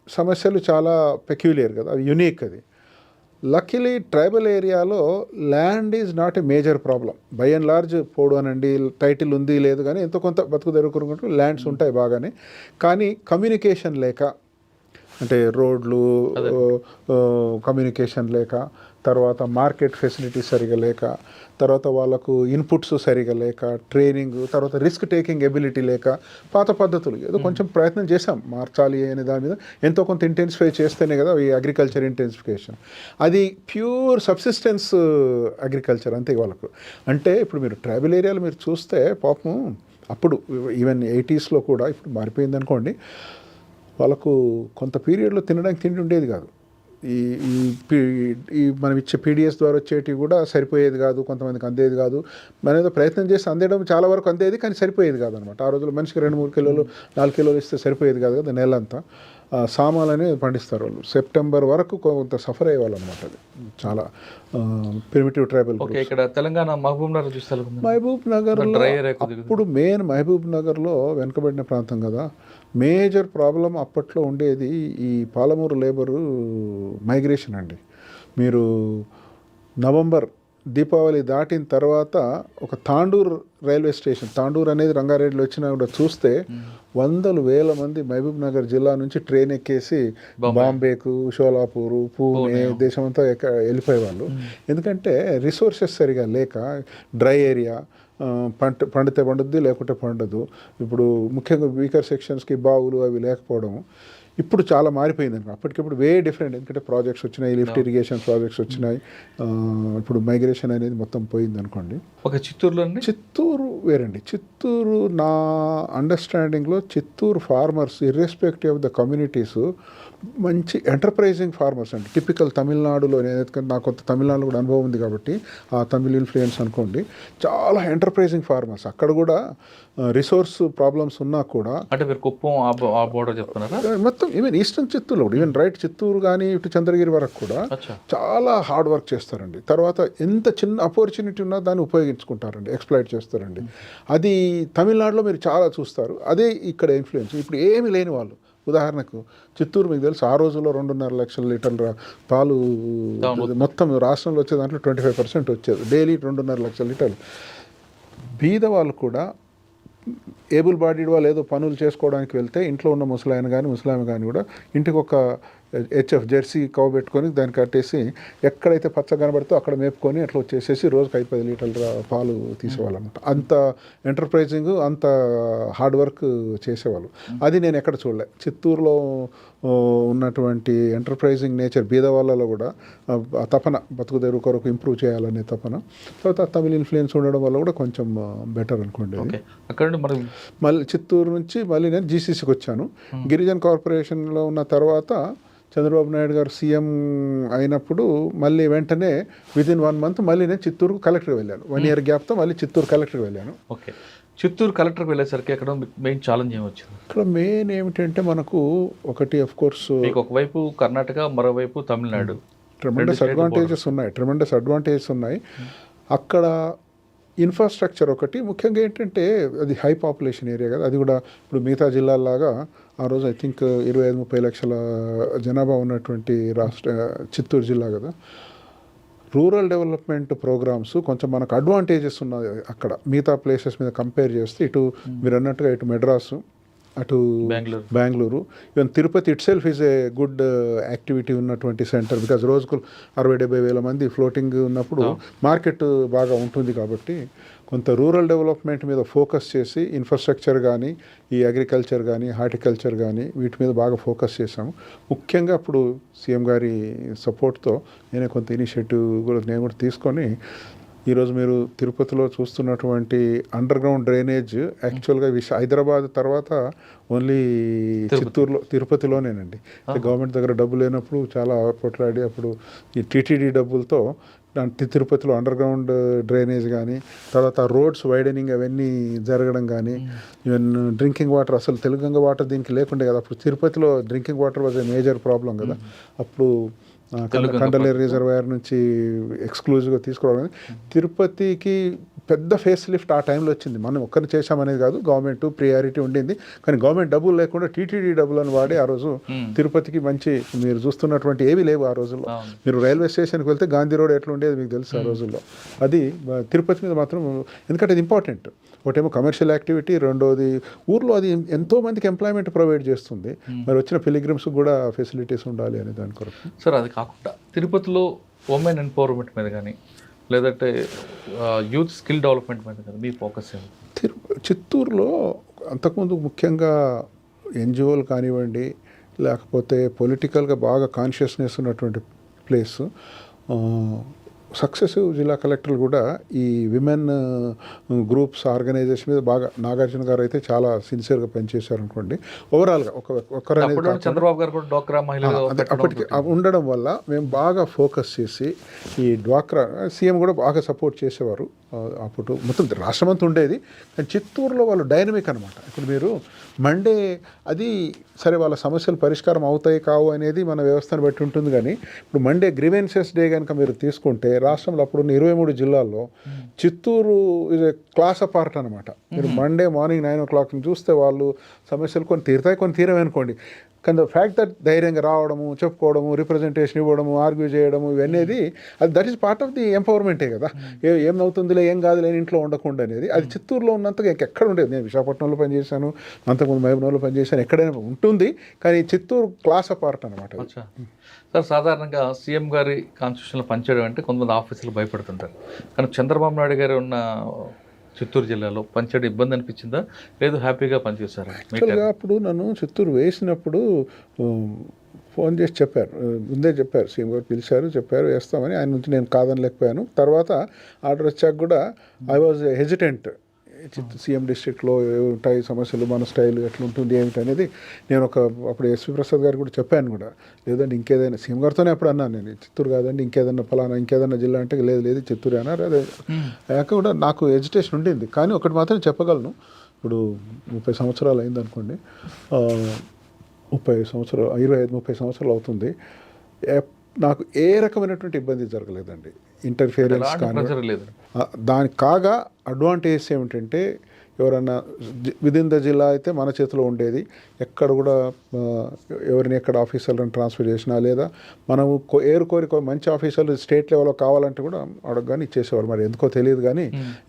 B: సమస్యలు చాలా పెక్యులియర్ కదా, అవి యునీక్. అది లక్కీలీ ట్రైబల్ ఏరియాలో land is not a major problem. By and large పోడు అనండి, టైటిల్ ఉంది లేదు కానీ ఎంతో కొంత బతుకు తెరుకుంటూ ల్యాండ్స్ ఉంటాయి బాగానే. కానీ కమ్యూనికేషన్ లేక
C: అంటే రోడ్లు, కమ్యూనికేషన్ లేక, తర్వాత మార్కెట్ ఫెసిలిటీస్ సరిగా లేక, తర్వాత వాళ్ళకు ఇన్పుట్స్ సరిగా లేక, ట్రైనింగ్, తర్వాత రిస్క్ టేకింగ్ ఎబిలిటీ లేక, పాత పద్ధతులు ఏదో కొంచెం ప్రయత్నం చేశాం మార్చాలి అనే దాని మీద. ఎంతో కొంత ఇంటెన్సిఫై చేస్తేనే కదా ఈ అగ్రికల్చర్ ఇంటెన్సిఫికేషన్. అది ప్యూర్ సబ్సిస్టెన్స్ అగ్రికల్చర్ అంతే వాళ్ళకు. అంటే ఇప్పుడు మీరు ట్రైబల్ ఏరియాలో మీరు చూస్తే పాపం అప్పుడు ఈవెన్ 80s కూడా, ఇప్పుడు మారిపోయింది అనుకోండి, వాళ్ళకు కొంత పీరియడ్లో తినడానికి తిండి ఉండేది కాదు. ఈ మనం ఇచ్చే పీడిఎస్ ద్వారా వచ్చేటివి కూడా సరిపోయేది కాదు, కొంతమందికి అందేది కాదు. మనం ఏదో ప్రయత్నం చేసి అందేయడం చాలా వరకు అందేది, కానీ సరిపోయేది కాదు అనమాట. ఆ రోజుల్లో మనిషికి 2-3 కిలోలు 4 కిలోలు ఇస్తే సరిపోయేది కాదు కదా నెలంతా. సామాన్లు అనేది పండిస్తారు వాళ్ళు. సెప్టెంబర్ వరకు కొంత సఫర్ అయ్యేవాళ్ళు అనమాట. అది చాలా ప్రిమిటివ్ ట్రైబల్.
B: ఇక్కడ తెలంగాణ మహబూబ్ నగర్ చూస్తే
C: మహబూబ్ నగర్లో అప్పుడు మెయిన్ మహబూబ్ నగర్లో వెనుకబడిన ప్రాంతం కదా. మేజర్ ప్రాబ్లం అప్పట్లో ఉండేది ఈ పాలమూరు లేబరు మైగ్రేషన్ అండి. మీరు నవంబర్ దీపావళి దాటిన తర్వాత ఒక తాండూర్ రైల్వే స్టేషన్, తాండూర్ అనేది రంగారెడ్డిలో వచ్చినా కూడా చూస్తే 100,000 మంది మహబూబ్ నగర్ జిల్లా నుంచి ట్రైన్ ఎక్కేసి బాంబేకు, షోలాపూరు, పూణే, దేశమంతా వెళ్ళిపోయేవాళ్ళు. ఎందుకంటే రిసోర్సెస్ సరిగా లేక, డ్రై ఏరియా, పండితే పండుద్ది లేకుంటే పండదు. ఇప్పుడు ముఖ్యంగా వీకర్ సెక్షన్స్కి బావులు అవి లేకపోవడం. ఇప్పుడు చాలా మారిపోయింది అనుకో. అప్పటికిప్పుడు వే డిఫరెంట్. ఎందుకంటే ప్రాజెక్ట్స్ వచ్చినాయి, లిఫ్ట్ ఇరిగేషన్ ప్రాజెక్ట్స్ వచ్చినాయి. ఇప్పుడు మైగ్రేషన్ అనేది మొత్తం పోయింది అనుకోండి. చిత్తూరు వేరండి. చిత్తూరు నా అండర్స్టాండింగ్లో Chittoor farmers irrespective of the communities మంచి ఎంటర్ప్రైజింగ్ ఫార్మర్స్ అండి. టిపికల్ తమిళనాడులో, నేను నాకు కొంత తమిళనాడులో కూడా అనుభవం ఉంది కాబట్టి ఆ తమిళ ఇన్ఫ్లుయెన్స్ అనుకోండి, చాలా ఎంటర్ప్రైజింగ్ ఫార్మర్స్. అక్కడ కూడా రిసోర్స్ ప్రాబ్లమ్స్ ఉన్నా కూడా,
B: అంటే మీరు కుప్పం ఆ బోర్డర్ చెప్తున్నారా,
C: మొత్తం ఈవెన్ ఈస్టర్న్ చిత్తూరులో కూడా, ఈవెన్ రైట్ చిత్తూరు కానీ ఇటు చంద్రగిరి వరకు కూడా చాలా హార్డ్ వర్క్ చేస్తారండి. తర్వాత ఎంత చిన్న ఆపర్చునిటీ ఉన్నా దాన్ని ఉపయోగించుకుంటారండి, ఎక్స్ప్లాయిట్ చేస్తారండి. అది తమిళనాడులో మీరు చాలా చూస్తారు. అదే ఇక్కడ ఇన్ఫ్లుయెన్స్. ఇప్పుడు ఏమీ లేని వాళ్ళు, ఉదాహరణకు చిత్తూరు మీకు తెలుసు, ఆ రోజుల్లో 2.5 లక్షల లీటర్ల పాలు మొత్తం రాష్ట్రంలో వచ్చే దాంట్లో 25% వచ్చేది. డైలీ 2.5 లక్షల లీటర్లు. బీద వాళ్ళు కూడా, ఏబుల్ బాడీడ్ వాళ్ళు ఏదో పనులు చేసుకోవడానికి వెళ్తే ఇంట్లో ఉన్న ముసలాయన కానీ ముసలామె కానీ కూడా ఇంటికి ఒక హెచ్ఎఫ్ జెర్సీ కౌ పెట్టుకొని దాన్ని కట్టేసి ఎక్కడైతే పచ్చ కనబడితే అక్కడ మేపుకొని అట్లా వచ్చేసేసి రోజుకి 5-10 లీటర్ల పాలు తీసేవాళ్ళనమాట. అంత ఎంటర్ప్రైజింగ్, అంత హార్డ్ వర్క్ చేసేవాళ్ళు. అది నేను ఎక్కడ చూడలే. చిత్తూరులో ఉన్నటువంటి ఎంటర్ప్రైజింగ్ నేచర్ బీద వాళ్ళలో కూడా ఆ తపన, బతుకుదెరువు కొరకు ఇంప్రూవ్ చేయాలనే తపన, తర్వాత తమిళ ఇన్ఫ్లుయెన్స్ ఉండడం వల్ల కూడా కొంచెం బెటర్ అనుకోండి.
B: అక్కడ
C: మళ్ళీ చిత్తూరు నుంచి మళ్ళీ నేను జీసీసీకి వచ్చాను. గిరిజన కార్పొరేషన్లో ఉన్న తర్వాత చంద్రబాబు నాయుడు గారు సీఎం అయినప్పుడు మళ్ళీ వెంటనే విదిన్ 1 మంత్ మళ్ళీ నేను చిత్తూరుకు కలెక్టర్కి వెళ్ళాను. 1 ఇయర్ గ్యాప్తో మళ్ళీ చిత్తూరు కలెక్టర్కి వెళ్ళాను.
B: ఓకే. చిత్తూరు కలెక్టర్కి వెళ్ళేసరికి అక్కడ మెయిన్ ఛాలెంజ్ ఏమొచ్చింది?
C: ఇక్కడ మెయిన్ ఏమిటంటే మనకు ఒకటి, ఆఫ్ కోర్స్,
B: ఒకవైపు కర్ణాటక, మరోవైపు తమిళనాడు. ట్రెమెండస్
C: అడ్వాంటేజెస్ ఉన్నాయి. అక్కడ ఇన్ఫ్రాస్ట్రక్చర్ ఒకటి ముఖ్యంగా ఏంటంటే అది హై పాపులేషన్ ఏరియా కదా. అది కూడా ఇప్పుడు మిగతా జిల్లాల్లాగా ఆ రోజు ఐ థింక్ 25-30 లక్షల జనాభా ఉన్నటువంటి చిత్తూరు జిల్లా కదా. రూరల్ డెవలప్మెంట్ ప్రోగ్రామ్స్ కొంచెం మనకు అడ్వాంటేజెస్ ఉన్నాయి అక్కడ మిగతా ప్లేసెస్ మీద కంపేర్ చేస్తే. ఇటు మీరు అన్నట్టుగా ఇటు మెడ్రాసు, అటు Bengaluru, even Tirupati it self is a good activity ఉన్నటువంటి సెంటర్. బికాజ్ రోజుకు 60-70 వేల మంది ఫ్లోటింగ్ ఉన్నప్పుడు మార్కెట్ బాగా ఉంటుంది కాబట్టి కొంత రూరల్ డెవలప్మెంట్ మీద ఫోకస్ చేసి ఇన్ఫ్రాస్ట్రక్చర్ కానీ, ఈ అగ్రికల్చర్ కానీ, హార్టికల్చర్ కానీ వీటి మీద బాగా ఫోకస్ చేశాము. ముఖ్యంగా అప్పుడు సీఎం గారి సపోర్ట్తో నేనే కొంత ఇనిషియేటివ్ కూడా నేను కూడా తీసుకొని, ఈరోజు మీరు తిరుపతిలో చూస్తున్నటువంటి అండర్ గ్రౌండ్ డ్రైనేజ్ యాక్చువల్గా హైదరాబాద్ తర్వాత ఓన్లీ తిరుపతిలోనేనండి. గవర్నమెంట్ దగ్గర డబ్బు లేనప్పుడు చాలా పోట్లాడి అప్పుడు ఈ టీటీడీ డబ్బులతో తిరుపతిలో అండర్ గ్రౌండ్ డ్రైనేజ్ కానీ, తర్వాత రోడ్స్ వైడనింగ్ అవన్నీ జరగడం కానీ, ఈవెన్ డ్రింకింగ్ వాటర్, అసలు తెలుగంగ వాటర్ దీనికి లేకుండే కదా. అప్పుడు తిరుపతిలో drinking water was a major problem కదా. అప్పుడు కండలేరు రిజర్వాయర్ నుంచి ఎక్స్క్లూజివ్గా తీసుకురావడం. తిరుపతికి పెద్ద ఫేస్ లిఫ్ట్ ఆ టైంలో వచ్చింది. మనం ఒక్కరిని చేశామనేది కాదు, గవర్నమెంట్ ప్రియారిటీ ఉండింది. కానీ గవర్నమెంట్ డబ్బులు లేకుండా టీటీడీ డబ్బులను వాడి ఆ రోజు తిరుపతికి మంచి, మీరు చూస్తున్నటువంటి ఏవి లేవు ఆ రోజుల్లో. మీరు రైల్వే స్టేషన్కి వెళ్తే గాంధీ రోడ్ ఎట్లా ఉండేది మీకు తెలుసు ఆ రోజుల్లో. అది తిరుపతి మీద మాత్రం, ఎందుకంటే అది ఇంపార్టెంట్. ఒకటేమో కమర్షియల్ యాక్టివిటీ, రెండోది ఊర్లో అది ఎంతోమందికి ఎంప్లాయ్మెంట్ ప్రొవైడ్ చేస్తుంది. మరి వచ్చిన పిలిగ్రిమ్స్ కూడా ఫెసిలిటీస్ ఉండాలి అనే దాని కొరకు.
B: సార్ అది కాకుండా తిరుపతిలో ఉమెన్ ఎంపవర్మెంట్ మీద కానీ లేదంటే యూత్ స్కిల్ డెవలప్మెంట్ మీద కానీ మీ ఫోకస్ ఏంటి?
C: చిత్తూరులో అంతకుముందు ముఖ్యంగా ఎన్జిఓలు కానివ్వండి, లేకపోతే పొలిటికల్గా బాగా కాన్షియస్నెస్ ఉన్నటువంటి ప్లేస్. సక్సెసివ్ జిల్లా కలెక్టర్లు కూడా ఈ విమెన్ గ్రూప్స్ ఆర్గనైజేషన్ మీద బాగా, నాగార్జున గారు అయితే చాలా సిన్సియర్గా పనిచేశారు అనుకోండి. ఓవరాల్గా
B: చంద్రబాబు గారు కూడా డ్వాక్రా మహిళలు
C: అప్పటికి ఉండడం వల్ల మేము బాగా ఫోకస్ చేసి ఈ డ్వాక్రా సీఎం కూడా బాగా సపోర్ట్ చేసేవారు. అప్పుడు మొత్తం రాష్ట్రమంతా ఉండేది, కానీ చిత్తూరులో వాళ్ళు డైనమిక్ అనమాట. ఇప్పుడు మీరు మండే అది సరే వాళ్ళ సమస్యలు పరిష్కారం అవుతాయి కావు అనేది మన వ్యవస్థను బట్టి ఉంటుంది. కానీ ఇప్పుడు మండే గ్రీవెన్సెస్ డే కనుక మీరు తీసుకుంటే రాష్ట్రంలో అప్పుడున్న 23 జిల్లాల్లో చిత్తూరు ఇది క్లాస్ అపార్ట్ అనమాట. మీరు మండే మార్నింగ్ 9 o'clock చూస్తే వాళ్ళు సమస్యలు కొన్ని తీరుతాయి, కొన్ని తీరవే అనుకోండి. కానీ ద ఫ్యాక్ట్ దట్ ధైర్యంగా రావడము, చెప్పుకోవడము, రిప్రజెంటేషన్ ఇవ్వడము, ఆర్గ్యూ చేయడము, ఇవన్నీ అది that is part of the ఎంపవర్మెంటే కదా. ఏం అవుతుందిలే, ఏం కాదులే, ఇంట్లో ఉండకుండా అనేది అది చిత్తూరులో ఉన్నంతగా ఇంకెక్కడ ఉండేది. నేను విశాఖపట్నంలో పనిచేశాను, అంతకుముందు మహబూబ్నగర్లో పనిచేశాను, ఎక్కడైనా ఉంటుంది. కానీ చిత్తూరు క్లాస్ అపార్ట్ అనమాట.
B: సార్ సాధారణంగా సీఎం గారి కాన్స్టిట్యూషన్లో పనిచేయడం అంటే కొంతమంది ఆఫీసులు భయపడుతుంటారు. కానీ చంద్రబాబు నాయుడు గారు ఉన్న చిత్తూరు జిల్లాలో పనిచేయడం ఇబ్బంది అనిపించిందా, లేదు హ్యాపీగా పనిచేస్తారా?
C: యాక్చువల్గా అప్పుడు నన్ను చిత్తూరు వేసినప్పుడు ఫోన్ చేసి చెప్పారు, ముందే చెప్పారు, సీఎం గారు పిలిచారు, చెప్పారు వేస్తామని. ఆయన నుంచి నేను కాదనలేకపోయాను. తర్వాత ఆర్డర్ వచ్చాక కూడా ఐ వాజ్ హెజిటెంట్. సీఎం డిస్ట్రిక్ట్లో ఉంటాయి సమస్యలు, మన స్టైల్ ఎట్లుంటుంది ఏమిటి అనేది నేను అప్పుడు ఎస్వి ప్రసాద్ గారు కూడా చెప్పాను కూడా. లేదండి ఇంకేదైనా, సీఎం గారితోనే అప్పుడు అన్నాను నేను, చిత్తూరు కాదండి ఇంకేదన్నా ఫలానా ఇంకేదన్నా జిల్లా అంటే లేదు చిత్తూరు అన్నారు. అదే అయ్యాక కూడా నాకు ఎజిటేషన్ ఉండింది. కానీ ఒకటి మాత్రం చెప్పగలను, ఇప్పుడు 30 సంవత్సరాలు అయిందనుకోండి, 30 సంవత్సరాలు 25-30 సంవత్సరాలు అవుతుంది, నాకు ఏ రకమైనటువంటి ఇబ్బంది జరగలేదండి. ఇంటర్ఫియరెన్స్ కానీ దానికి కాగా అడ్వాంటేజ్ ఏమిటంటే, ఎవరన్నా విదిన్ ద జిల్లా అయితే మన చేతిలో ఉండేది. ఎక్కడ కూడా ఎవరిని ఎక్కడ ఆఫీసర్లను ట్రాన్స్ఫర్ చేసినా, లేదా మనము కోరి మంచి ఆఫీసర్లు స్టేట్ లెవెల్లో కావాలంటే కూడా అడగగానే ఇచ్చేసేవారు. మరి ఎందుకో తెలియదు, కానీ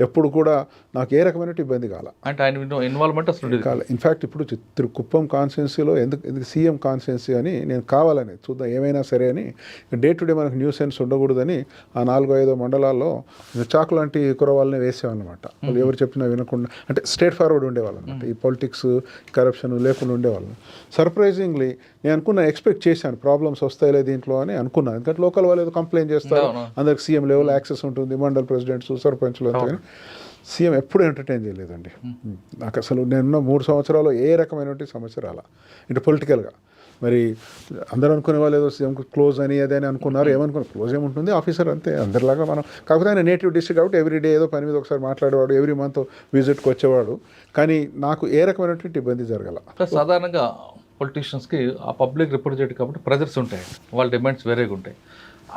C: ఎప్పుడు కూడా నాకు ఏ రకమైన ఇబ్బంది కాల.
B: అంటే ఆయన ఇన్వాల్వ్మెంట్ అసలు
C: కాలే. ఇన్ఫ్యాక్ట్ ఇప్పుడు కుప్పం కాన్స్టిట్యున్సీలో ఎందుకు సీఎం కాన్స్టిట్యున్సీ అని నేను కావాలని చూద్దాం ఏమైనా సరే అని, డే టు డే మనకు న్యూ సెన్స్ ఉండకూడదని ఆ 4-5 మండలాల్లో చాకు లాంటి కురవాళ్ళని వేసేవాళ్ళనమాట. వాళ్ళు ఎవరు చెప్పినా వినకుండా, అంటే స్ట్రేట్ ఫార్వర్డ్ ఉండేవాళ్ళు అనమాట. ఈ పొలిటిక్స్ కరప్షన్ లేకుండా ఉండేవాళ్ళు. సర్ప్రైజింగ్లీ నేను ఎక్స్పెక్ట్ చేశాను ప్రాబ్లమ్స్ వస్తాయిలే దీంట్లో అని అనుకున్నాను. ఎందుకంటే లోకల్ వాళ్ళు ఏదో కంప్లైంట్ చేస్తారు, అందరికి సీఎం లెవెల్ యాక్సెస్ ఉంటుంది, మండల్ ప్రెసిడెంట్స్, సర్పంచ్లు అంతా. కానీ సీఎం ఎప్పుడు ఎంటర్టైన్ చేయలేదండి. నాకు అసలు నేనున్న 3 సంవత్సరాలు ఏ రకమైనటువంటి సమస్య రాలా. అంటే పొలిటికల్గా మరి అందరూ అనుకునే వాళ్ళు ఏదో సీఎంకు క్లోజ్ అని అదని అనుకున్నారు. ఏమనుకున్నారు, క్లోజ్ ఏముంటుంది, ఆఫీసర్ అంతే అందరిలాగా. మనం కాకపోతే ఆయన నేటివ్ డిస్ట్రిక్ట్ కాబట్టి ఎవ్రీడే ఏదో పని మీద ఒకసారి మాట్లాడేవాడు, ఎవ్రీ మంత్ విజిట్కి వచ్చేవాడు. కానీ నాకు ఏ రకమైనటువంటి ఇబ్బంది జరగల.
B: సాధారణంగా పొలిటీషియన్స్కి ఆ పబ్లిక్ రిప్రజెంటేటివ్ కాబట్టి ప్రెజర్స్ ఉంటాయి, వాళ్ళ డిమాండ్స్ వేరేగా ఉంటాయి.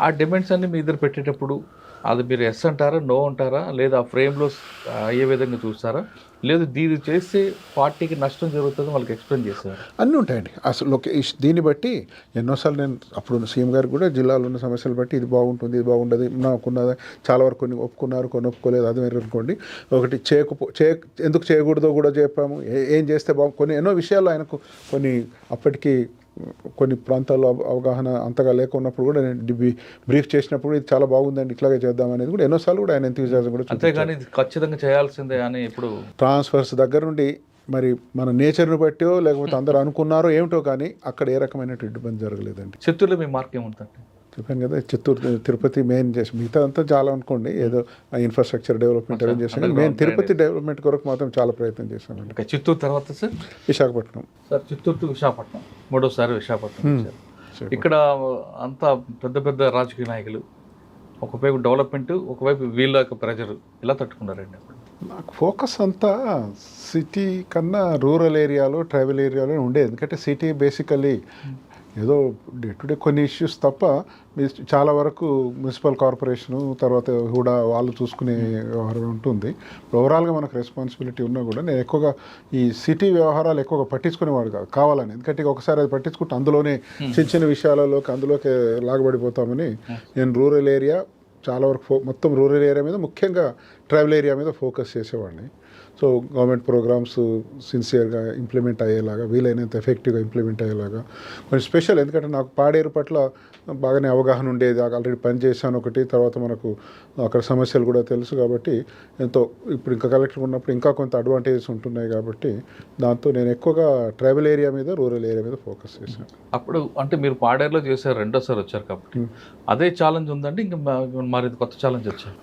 B: ఆ డిమాండ్స్ అన్ని మీ ఇద్దరు పెట్టేటప్పుడు అది మీరు ఎస్ అంటారా, నో అంటారా, లేదా ఆ ఫ్రేమ్లో అయ్యే విధంగా చూస్తారా, లేదు దీన్ని చేస్తే పార్టీకి నష్టం జరుగుతుంది వాళ్ళకి ఎక్స్ప్లెయిన్ చేస్తారు?
C: అన్నీ ఉంటాయండి. అసలు దీన్ని బట్టి ఎన్నోసార్లు నేను అప్పుడు సీఎం గారు కూడా జిల్లాలో ఉన్న సమస్యలు బట్టి ఇది బాగుంటుంది, ఇది బాగుండదు, నాకున్నది చాలా వరకు కొన్ని ఒప్పుకున్నారు, కొన్ని ఒప్పుకోలేదు. అది మీరు అనుకోండి. ఒకటి ఎందుకు చేయకూడదో కూడా చెప్పాము, ఏం చేస్తే కొన్ని ఎన్నో విషయాలు ఆయనకు అప్పటికి కొన్ని ప్రాంతాల్లో అవగాహన అంతగా లేకున్నప్పుడు కూడా నేను బ్రీఫ్ చేసినప్పుడు ఇది చాలా బాగుందండి, ఇట్లాగే చేద్దాం అనేది కూడా ఎన్నోసార్లు కూడా ఆయన ఎంతూజియాజం కూడా.
B: అంతేగాని ఖచ్చితంగా చేయాల్సిందే అని ఇప్పుడు
C: ట్రాన్స్ఫర్స్ దగ్గర నుండి మరి మన నేచర్ను బట్టో లేకపోతే అందరూ అనుకున్నారో ఏమిటో, కానీ అక్కడ ఏ రకమైన ఇబ్బంది జరగలేదండి.
B: చిత్తూరులో మీ మార్క్ ఏముంటుంది?
C: చెప్పాను కదా, చిత్తూరు తిరుపతి మెయిన్ చేసి మిగతా అంతా చాలా అనుకోండి ఏదో ఇన్ఫ్రాస్ట్రక్చర్ డెవలప్మెంట్ అరేంజ్ చేసాం, కానీ మెయిన్ తిరుపతి డెవలప్మెంట్ కొరకు మాత్రం చాలా ప్రయత్నం చేశాను.
B: చిత్తూరు తర్వాత sir
C: Visakhapatnam.
B: Sir Chittoor to Visakhapatnam, 3వసారి విశాఖపట్నం. ఇక్కడ అంతా పెద్ద పెద్ద రాజకీయ నాయకులు, ఒకవైపు డెవలప్మెంట్, ఒకవైపు వీళ్ళ యొక్క ప్రెజర్, ఇలా తట్టుకున్నారండి.
C: నాకు ఫోకస్ అంతా సిటీ కన్నా రూరల్ ఏరియాలో, ట్రైబల్ ఏరియాలో ఉండేది. ఎందుకంటే సిటీ బేసికలీ ఏదో డే టు డే కొన్ని ఇష్యూస్ తప్ప చాలా వరకు మున్సిపల్ కార్పొరేషను తర్వాత కూడా వాళ్ళు చూసుకునే వ్యవహారం ఉంటుంది. ఓవరాల్గా మనకు రెస్పాన్సిబిలిటీ ఉన్నా కూడా నేను ఎక్కువగా ఈ సిటీ వ్యవహారాలు ఎక్కువగా పట్టించుకునేవాడు కావాలని. ఎందుకంటే ఒకసారి అది పట్టించుకుంటే అందులోనే చిన్న చిన్న విషయాలలోకి అందులోకి లాగబడిపోతామని నేను రూరల్ ఏరియా చాలా వరకు మొత్తం రూరల్ ఏరియా మీద, ముఖ్యంగా ట్రైబల్ ఏరియా మీద ఫోకస్ చేసేవాడిని. సో గవర్నమెంట్ ప్రోగ్రామ్స్ సిన్సియర్గా ఇంప్లిమెంట్ అయ్యేలాగా, వీలైనంత ఎఫెక్టివ్గా ఇంప్లిమెంట్ అయ్యేలాగా కొంచెం స్పెషల్. ఎందుకంటే నాకు పాడేరు పట్ల బాగానే అవగాహన ఉండేది, ఆల్రెడీ పనిచేశాను ఒకటి, తర్వాత మనకు అక్కడ సమస్యలు కూడా తెలుసు కాబట్టి ఎంతో ఇప్పుడు ఇంకా కలెక్టర్ ఉన్నప్పుడు ఇంకా కొంత అడ్వాంటేజెస్ ఉంటున్నాయి కాబట్టి దాంతో నేను ఎక్కువగా ట్రైబల్ ఏరియా మీద, రూరల్ ఏరియా మీద ఫోకస్ చేశాను.
B: అప్పుడు అంటే మీరు పాడేరులో చేశారు, రెండోసారి వచ్చారు కాబట్టి అదే ఛాలెంజ్ ఉందండి, ఇంకా మరి కొత్త ఛాలెంజ్ వచ్చారు?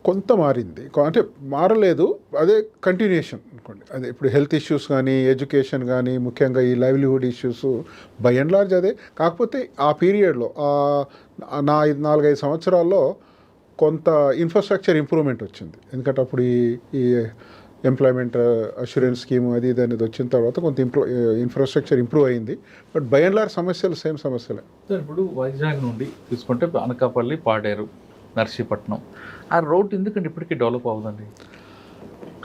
C: కొంత మారింది, అంటే మారలేదు, అదే కంటిన్యూషన్ అనుకోండి. అదే ఇప్పుడు హెల్త్ ఇష్యూస్ కానీ, ఎడ్యుకేషన్ కానీ, ముఖ్యంగా ఈ livelihood issues by and large అదే. కాకపోతే ఆ పీరియడ్లో నా 4-5 సంవత్సరాల్లో కొంత ఇన్ఫ్రాస్ట్రక్చర్ ఇంప్రూవ్మెంట్ వచ్చింది. ఎందుకంటే అప్పుడు ఈ ఎంప్లాయ్మెంట్ అష్యూరెన్స్ స్కీమ్ అది ఇది అనేది వచ్చిన తర్వాత కొంత ఇన్ఫ్రాస్ట్రక్చర్ ఇంప్రూవ్ అయింది. బట్ బై అండ్ లార్జ్ సమస్యలు సేమ్ సమస్యలే.
B: సార్ ఇప్పుడు వైజాగ్ నుండి తీసుకుంటే అనకాపల్లి, పాడేరు, నర్సీపట్నం ఆ రోడ్ ఎందుకంటే ఇప్పటికీ డెవలప్ అవుతుందండి?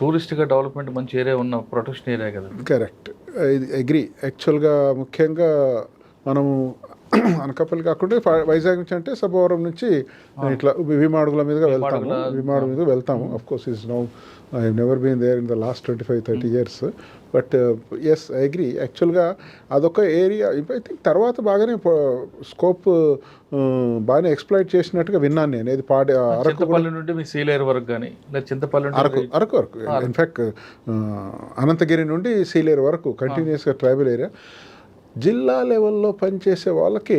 B: టూరిస్ట్గా డెవలప్మెంట్ మంచి ఏరియా ఉన్న ప్రొటెక్షన్ ఏరియా కదా.
C: కరెక్ట్, ఇది అగ్రీ. యాక్చువల్గా ముఖ్యంగా మనము అనకాపల్లి కాకుండా వైజాగ్ నుంచి అంటే సభవరం నుంచి ఇట్లా విమాడుగుల మీదుగా వెళ్తాము. Of course is now I have never been there in the last 25-30 years. But yes I agree. యాక్చువల్గా అదొక ఏరియా ఐ థింక్ తర్వాత బాగానే స్కోప్ బాగానే ఎక్స్ప్లాయిట్ చేసినట్టుగా విన్నాను నేను. ఇది
B: చింతపల్లి నుండి మీ సీలేరు వరకు కానీ, చింతపల్లి
C: అరకు వరకు, ఇన్ఫ్యాక్ట్ అనంతగిరి నుండి సీలేరు వరకు కంటిన్యూస్గా ట్రైబల్ ఏరియా. జిల్లా లెవెల్లో పనిచేసే వాళ్ళకి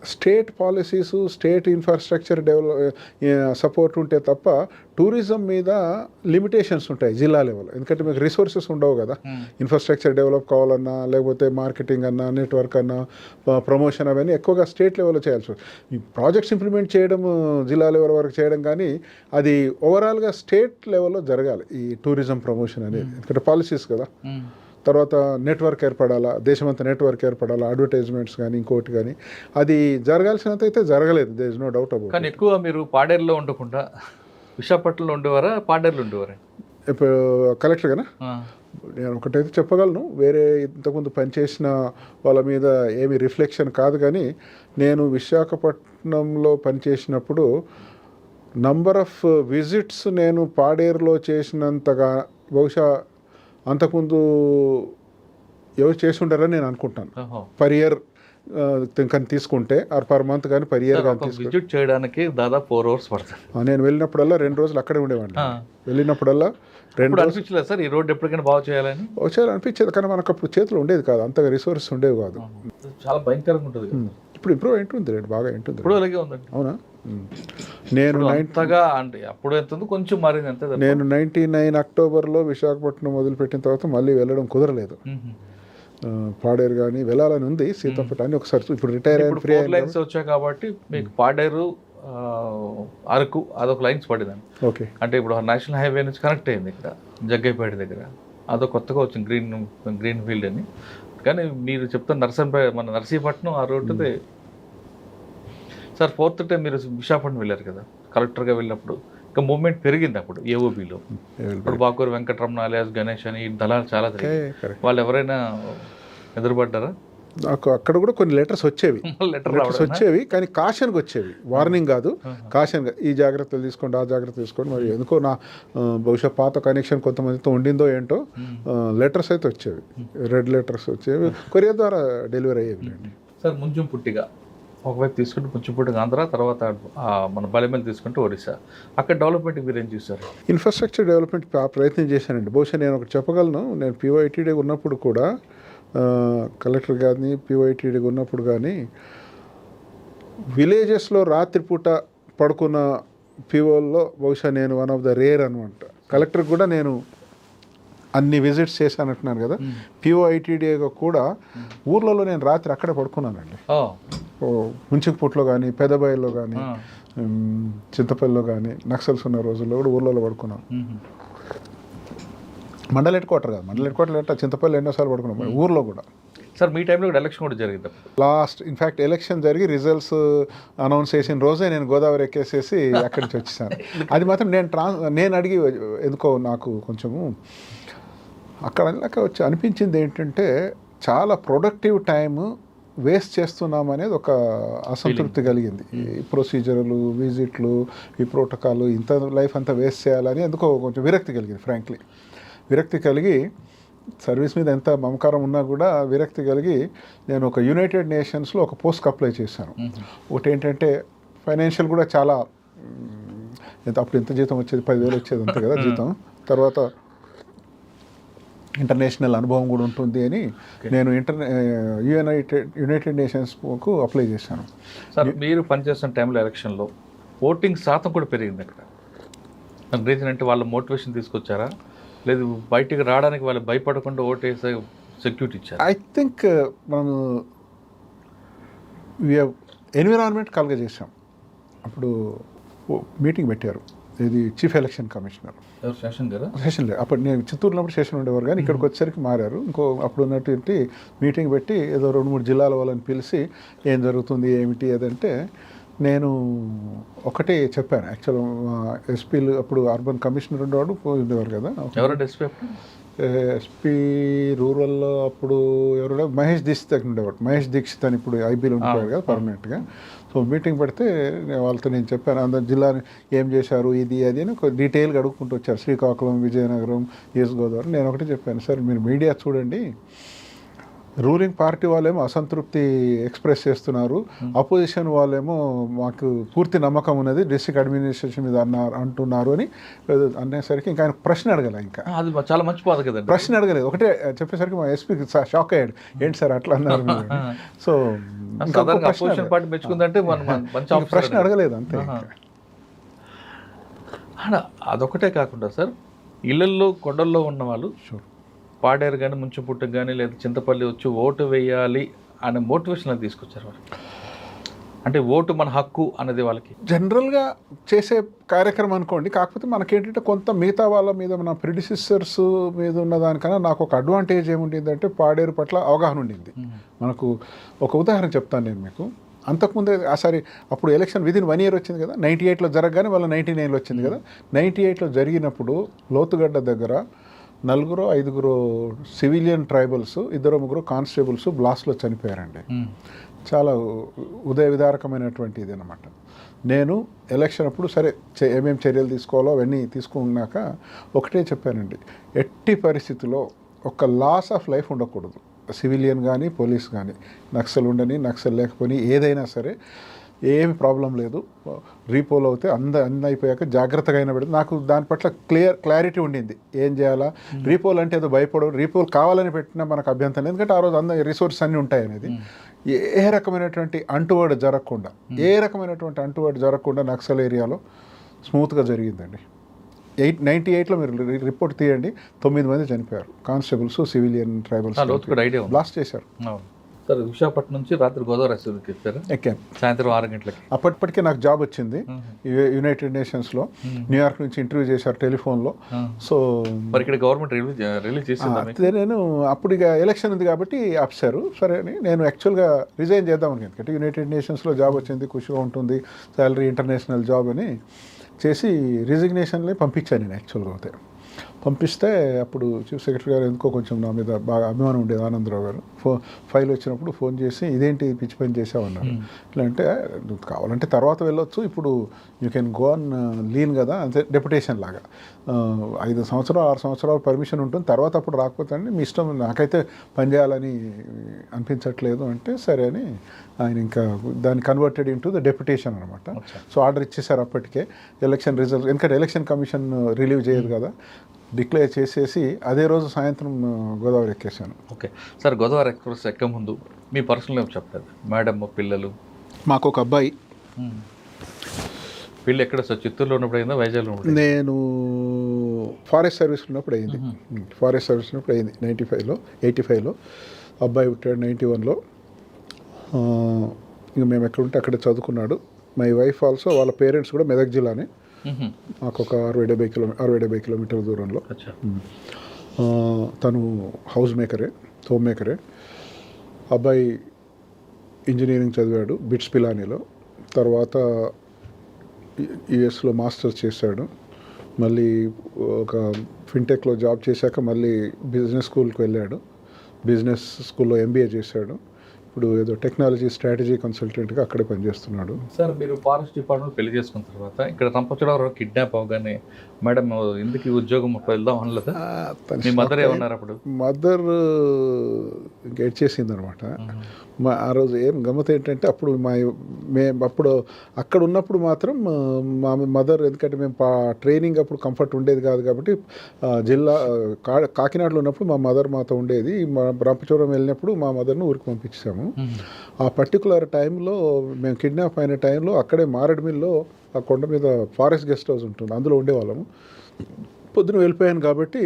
C: state policies, state infrastructure support ఉంటే తప్ప టూరిజం మీద లిమిటేషన్స్ ఉంటాయి జిల్లా లెవెల్. ఎందుకంటే మీకు రిసోర్సెస్ ఉండవు కదా. ఇన్ఫ్రాస్ట్రక్చర్ డెవలప్ కావాలన్నా, లేకపోతే మార్కెటింగ్ అన్నా, నెట్వర్క్ అన్నా, ప్రమోషన్ అవన్నీ ఎక్కువగా స్టేట్ లెవెల్లో చేయాల్సి వస్తుంది. ఈ ప్రాజెక్ట్స్ ఇంప్లిమెంట్ చేయడం జిల్లా లెవెల్ వరకు చేయడం, కానీ అది ఓవరాల్గా స్టేట్ లెవెల్లో జరగాలి ఈ టూరిజం ప్రమోషన్ అనేది. ఎందుకంటే పాలసీస్ కదా. తర్వాత నెట్వర్క్ ఏర్పడాలా, దేశమంతా నెట్వర్క్ ఏర్పడాలా, అడ్వర్టైజ్మెంట్స్ కానీ ఇంకోటి కానీ, అది జరగాల్సినంత అయితే జరగలేదు. There is no doubt about.
B: కానీ ఎక్కువ మీరు పాడేరులో ఉండకుండా విశాఖపట్నంలో ఉండేవారా, పాడేరులో ఉండేవారా?
C: ఇప్పుడు కలెక్టర్ కదా, నేను ఒకటైతే చెప్పగలను, వేరే ఇంతకుముందు పనిచేసిన వాళ్ళ మీద ఏమి రిఫ్లెక్షన్ కాదు, కానీ నేను విశాఖపట్నంలో పనిచేసినప్పుడు నంబర్ ఆఫ్ విజిట్స్ నేను పాడేరులో చేసినంతగా బహుశా అంతకుముందు ఎవరు చేసి ఉంటారని నేను అనుకుంటాను. పర్ ఇయర్ కానీ తీసుకుంటే ఆర్ పర్ మంత్ కానీ పర్ ఇయర్ కానీ
B: విజిట్ చేయడానికి దాదాపు 4 hours పడుతుంది.
C: నేను వెళ్ళినప్పుడల్లా 2 రోజులు అక్కడే ఉండేవాడిని. వెళ్ళినప్పుడల్లా 2 రోజులు
B: అనిపించలేదు సార్ ఈ రోడ్ ఎప్పటికైనా బాగు చేయాలని?
C: అనిపించేది, కానీ మనకు అప్పుడు చేతులు ఉండేది కాదు, అంతగా రిసోర్సెస్ ఉండేవి కాదు.
B: చాలా భయంకరంగా ఉంటుంది.
C: ఇప్పుడు ఇంప్రూవ్ అయింటుంది రేటు, బాగా అయింటుంది.
B: ఇప్పుడు అలాగే ఉందండి.
C: అవునా? నేను
B: అంతగా అంటే అప్పుడు ఎంత కొంచెం మారింది అంతే.
C: నేను 99 అక్టోబర్లో విశాఖపట్నం మొదలుపెట్టిన తర్వాత మళ్ళీ వెళ్ళడం కుదరలేదు. పాడేరు కానీ వెళ్ళాలని ఉంది, సీతంపేట అని ఒకసారి. ఇప్పుడు రిటైర్ అయిన ఫ్రీ
B: లైన్స్ వచ్చాయి కాబట్టి మీకు పాడేరు, అరకు అదొక లైన్స్ పడిందండి.
C: ఓకే,
B: అంటే ఇప్పుడు నేషనల్ హైవే నుంచి కనెక్ట్ అయింది ఇక్కడ జగ్గైపేట దగ్గర, అదొక కొత్తగా వచ్చింది గ్రీన్ ఫీల్డ్ అని. కానీ మీరు చెప్తాను మన నర్సీపట్నం ఆ రోడ్డుదే. సార్ 4th టైం మీరు విశాఖపట్నం వెళ్ళారు కదా కలెక్టర్గా వెళ్ళినప్పుడు, ఇంకా మూవ్మెంట్ పెరిగింది అప్పుడు ఏఓబీలో. ఇప్పుడు బాకూరు వెంకటరమణ అలియాస్ గణేష్ అని దళాలు చాలా తిరిగి, వాళ్ళు ఎవరైనా ఎదురుపడ్డారా?
C: నాకు అక్కడ కూడా కొన్ని లెటర్స్ వచ్చేవి, కానీ కాషన్గా వచ్చేవి, వార్నింగ్ కాదు, కాషన్గా ఈ జాగ్రత్తలు తీసుకోండి, ఆ జాగ్రత్త తీసుకోండి. మరి ఎందుకో నా బహుశా పాత కనెక్షన్ కొంతమందితో ఉండిందో ఏంటో లెటర్స్ అయితే వచ్చేవి, రెడ్ లెటర్స్ వచ్చేవి, కొరియర్ ద్వారా డెలివరీ అయ్యేవి.
B: సార్ ముంచుపుట్టిగా ఒకవైపు తీసుకుంటే ముంచుపుట్టిగా ఆంధ్ర, తర్వాత మన బలిమెల్ తీసుకుంటే ఒరిస్సా, అక్కడ డెవలప్మెంట్ మీరు ఏం చూసారు?
C: ఇన్ఫ్రాస్ట్రక్చర్ డెవలప్మెంట్ ప్రయత్నం చేశానండి. బహుశా నేను ఒకటి చెప్పగలను, నేను పిఓఐటీడీ ఉన్నప్పుడు కూడా, కలెక్టర్ కానీ పిఓఐటీడీ ఉన్నప్పుడు కానీ, విలేజెస్లో రాత్రిపూట పడుకున్న పిఓల్లో బహుశా నేను వన్ ఆఫ్ ద రేర్ అనమాట. కలెక్టర్ కూడా నేను అన్ని విజిట్స్ చేశానంటున్నాను కదా, పిఓఐటీడీగా కూడా ఊర్లలో నేను రాత్రి అక్కడే పడుకున్నానండి. ముంచుకుపుట్లో కానీ, పెదబాయిలో కానీ, చింతపల్లిలో కానీ, నక్సల్స్ ఉన్న రోజుల్లో కూడా ఊర్లలో పడుకున్నాం. మండల్ హెడ్ క్వార్టర్ కాదు, మండల్ హెడ్ క్వార్టర్ చింతపల్లి ఎన్నోసార్లు పడుకున్నాం, ఊర్లో కూడా.
B: సార్ మీ టైంలో కూడా ఎలక్షన్ కూడా జరిగింది
C: లాస్ట్. ఇన్ఫ్యాక్ట్ ఎలక్షన్ జరిగి రిజల్ట్స్ అనౌన్స్ చేసిన రోజే నేను గోదావరి ఎక్కేసేసి అక్కడి నుంచి వచ్చేసాను. అది మాత్రం నేను అడిగి, ఎందుకో నాకు కొంచెము అక్కడ వచ్చి అనిపించింది ఏంటంటే, చాలా ప్రొడక్టివ్ టైము వేస్ట్ చేస్తున్నాం అనేది ఒక అసంతృప్తి కలిగింది. ఈ ప్రొసీజర్లు, విజిట్లు, ఈ ప్రోటోకాల్, ఇంత లైఫ్ అంతా వేస్ట్ చేయాలని ఎందుకో కొంచెం విరక్తి కలిగింది. ఫ్రాంక్లీ విరక్తి కలిగి, సర్వీస్ మీద ఎంత మమకారం ఉన్నా కూడా విరక్తి కలిగి, నేను ఒక యునైటెడ్ నేషన్స్లో ఒక పోస్ట్కి అప్లై చేశాను. ఒకటి ఏంటంటే ఫైనాన్షియల్ కూడా చాలా అప్పుడు ఎంత జీతం వచ్చేది, 10,000 వచ్చేది అంతే కదా జీతం. తర్వాత ఇంటర్నేషనల్ అనుభవం కూడా ఉంటుంది అని నేను యునైటెడ్ నేషన్స్కు అప్లై చేశాను.
B: సార్ మీరు పనిచేస్తున్న టైంలో ఎలక్షన్లో ఓటింగ్ శాతం కూడా పెరిగింది అక్కడ. రీజన్ అంటే వాళ్ళ మోటివేషన్ తీసుకొచ్చారా, లేదు బయటికి రావడానికి వాళ్ళు భయపడకుండా ఓటేసే సెక్యూరిటీ ఇచ్చారు?
C: ఐ థింక్ మనం ఎన్విరాన్మెంట్ కలుగజేసాం. అప్పుడు మీటింగ్ పెట్టారు, ఇది చీఫ్ ఎలక్షన్ కమిషనర్
B: సెషన్ కదా,
C: సెషన్ లేదు అప్పుడు. నేను చిత్తూరులో ఉన్నప్పుడు సెషన్ ఉండేవారు, కానీ ఇక్కడికి వచ్చేసరికి మారారు. అప్పుడు ఉన్నటువంటి మీటింగ్ పెట్టి ఏదో 2-3 జిల్లాల వాళ్ళని పిలిచి ఏం జరుగుతుంది ఏమిటి అదంటే, నేను ఒకటే చెప్పాను. యాక్చువల్ ఎస్పీలు అప్పుడు అర్బన్ కమిషనర్ ఉండేవారు కదా,
B: ఎవరంటే ఎస్పీ?
C: ఎస్పీ రూరల్లో అప్పుడు ఎవరు, మహేష్ దీక్షిత్ ఉండేవాడు. మహేష్ దీక్షిత్ అని ఇప్పుడు ఐబీలో ఉండేవాడు కదా పర్మనెంట్గా. సో మీటింగ్ పెడితే వాళ్ళతో నేను చెప్పాను, అందరు జిల్లాని ఏం చేశారు ఇది అది అని ఒక డీటెయిల్గా అడుగుకుంటూ వచ్చారు. శ్రీకాకుళం, విజయనగరం, ఈస్ట్ గోదావరి. నేను ఒకటి చెప్పాను, సార్ మీరు మీడియా చూడండి, రూలింగ్ పార్టీ వాళ్ళేమో అసంతృప్తి ఎక్స్ప్రెస్ చేస్తున్నారు, అపోజిషన్ వాళ్ళేమో మాకు పూర్తి నమ్మకం ఉన్నది డిస్ట్రిక్ట్ అడ్మినిస్ట్రేషన్ మీద అంటున్నారు అని అనేసరికి ఇంకా ఆయన ప్రశ్న అడగలే. ఇంకా
B: అది చాలా మంచి పాత కదండి,
C: ప్రశ్న అడగలేదు. ఒకటే చెప్పేసరికి మా ఎస్పీకి షాక్ అయ్యాడు, ఏంటి సార్ అట్లా అన్నారు. సో ప్రశ్న అడగలేదు అంతే.
B: అదొకటే కాకుండా సార్, ఇళ్లల్లో కొండల్లో ఉన్న వాళ్ళు పాడేరు కానీ, ముంచుపుట్టుకు కానీ, లేదా చింతపల్లి వచ్చి ఓటు వేయాలి అనే మోటివేషన్ తీసుకొచ్చారు వాళ్ళు. అంటే ఓటు మన హక్కు అనేది వాళ్ళకి
C: జనరల్గా చేసే కార్యక్రమం అనుకోండి. కాకపోతే మనకేంటంటే కొంత మిగతా వాళ్ళ మీద, మన ప్రిడిసిసర్స్ మీద ఉన్న దానికన్నా నాకు ఒక అడ్వాంటేజ్ ఏముండిందంటే పాడేరు పట్ల అవగాహన ఉండింది. మనకు ఒక ఉదాహరణ చెప్తాను నేను మీకు. అంతకుముందే సారీ అప్పుడు ఎలక్షన్ విదిన్ 1 year వచ్చింది కదా, 98లో జరగగానే వాళ్ళ 99లో వచ్చింది కదా. 98లో జరిగినప్పుడు లోతుగడ్డ దగ్గర 4-5 సివిలియన్ ట్రైబల్స్, 2-3 కానిస్టేబుల్స్ బ్లాస్ట్లో చనిపోయారండి. చాలా ఉదయ విదారకమైనటువంటి ఇది అనమాట. నేను ఎలక్షన్ అప్పుడు సరే ఏమేమి చర్యలు తీసుకోవాలో అవన్నీ తీసుకున్నాక ఒకటే చెప్పానండి, ఎట్టి పరిస్థితుల్లో ఒక లాస్ ఆఫ్ లైఫ్ ఉండకూడదు. సివిలియన్ కానీ, పోలీస్ కానీ, నక్సల్ ఉండని, నక్సల్ లేకపోని, ఏదైనా సరే ఏమి ప్రాబ్లం లేదు. రీపోల్ అవుతే అన్నీ అయిపోయాక జాగ్రత్తగా అయినా పెడితే నాకు దాని పట్ల క్లారిటీ ఉండింది ఏం చేయాలా. రీపోల్ అంటే ఏదో భయపడవు, రీపోల్ కావాలని పెట్టినా మనకు అభ్యంతరం లేదు, ఎందుకంటే ఆ రోజు అందరి రిసోర్సెస్ అన్నీ ఉంటాయి అనేది. ఏ రకమైనటువంటి అంటువర్డ్ జరగకుండా నక్సల్ ఏరియాలో స్మూత్గా జరిగిందండి. 98లో మీరు రిపోర్ట్ తీయండి, 9 మంది చనిపోయారు, కానిస్టేబుల్స్, సివిలియన్, ట్రైబల్స్ బ్లాస్ట్ చేశారు.
B: సార్ విశాఖపట్నం నుంచి రాత్రి గోదావరి ఎక్కాను సాయంత్రం 6 గంటలకి.
C: అప్పటికే నాకు జాబ్ వచ్చింది యునైటెడ్ నేషన్స్లో. న్యూయార్క్ నుంచి ఇంటర్వ్యూ చేశారు టెలిఫోన్లో. సో
B: మరి ఇక్కడ గవర్నమెంట్ రిలీజ్ చేసింది.
C: నేను అప్పుడు ఇక ఎలక్షన్ ఉంది కాబట్టి ఆప్చారు. సరే అని నేను యాక్చువల్గా రిజైన్ చేద్దామని, ఎందుకంటే యునైటెడ్ నేషన్స్లో జాబ్ వచ్చింది, ఖుషిగా ఉంటుంది, శాలరీ, ఇంటర్నేషనల్ జాబ్ అని చేసి రిజిగ్నేషన్లే పంపించాను నేను. యాక్చువల్గా అయితే పంపిస్తే అప్పుడు చీఫ్ సెక్రటరీ గారు ఎందుకో కొంచెం నా మీద బాగా అభిమానం ఉండేది, ఆనందరావు గారు. ఫైల్ వచ్చినప్పుడు ఫోన్ చేసి ఇదేంటి పిచ్చి పని చేసామన్నారు. ఇట్లా అంటే కావాలంటే తర్వాత వెళ్ళొచ్చు, ఇప్పుడు you can go on lean కదా, అంతే డెప్యుటేషన్ లాగా 5 సంవత్సరాలు 6 సంవత్సరాలు పర్మిషన్ ఉంటుంది, తర్వాత అప్పుడు రాకపోతే అండి మీ ఇష్టం, నాకైతే పని చేయాలని అనిపించట్లేదు అంటే సరే అని ఆయన ఇంకా దాన్ని కన్వర్టెడ్ ఇంటూ ద డెప్యుటేషన్ అనమాట. సో ఆర్డర్ ఇచ్చేసారు అప్పటికే. ఎలక్షన్ రిజల్ట్, ఎందుకంటే ఎలక్షన్ కమిషన్ రిలీవ్ చేయదు కదా, డిక్లేర్ చేసేసి అదే రోజు సాయంత్రం గోదావరి ఎక్కేసాను.
B: ఓకే సార్, గోదావరి ఎక్స్ప్రెస్ ఎక్క ముందు మీ పర్సనల్ ఏం చెప్తారు? మేడం, పిల్లలు?
C: మాకు ఒక అబ్బాయి.
B: పెళ్ళి ఎక్కడ సార్? చిత్తూరులో ఉన్నప్పుడు అయిందా, వైజాగ్లో ఉన్నప్పుడు?
C: నేను ఫారెస్ట్ సర్వీస్ ఉన్నప్పుడు అయింది. 85లో. అబ్బాయి పుట్టాడు 91లో. ఇంక మేము ఎక్కడుంటే అక్కడే చదువుకున్నాడు. మై వైఫ్ ఆల్సో, వాళ్ళ పేరెంట్స్ కూడా మెదక్ జిల్లానే, మాకు ఒక 60-70 కిలోమీటర్ల దూరంలో. తను హౌస్ మేకరే, హోమ్ మేకరే. అబ్బాయి ఇంజనీరింగ్ చదివాడు బిట్స్ పిలానీలో. తర్వాత యుఎస్లో మాస్టర్స్ చేశాడు. మళ్ళీ ఒక ఫిన్టెక్లో జాబ్ చేశాక మళ్ళీ బిజినెస్ స్కూల్కి వెళ్ళాడు. బిజినెస్ స్కూల్లో MBA చేశాడు. ఇప్పుడు ఏదో టెక్నాలజీ స్ట్రాటజీ కన్సల్టెంట్గా అక్కడే పనిచేస్తున్నాడు.
B: సార్ మీరు ఫారెస్ట్ డిపార్ట్మెంట్ పెళ్లి చేసుకున్న తర్వాత ఇక్కడ రంపచోడవరం కిడ్నాప్ అవగానే మేడం ఎందుకు ఈ ఉద్యోగం వెళ్దాం అనలేదా? మీ మదర్ ఏమన్నారు అప్పుడు?
C: మదర్ గెట్ చేసింది అనమాట. ఆ రోజు ఏం గమ్మత్ ఏంటంటే అప్పుడు మేము అప్పుడు అక్కడ ఉన్నప్పుడు మాత్రం మా మదర్, ఎందుకంటే మేము ట్రైనింగ్ అప్పుడు కంఫర్ట్ ఉండేది కాదు కాబట్టి జిల్లా కాకినాడలో ఉన్నప్పుడు మా మదర్ మాతో ఉండేది. మా రంపచోడవరం వెళ్ళినప్పుడు మా మదర్ను ఊరికి పంపించాము. ఆ పర్టికులర్ టైంలో మేము కిడ్నాప్ అయిన టైంలో అక్కడే మారేడుమిల్లో ఆ కొండ మీద ఫారెస్ట్ గెస్ట్ హౌస్ ఉంటుంది, అందులో ఉండేవాళ్ళము. పొద్దున వెళ్ళిపోయాను కాబట్టి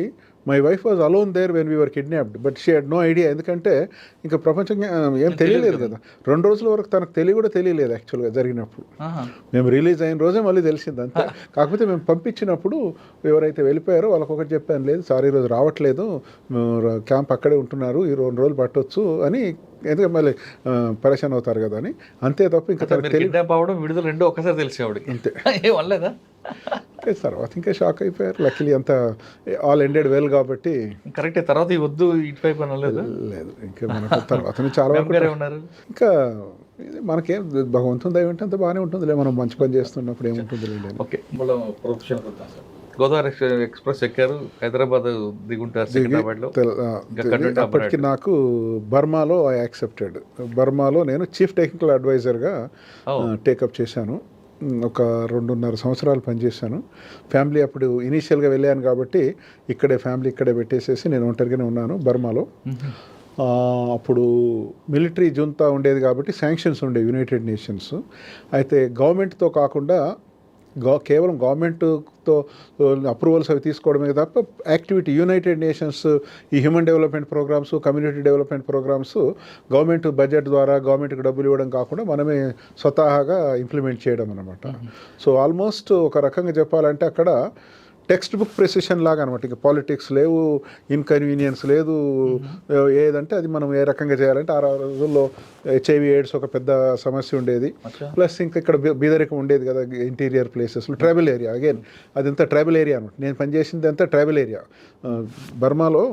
C: my wife was alone there when we are kidnapped, but she had no idea. ఎందుకంటే ఇంకా ప్రపంచంగా ఏం తెలియలేదు కదా. 2 రోజుల వరకు తనకు తెలియలేదు యాక్చువల్గా జరిగినప్పుడు. మేము రిలీజ్ అయిన రోజే మళ్ళీ తెలిసింది అంతే. కాకపోతే మేము పంపించినప్పుడు ఎవరైతే వెళ్ళిపోయారో వాళ్ళకి ఒకటి చెప్పాను, లేదు సార్ ఈరోజు రావట్లేదు, క్యాంప్ అక్కడే ఉంటున్నారు, ఈ 2 రోజులు పట్టొచ్చు అని. ఎందుకంటే మళ్ళీ పరేషాన్ అవుతారు కదా అని. అంతే తప్ప ఇంకా
B: విడుదల రెండు ఒకసారి తెలిసి అంతే ఏమనలేదా?
C: తర్వాత ఇంకా షాక్ అయిపోయారు. లక్కీలీ అంతా ఆల్ ఎండెడ్ వెల్ కాబట్టి
B: కరెక్ట్. తర్వాత వద్దు ఇటువైపు అనలేదు.
C: లేదు ఇంకా మనకు తర్వాత చాలా
B: ఉన్నారు.
C: ఇంకా మనకేం భగవంతుని దయ ఉంటే అంత బాగానే ఉంటుంది. మనం మంచి పని చేస్తున్నప్పుడు ఏముంటుంది.
B: ఓకే, ప్రొఫెషన్ గోదావరి ఎక్స్ప్రెస్ ఎక్కారు, హైదరాబాద్ దిగుంటారు.
C: అప్పటికి నాకు బర్మాలో ఐ యాక్సెప్టెడ్. బర్మాలో నేను చీఫ్ టెక్నికల్ అడ్వైజర్గా టేకప్ చేశాను. ఒక 2.5 సంవత్సరాలు పనిచేశాను. ఫ్యామిలీ అప్పుడు ఇనీషియల్గా వెళ్ళాను కాబట్టి ఫ్యామిలీ ఇక్కడే పెట్టేసేసి నేను ఒంటరిగానే ఉన్నాను బర్మాలో. అప్పుడు మిలిటరీ జుంతా ఉండేది కాబట్టి శాంక్షన్స్ ఉండేవి యునైటెడ్ నేషన్స్. అయితే గవర్నమెంట్తో కాకుండా కేవలం గవర్నమెంట్తో అప్రూవల్స్ అవి తీసుకోవడమే తప్ప యాక్టివిటీ యునైటెడ్ నేషన్స్ ఈ human development programmes, community development programmes government budget ద్వారా గవర్నమెంట్కి డబ్బులు ఇవ్వడం కాకుండా మనమే స్వతహాగా ఇంప్లిమెంట్ చేయడం అనమాట. సో ఆల్మోస్ట్ ఒక రకంగా చెప్పాలంటే అక్కడ టెక్స్ట్ బుక్ ప్రెసిషన్ లాగా అనమాట. ఇక పాలిటిక్స్ లేవు, ఇన్కన్వీనియన్స్ లేదు, ఏదంటే అది మనం ఏ రకంగా చేయాలంటే. ఆ రోజుల్లో HIV AIDS ఒక పెద్ద సమస్య ఉండేది. ప్లస్ ఇంకా ఇక్కడ బీదరికం ఉండేది కదా ఇంటీరియర్ ప్లేసెస్లో. ట్రైబల్ ఏరియా అగైన్ అదంతా ట్రైబల్ ఏరియా అనమాట. నేను పనిచేసింది అంతా ట్రైబల్ ఏరియా. బర్మాలో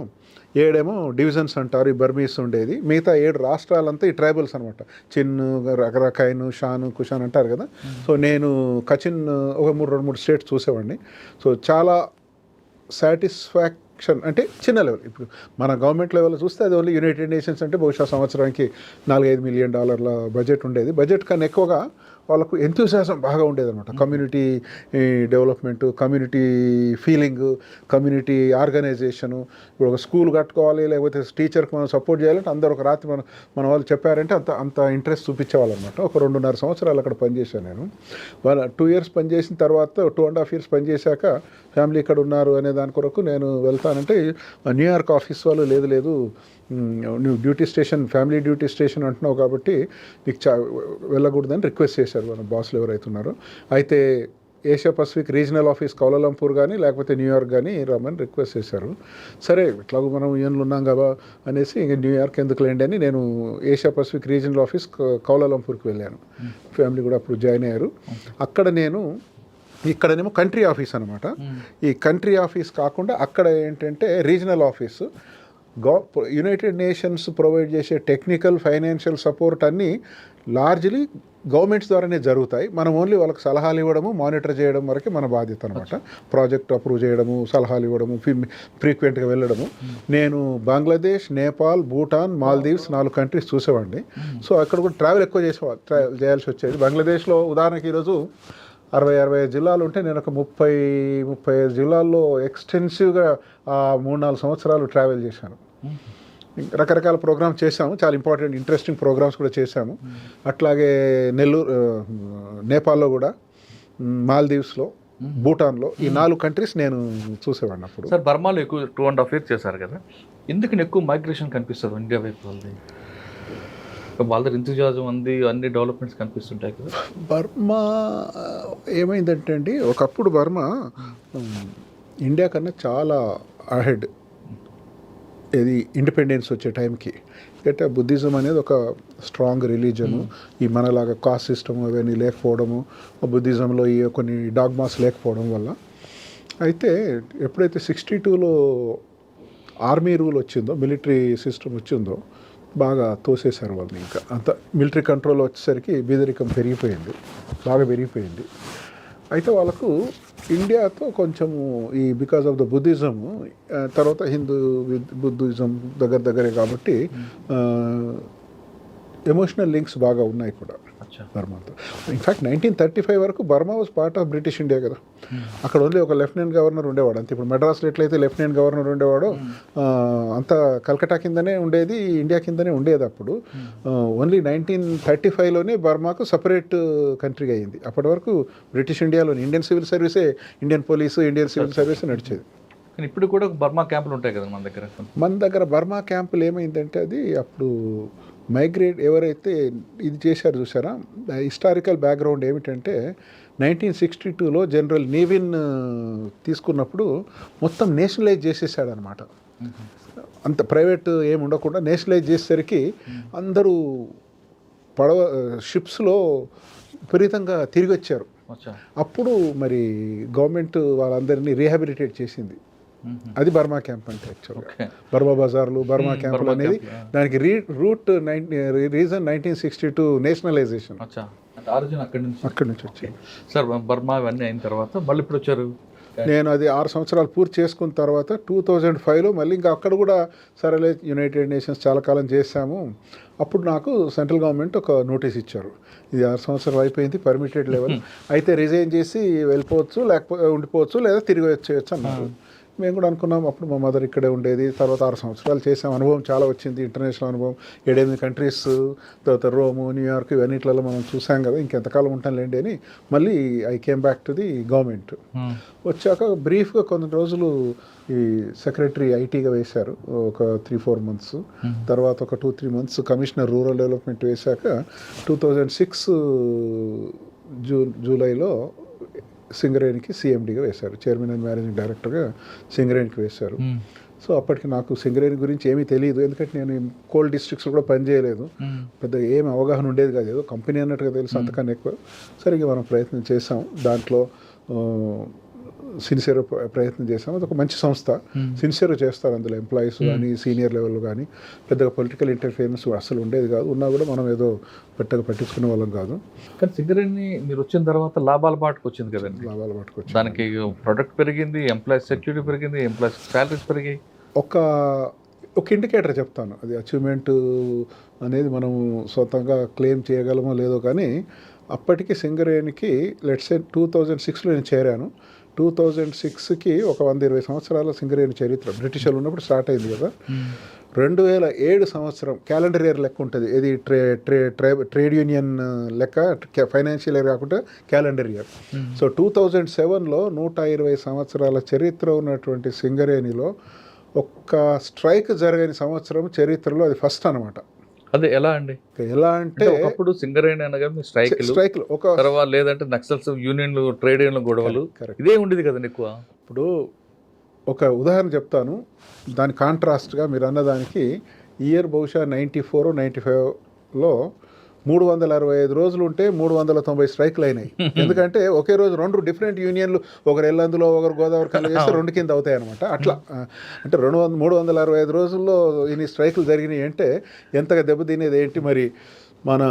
C: 7 డివిజన్స్ అంటారు, ఈ బర్మీస్ ఉండేది. మిగతా 7 రాష్ట్రాలంతా ఈ ట్రైబల్స్ అనమాట. చిన్ను, రకరకాయను, షాను, కుషాన్ అంటారు కదా. సో నేను కచిన్ ఒక 2-3 స్టేట్స్ చూసేవాడిని. సో చాలా సాటిస్ఫాక్షన్ అంటే చిన్న లెవెల్. ఇప్పుడు మన గవర్నమెంట్ లెవెల్లో చూస్తే అది ఓన్లీ యునైటెడ్ నేషన్స్ అంటే బహుశా సంవత్సరానికి $4-5 మిలియన్ బడ్జెట్ ఉండేది. బడ్జెట్ కన్నా ఎక్కువగా వాళ్ళకు ఎంతూసియాజం బాగా ఉండేదన్నమాట. Community development, community feeling, community organisation. ఇప్పుడు ఒక స్కూల్ కట్టుకోవాలి లేకపోతే టీచర్కి మనం సపోర్ట్ చేయాలంటే అందరూ ఒక రాత్రి మన వాళ్ళు చెప్పారంటే అంత ఇంట్రెస్ట్ చూపించేవాళ్ళు అనమాట. ఒక 2.5 సంవత్సరాలు అక్కడ పనిచేశాను నేను. 2 ఇయర్స్ పనిచేసిన తర్వాత 2.5 ఇయర్స్ పనిచేశాక ఫ్యామిలీ ఇక్కడ ఉన్నారు అనే దాని కొరకు నేను వెళ్తానంటే న్యూయార్క్ ఆఫీస్ వాళ్ళు లేదు నువ్వు duty station, family duty station అంటున్నావు కాబట్టి నీకు వెళ్ళకూడదని రిక్వెస్ట్ చేశారు మన బాస్లు ఎవరైతే ఉన్నారో. అయితే Asia Pacific regional office Kuala Lumpur కానీ లేకపోతే న్యూయార్క్ కానీ రమ్మని రిక్వెస్ట్ చేశారు. సరే ఇట్లాగూ మనం యూఎన్లో ఉన్నాం కదా అనేసి ఇంక న్యూయార్క్ ఎందుకు లేండి అని నేను ఏషియా పసిఫిక్ రీజనల్ ఆఫీస్ కౌలాలంపూర్కి వెళ్ళాను. ఫ్యామిలీ కూడా అప్పుడు జాయిన్ అయ్యారు. అక్కడ నేను ఇక్కడనేమో కంట్రీ ఆఫీస్ అనమాట. ఈ కంట్రీ ఆఫీస్ కాకుండా అక్కడ ఏంటంటే regional office. United nations provide చేసే టెక్నికల్, ఫైనాన్షియల్ సపోర్ట్ అన్నీ లార్జ్లీ గవర్నమెంట్స్ ద్వారానే జరుగుతాయి. మనం ఓన్లీ వాళ్ళకి సలహాలు ఇవ్వడము, మానిటర్ చేయడం వరకే మన బాధ్యత అనమాట. ప్రాజెక్ట్ అప్రూవ్ చేయడము, సలహాలు ఇవ్వడము, ఫ్రీక్వెంట్గా వెళ్ళడము. నేను బంగ్లాదేశ్, నేపాల్, భూటాన్, మాల్దీవ్స్ 4 కంట్రీస్ చూసేవాడిని. సో అక్కడ కూడా ట్రావెల్ ఎక్కువ చేయాల్సి వచ్చేది. బంగ్లాదేశ్లో ఉదాహరణకి ఈరోజు 60-65 జిల్లాలు ఉంటే నేను ఒక 30-35 జిల్లాల్లో ఎక్స్టెన్సివ్గా 3-4 సంవత్సరాలు ట్రావెల్ చేశాను. రకరకాల ప్రోగ్రామ్స్ చేశాము, చాలా ఇంపార్టెంట్ ఇంట్రెస్టింగ్ ప్రోగ్రామ్స్ కూడా చేశాము. అట్లాగే నెల్లూరు, నేపాల్లో కూడా, మాల్దీవ్స్లో, భూటాన్లో ఈ 4 కంట్రీస్ నేను చూసేవాడిని అప్పుడు.
B: సార్ బర్మాలో ఎక్కువ 2.5 ఇయర్స్ చేశారు కదా, ఎందుకని ఎక్కువ మైగ్రేషన్ కనిపిస్తుంది ఇండియా వైపు? వాళ్ళ ఇంతజాజం ఉంది, అన్ని డెవలప్మెంట్స్ కనిపిస్తుంటాయి కదా.
C: బర్మా ఏమైందంటే అండి, ఒకప్పుడు బర్మా ఇండియా కన్నా చాలా అహెడ్. ఇది ఇండిపెండెన్స్ వచ్చే టైంకి. ఎందుకంటే బుద్ధిజం అనేది ఒక స్ట్రాంగ్ రిలీజను. ఈ మనలాగా కాస్ట్ సిస్టమ్ అవన్నీ లేకపోవడము, బుద్ధిజంలో ఈ కొన్ని డాగ్మాస్ లేకపోవడం వల్ల. అయితే ఎప్పుడైతే 62లో ఆర్మీ రూల్ వచ్చిందో, మిలిటరీ సిస్టమ్ వచ్చిందో, బాగా తోసేశారు వాళ్ళని. ఇంకా అంత మిలిటరీ కంట్రోల్ వచ్చేసరికి బీదరికం పెరిగిపోయింది, బాగా పెరిగిపోయింది. అయితే వాళ్ళకు ఇండియాతో కొంచెము ఈ బికాజ్ ఆఫ్ ద బుద్ధిజం, తర్వాత హిందూ బుద్ధిజం దగ్గరే కాబట్టి ఎమోషనల్ లింక్స్ బాగా ఉన్నాయి కూడా బర్మాతో. ఇన్ఫ్యాక్ట్ 1935 వరకు Burma was part of British India కదా. అక్కడ ఓన్లీ ఒక లెఫ్టినెంట్ గవర్నర్ ఉండేవాడు అంతే. ఇప్పుడు మెడ్రాస్లో ఎట్లయితే లెఫ్టినెంట్ గవర్నర్ ఉండేవాడో అంతా కల్కటా కిందనే ఉండేది, ఇండియా కిందనే ఉండేది అప్పుడు. ఓన్లీ 1935లోనే బర్మాకు సపరేట్ కంట్రీ అయింది. అప్పటి వరకు బ్రిటిష్ ఇండియాలోని ఇండియన్ సివిల్ సర్వీసే, Indian police, Indian civil service నడిచేది.
B: కానీ ఇప్పుడు కూడా బర్మా క్యాంపులు ఉంటాయి కదా మన దగ్గర.
C: బర్మా క్యాంపులు ఏమైందంటే అది అప్పుడు మైగ్రేట్ ఎవరైతే ఇది చేశారు చూసారా, హిస్టారికల్ బ్యాక్గ్రౌండ్ ఏమిటంటే 1962లో జనరల్ నీవిన్ తీసుకున్నప్పుడు మొత్తం నేషనలైజ్ చేసేసాడనమాట. అంత ప్రైవేట్ ఏమి ఉండకుండా నేషనలైజ్ చేసేసరికి అందరూ షిప్స్లో విపరీతంగా తిరిగి వచ్చారు. అప్పుడు మరి గవర్నమెంట్ వాళ్ళందరినీ రీహాబిలిటేట్ చేసింది. అది బర్మా క్యాంప్ అంటే యాక్చువల్గా. బర్మా బజార్లు, బర్మా క్యాంపులు అనేది దానికి రీజన్ 1962 నేషనలైజేషన్. అక్కడి నుంచి వచ్చింది
B: సార్. బర్మా ఇవన్నీ అయిన తర్వాత మళ్ళీ ఇప్పుడు వచ్చారు.
C: నేను అది 6 సంవత్సరాలు పూర్తి చేసుకున్న తర్వాత 2005లో మళ్ళీ ఇంకా అక్కడ కూడా సరేలే యునైటెడ్ నేషన్స్ చాలా కాలం చేశాము. అప్పుడు నాకు సెంట్రల్ గవర్నమెంట్ ఒక నోటీస్ ఇచ్చారు, ఇది 6 సంవత్సరాలు అయిపోయింది, పర్మిటెడ్ లెవెల్, అయితే రిజైన్ చేసి వెళ్ళిపోవచ్చు, లేకపోతే ఉండిపోవచ్చు, లేదా తిరిగి వచ్చేయచ్చు అన్నారు. మేము కూడా అనుకున్నాం. అప్పుడు మా మదర్ ఇక్కడే ఉండేది. తర్వాత 6 సంవత్సరాలు చేసాం, అనుభవం చాలా వచ్చింది, ఇంటర్నేషనల్ అనుభవం. 7-8 కంట్రీస్, తర్వాత రోము, న్యూయార్క్, ఇవన్నిట్లలో మనం చూసాం కదా, ఇంకెంతకాలం ఉంటానులేండి అని మళ్ళీ I came back to the government. వచ్చాక బ్రీఫ్గా కొన్ని రోజులు ఈ సెక్రటరీ ఐటీగా వేశారు, ఒక 3-4 మంత్స్. తర్వాత ఒక 2-3 మంత్స్ కమిషనర్ రూరల్ డెవలప్మెంట్ వేశాక 2006 జూలైలో సింగరేణికి సిఎండిగా వేశారు, చైర్మన్ అండ్ మేనేజింగ్ డైరెక్టర్గా సింగరేణికి వేశారు. సో అప్పటికి నాకు సింగరేణి గురించి ఏమీ తెలియదు, ఎందుకంటే నేను కోల్ డిస్ట్రిక్ట్స్ కూడా పనిచేయలేదు, పెద్ద ఏమి అవగాహన ఉండేది కాదు, ఏదో కంపెనీ అన్నట్టుగా తెలుసు, అంతకన్నా ఎక్కువ. సరిగ్గా మనం ప్రయత్నం చేసాం, దాంట్లో సిన్సియర్ ప్రయత్నం చేసాం. అది ఒక మంచి సంస్థ, సిన్సియర్ చేస్తారు అందులో ఎంప్లాయీస్ కానీ సీనియర్ లెవెల్ కానీ. పెద్దగా పొలిటికల్ ఇంటర్ఫియరెన్స్ అసలు ఉండేది కాదు, ఉన్నా కూడా మనం ఏదో పెద్దగా పట్టించుకునే వాళ్ళం కాదు.
B: కానీ సింగరేణి మీరు వచ్చిన తర్వాత లాభాల బాటకు వచ్చింది కదండి.
C: లాభాల బాటకు వచ్చింది,
B: దానికి ప్రొడక్ట్ పెరిగింది, ఎంప్లాయీస్ సెక్యూరిటీ పెరిగింది, ఎంప్లాయీస్ శాలరీస్ పెరిగాయి.
C: ఒక ఇండికేటర్ చెప్తాను, అది అచీవ్మెంట్ అనేది మనం సొంతంగా క్లెయిమ్ చేయగలమో లేదో కానీ అప్పటికి సింగరేణికి లెట్స్ సే 2006లో నేను చేరాను. 2006కి ఒక 120 సంవత్సరాల సింగరేణి చరిత్ర బ్రిటిషర్లు ఉన్నప్పుడు స్టార్ట్ అయింది కదా. 2007 సంవత్సరం క్యాలెండర్ ఇయర్ లెక్క ఉంటుంది, ఇది ట్రేడ్ యూనియన్ లెక్క, ఫైనాన్షియల్ ఇయర్ కాకుండా క్యాలెండర్ ఇయర్. సో 2007లో 120 సంవత్సరాల చరిత్ర ఉన్నటువంటి సింగరేణిలో ఒక్క స్ట్రైక్ జరగని సంవత్సరం చరిత్రలో అది ఫస్ట్ అనమాట.
B: అదే ఎలా అండి?
C: ఎలా అంటే
B: ఒకప్పుడు సింగరేణి అనగా స్ట్రైక్లు, ఒక తర్వాత లేదంటే నక్సల్స్, యూనియన్లు, ట్రేడ్ యూనియన్ల గొడవలు, ఇదే ఉండేది కదండి ఎక్కువ.
C: ఇప్పుడు ఒక ఉదాహరణ చెప్తాను, దాని కాంట్రాస్ట్గా మీరు అన్నదానికి ఇయర్ బహుశా 94, 95లో 365 రోజులు ఉంటే 390 స్ట్రైక్లు అయినాయి. ఎందుకంటే ఒకే రోజు 2 డిఫరెంట్ యూనియన్లు, ఒకరు ఎల్లందులో ఒకరు గోదావరి కన్నా చేస్తే 2 కింద అవుతాయి అనమాట. అట్లా అంటే 365 రోజుల్లో ఇన్ని స్ట్రైకులు జరిగినాయి అంటే ఎంతగా దెబ్బతినేది ఏంటి మరి. మన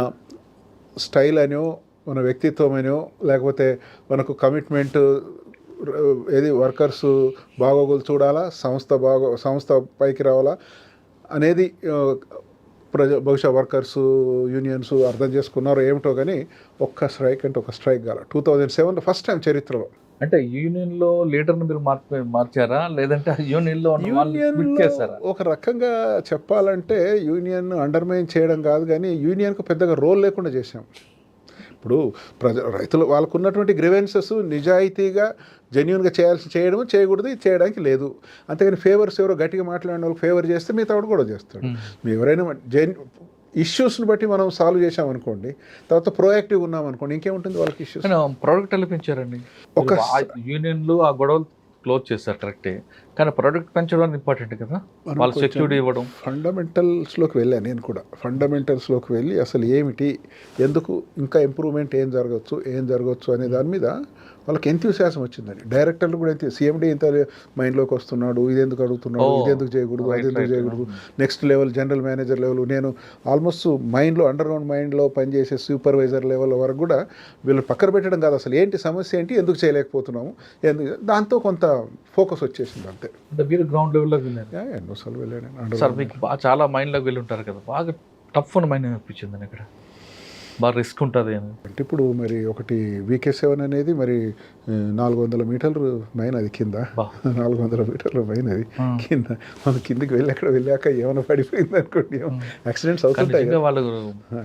C: స్టైల్ అనో, మన వ్యక్తిత్వం అనో, లేకపోతే మనకు కమిట్మెంట్ ఏది, వర్కర్స్ బాగోగులు చూడాలా, సంస్థ పైకి రావాలా అనేది బహుశా వర్కర్స్ యూనియన్స్ అర్థం చేసుకున్నారో ఏమిటో కానీ ఒక్క స్ట్రైక్ అంటే ఒక స్ట్రైక్ కాల 2007లో ఫస్ట్ టైం చరిత్రలో.
B: అంటే యూనియన్లో లీడర్ని మీరు మార్చారా, లేదంటే యూనియన్లో
C: ఒక రకంగా చెప్పాలంటే యూనియన్ అండర్మైన్ చేయడం కాదు కానీ యూనియన్కు పెద్దగా రోల్ లేకుండా చేశాం. ఇప్పుడు రైతులు వాళ్ళకు ఉన్నటువంటి గ్రివెన్సెస్ నిజాయితీగా జెన్యున్గా చేయడం, చేయకూడదు, చేయడానికి లేదు. అంతేగాని ఫేవర్స్ ఎవరో గట్టిగా మాట్లాడిన వాళ్ళకి ఫేవర్ చేస్తే మిగతా వాడు కూడా చేస్తాడు. ఎవరైనా ఇష్యూస్ని బట్టి మనం సాల్వ్ చేసామనుకోండి, తర్వాత ప్రోయాక్టివ్ ఉన్నాం అనుకోండి, ఇంకేముంటుంది వాళ్ళకి ఇష్యూస్.
B: ప్రోడక్ట్ ఎలా పెంచారండి? ఒక యూనియన్లు ఆ గొడవలు క్లోజ్ చేస్తారు కరెక్టే, కానీ ప్రోడక్ట్ పెంచడం ఇంపార్టెంట్ కదా,
C: మనం
B: వాళ్ళు
C: కొంచెం
B: సెక్యూరిటీ ఇవ్వడం.
C: ఫండమెంటల్స్లోకి వెళ్ళాను నేను కూడా. ఫండమెంటల్స్లోకి వెళ్ళి అసలు ఏమిటి, ఎందుకు ఇంకా ఇంప్రూవ్మెంట్ ఏం జరగవచ్చు అనే దాని మీద వాళ్ళకి ఎంతూసియాసం వచ్చిందండి. డైరెక్టర్లు కూడా సీఎండీ ఇంత మైండ్లోకి వస్తున్నాడు, ఇది ఎందుకు అడుగుతున్నాడు, ఇది ఎందుకు చేయకూడదు, అది ఎందుకు చేయకూడదు, next level general manager level, నేను ఆల్మోస్ట్ మైండ్లో అండర్ గ్రౌండ్ మైండ్లో పనిచేసే సూపర్వైజర్ లెవెల్ వరకు కూడా వీళ్ళు పక్కన పెట్టడం కాదు, అసలు ఏంటి సమస్య ఏంటి, ఎందుకు చేయలేకపోతున్నాము, దాంతో కొంత ఫోకస్ వచ్చేసింది అంతే.
B: అంటే మీరు గ్రౌండ్ లెవెల్లోకి వెళ్ళారు.
C: ఎన్నోసార్లు వెళ్ళాను
B: సార్, మీకు బాగా చాలా మైండ్లోకి వెళ్ళి ఉంటారు కదా, బాగా టఫ్ అని మైండ్ అనిపించింది ఇక్కడ, బాగా రిస్క్ ఉంటుంది అని.
C: అంటే ఇప్పుడు మరి ఒకటి VK7 అనేది మరి 400 మీటర్లు మైన్, అది కింద 400 మీటర్ల మైన్, అది కింద మనం కిందికి వెళ్ళాక ఏమైనా పడిపోయింది అనుకోండి, యాక్సిడెంట్స్ అవుతుంటాయి,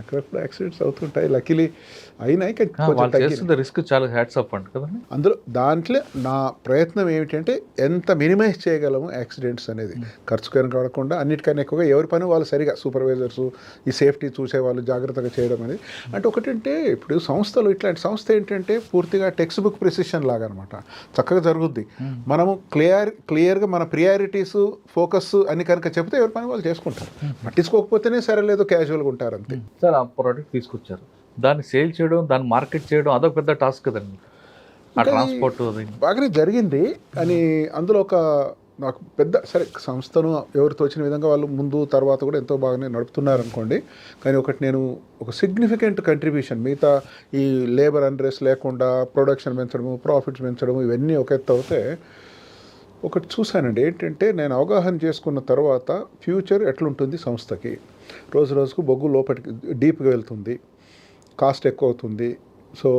C: అక్కడప్పుడు యాక్సిడెంట్స్ అవుతుంటాయి. లక్కీలీ అయినాయి,
B: రిస్క్ చాలా హ్యాట్స్ అప్ అంట కదా.
C: అందులో దాంట్లో నా ప్రయత్నం ఏమిటంటే ఎంత మినిమైజ్ చేయగలము యాక్సిడెంట్స్ అనేది, ఖర్చు కనకడకుండా అన్నిటికన్నా ఎక్కువగా ఎవరి పని వాళ్ళు సరిగా సూపర్వైజర్స్ ఈ సేఫ్టీ చూసేవాళ్ళు జాగ్రత్తగా చేయడం అనేది. అంటే ఒకటంటే ఇప్పుడు సంస్థలు, ఇట్లాంటి సంస్థ ఏంటంటే పూర్తిగా టెక్స్ట్ బుక్ ప్రిసిషన్ లాగా అనమాట, చక్కగా జరుగుద్ది. మనము క్లియర్గా మన ప్రియారిటీస్ ఫోకస్ అని కనుక చెప్తే ఎవరి పని వాళ్ళు చేసుకుంటారు, పట్టించుకోకపోతేనే సరే లేదు క్యాజువల్గా ఉంటారు అంతే.
B: సార్, ఆ ప్రోడక్ట్ తీసుకొచ్చారు, దాన్ని సేల్ చేయడం, దాన్ని మార్కెట్ చేయడం అదొక పెద్ద టాస్క్ కదండి. ఆ ట్రాన్స్పోర్ట్
C: బాగానే జరిగింది, కానీ అందులో ఒక నాకు పెద్ద సరే సంస్థను ఎవరు తోచిన విధంగా వాళ్ళు ముందు తర్వాత కూడా ఎంతో బాగానే నడుపుతున్నారు అనుకోండి. కానీ ఒకటి నేను ఒక సిగ్నిఫికెంట్ కంట్రిబ్యూషన్, మిగతా ఈ లేబర్ అన్రెస్ట్ లేకుండా ప్రొడక్షన్ పెంచడము, ప్రాఫిట్స్ పెంచడము ఇవన్నీ ఒక ఎత్తు అవుతే ఒకటి చూశానండి. ఏంటంటే నేను అవగాహన చేసుకున్న తర్వాత ఫ్యూచర్ ఎట్లుంటుంది సంస్థకి, రోజు రోజుకు బొగ్గు లోపలికి డీప్గా వెళ్తుంది, కాస్ట్ ఎక్కువ అవుతుంది, సో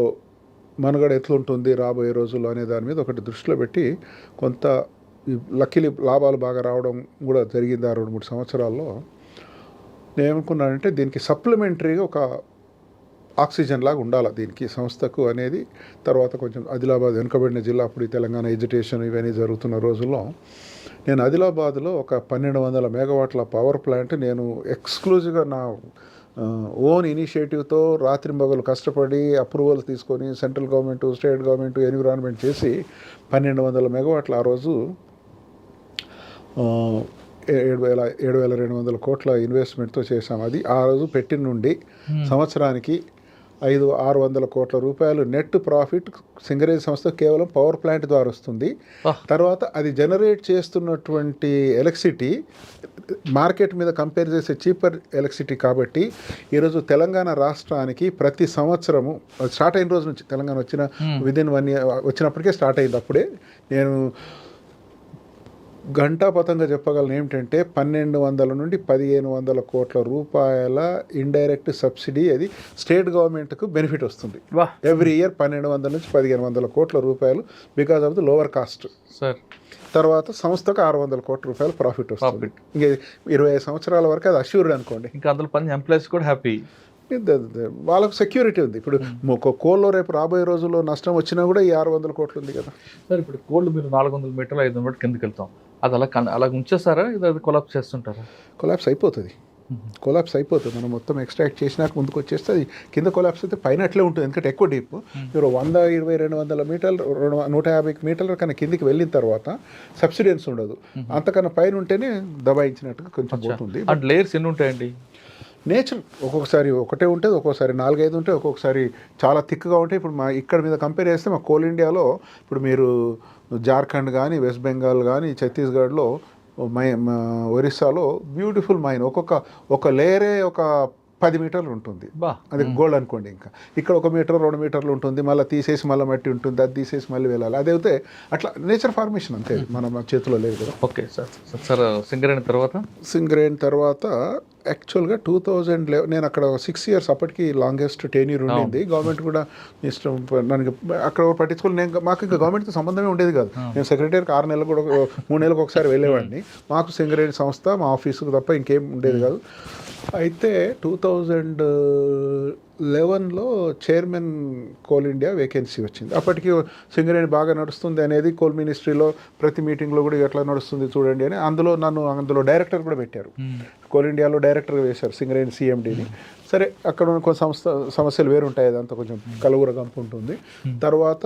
C: మనుగడ ఎట్లుంటుంది రాబోయే రోజుల్లో అనే దాని మీద ఒకటి దృష్టిలో పెట్టి కొంత లక్కీలి లాభాలు బాగా రావడం కూడా జరిగింది. 2-3 సంవత్సరాల్లో నేను ఏమనుకున్నానంటే దీనికి సప్లిమెంటరీగా ఒక ఆక్సిజన్ లాగా ఉండాలి దీనికి సంస్థకు అనేది. తర్వాత కొంచెం ఆదిలాబాద్ వెనుకబడిన జిల్లా, అప్పుడు ఈ తెలంగాణ ఎడ్యుకేషన్ ఇవన్నీ జరుగుతున్న రోజుల్లో నేను ఆదిలాబాద్లో ఒక 1200 మెగావాట్ల పవర్ ప్లాంట్ నేను ఎక్స్క్లూజివ్గా నా ఓన్ ఇనిషియేటివ్తో రాత్రింబగలు కష్టపడి అప్రూవల్ తీసుకొని central government, state government, environment చేసి 1200 మెగావాట్ల ఆ రోజు 7,200 కోట్ల ఇన్వెస్ట్మెంట్తో చేశాం. అది ఆ రోజు పెట్టిన నుండి సంవత్సరానికి 500-600 కోట్ల రూపాయలు నెట్ ప్రాఫిట్ సింగరేజ్ సంస్థ కేవలం పవర్ ప్లాంట్ ద్వారా వస్తుంది. తర్వాత అది జనరేట్ చేస్తున్నటువంటి ఎలక్ట్రిసిటీ మార్కెట్ మీద కంపేర్ చేసే చీపర్ ఎలక్ట్రిసిటీ కాబట్టి ఈరోజు తెలంగాణ రాష్ట్రానికి ప్రతి సంవత్సరము స్టార్ట్ అయిన రోజు నుంచి, తెలంగాణ వచ్చిన విదిన్ 1 year వచ్చినప్పటికే స్టార్ట్ అయింది. అప్పుడే నేను ఘంటాపథంగా చెప్పగలను ఏమిటంటే 1200 నుండి 1500 కోట్ల రూపాయల ఇండైరెక్ట్ సబ్సిడీ అది స్టేట్ గవర్నమెంట్కు బెనిఫిట్ వస్తుంది ఎవ్రీ ఇయర్. 1200 నుంచి 1500 కోట్ల రూపాయలు because of the lower caste.
B: Sir,
C: తర్వాత సంస్థకు 600 కోట్ల రూపాయలు ప్రాఫిట్ వస్తుంది. ఇంకా 25 సంవత్సరాల వరకు అది అష్యూర్డ్ అనుకోండి.
B: ఇంకా అందులో పని ఎంప్లాయీస్ కూడా హ్యాపీ,
C: వాళ్ళకు సెక్యూరిటీ ఉంది. ఇప్పుడు కోల్లో రేపు రాబోయే రోజుల్లో నష్టం వచ్చినా కూడా ఈ 600 కోట్లు ఉంది కదా.
B: సార్, ఇప్పుడు కోల్డ్ మీరు 400 మీటర్లు 500 మీటర్లు కిందకి వెళ్తాం, అది అలా ఉంచేస్తారా, ఇది కొలాప్స్ చేస్తుంటారా?
C: కొలాప్స్ అయిపోతుంది. మనం మొత్తం ఎక్స్ట్రాక్ట్ చేసినాక ముందుకు వచ్చేస్తే అది కింద కొలాప్స్ అయితే పైన అట్లే ఉంటుంది, ఎందుకంటే ఎక్కువ డీప్. మీరు 120-200 మీటర్లు 150 మీటర్ల కన్నా కిందికి వెళ్ళిన తర్వాత సబ్సిడెన్స్ ఉండదు, అంతకన్నా పైన ఉంటేనే దబాయించినట్టుగా కొంచెం పోతుంది.
B: అంటే లేయర్స్ ఎన్ని ఉంటాయండి?
C: నేచర్ ఒక్కొక్కసారి ఒకటే ఉంటుంది, ఒక్కొక్కసారి 4-5 ఉంటాయి, ఒక్కొక్కసారి చాలా థిక్గా ఉంటాయి. ఇప్పుడు మా ఇక్కడ మీద కంపేర్ చేస్తే మా కోల్ ఇండియాలో ఇప్పుడు మీరు జార్ఖండ్ కానీ, వెస్ట్ బెంగాల్ కానీ, ఛత్తీస్గఢ్లో, ఒరిస్సాలో బ్యూటిఫుల్ మైన్ ఒక లేయరే ఒక 10 మీటర్లు ఉంటుంది. అది గోల్డ్ అనుకోండి. ఇంకా ఇక్కడ 1 మీటర్ 2 మీటర్లు ఉంటుంది, మళ్ళీ తీసేసి మళ్ళీ మట్టి ఉంటుంది, అది తీసేసి మళ్ళీ వెళ్ళాలి. అదైతే అట్లా నేచర్ ఫార్మేషన్ అంతే, మన చేతిలో లేదు కదా.
B: ఓకే సార్, సింగరేణి తర్వాత
C: యాక్చువల్గా 2011 నేను అక్కడ 6 years అప్పటికి లాంగెస్ట్ టెన్యూర్ ఉండింది. గవర్నమెంట్ కూడా ఇష్టం నన్ను అక్కడ పట్టించుకోవాలి. మాకు ఇంకా గవర్నమెంట్తో సంబంధమే ఉండేది కాదు. నేను సెక్రటరీకి 6 నెలలు కూడా 3 నెలలకు ఒకసారి వెళ్ళేవాడిని. మాకు సింగరేణి సంస్థ మా ఆఫీసుకు తప్ప ఇంకేం ఉండేది కాదు. అయితే 2011లో చైర్మన్ కోల్ ఇండియా వేకెన్సీ వచ్చింది. అప్పటికి సింగరేణి బాగా నడుస్తుంది అనేది కోల్ మినిస్ట్రీలో ప్రతి మీటింగ్లో కూడా ఎట్లా నడుస్తుంది చూడండి అని అందులో డైరెక్టర్ కూడా పెట్టారు. కోల్ ఇండియాలో డైరెక్టర్గా వేశారు సింగరేణి సిఎండిని. సరే, అక్కడ ఉన్న కొన్ని సమస్యలు వేరు ఉంటాయి, అదంతా కొంచెం కలుగుర గంపు ఉంటుంది. తర్వాత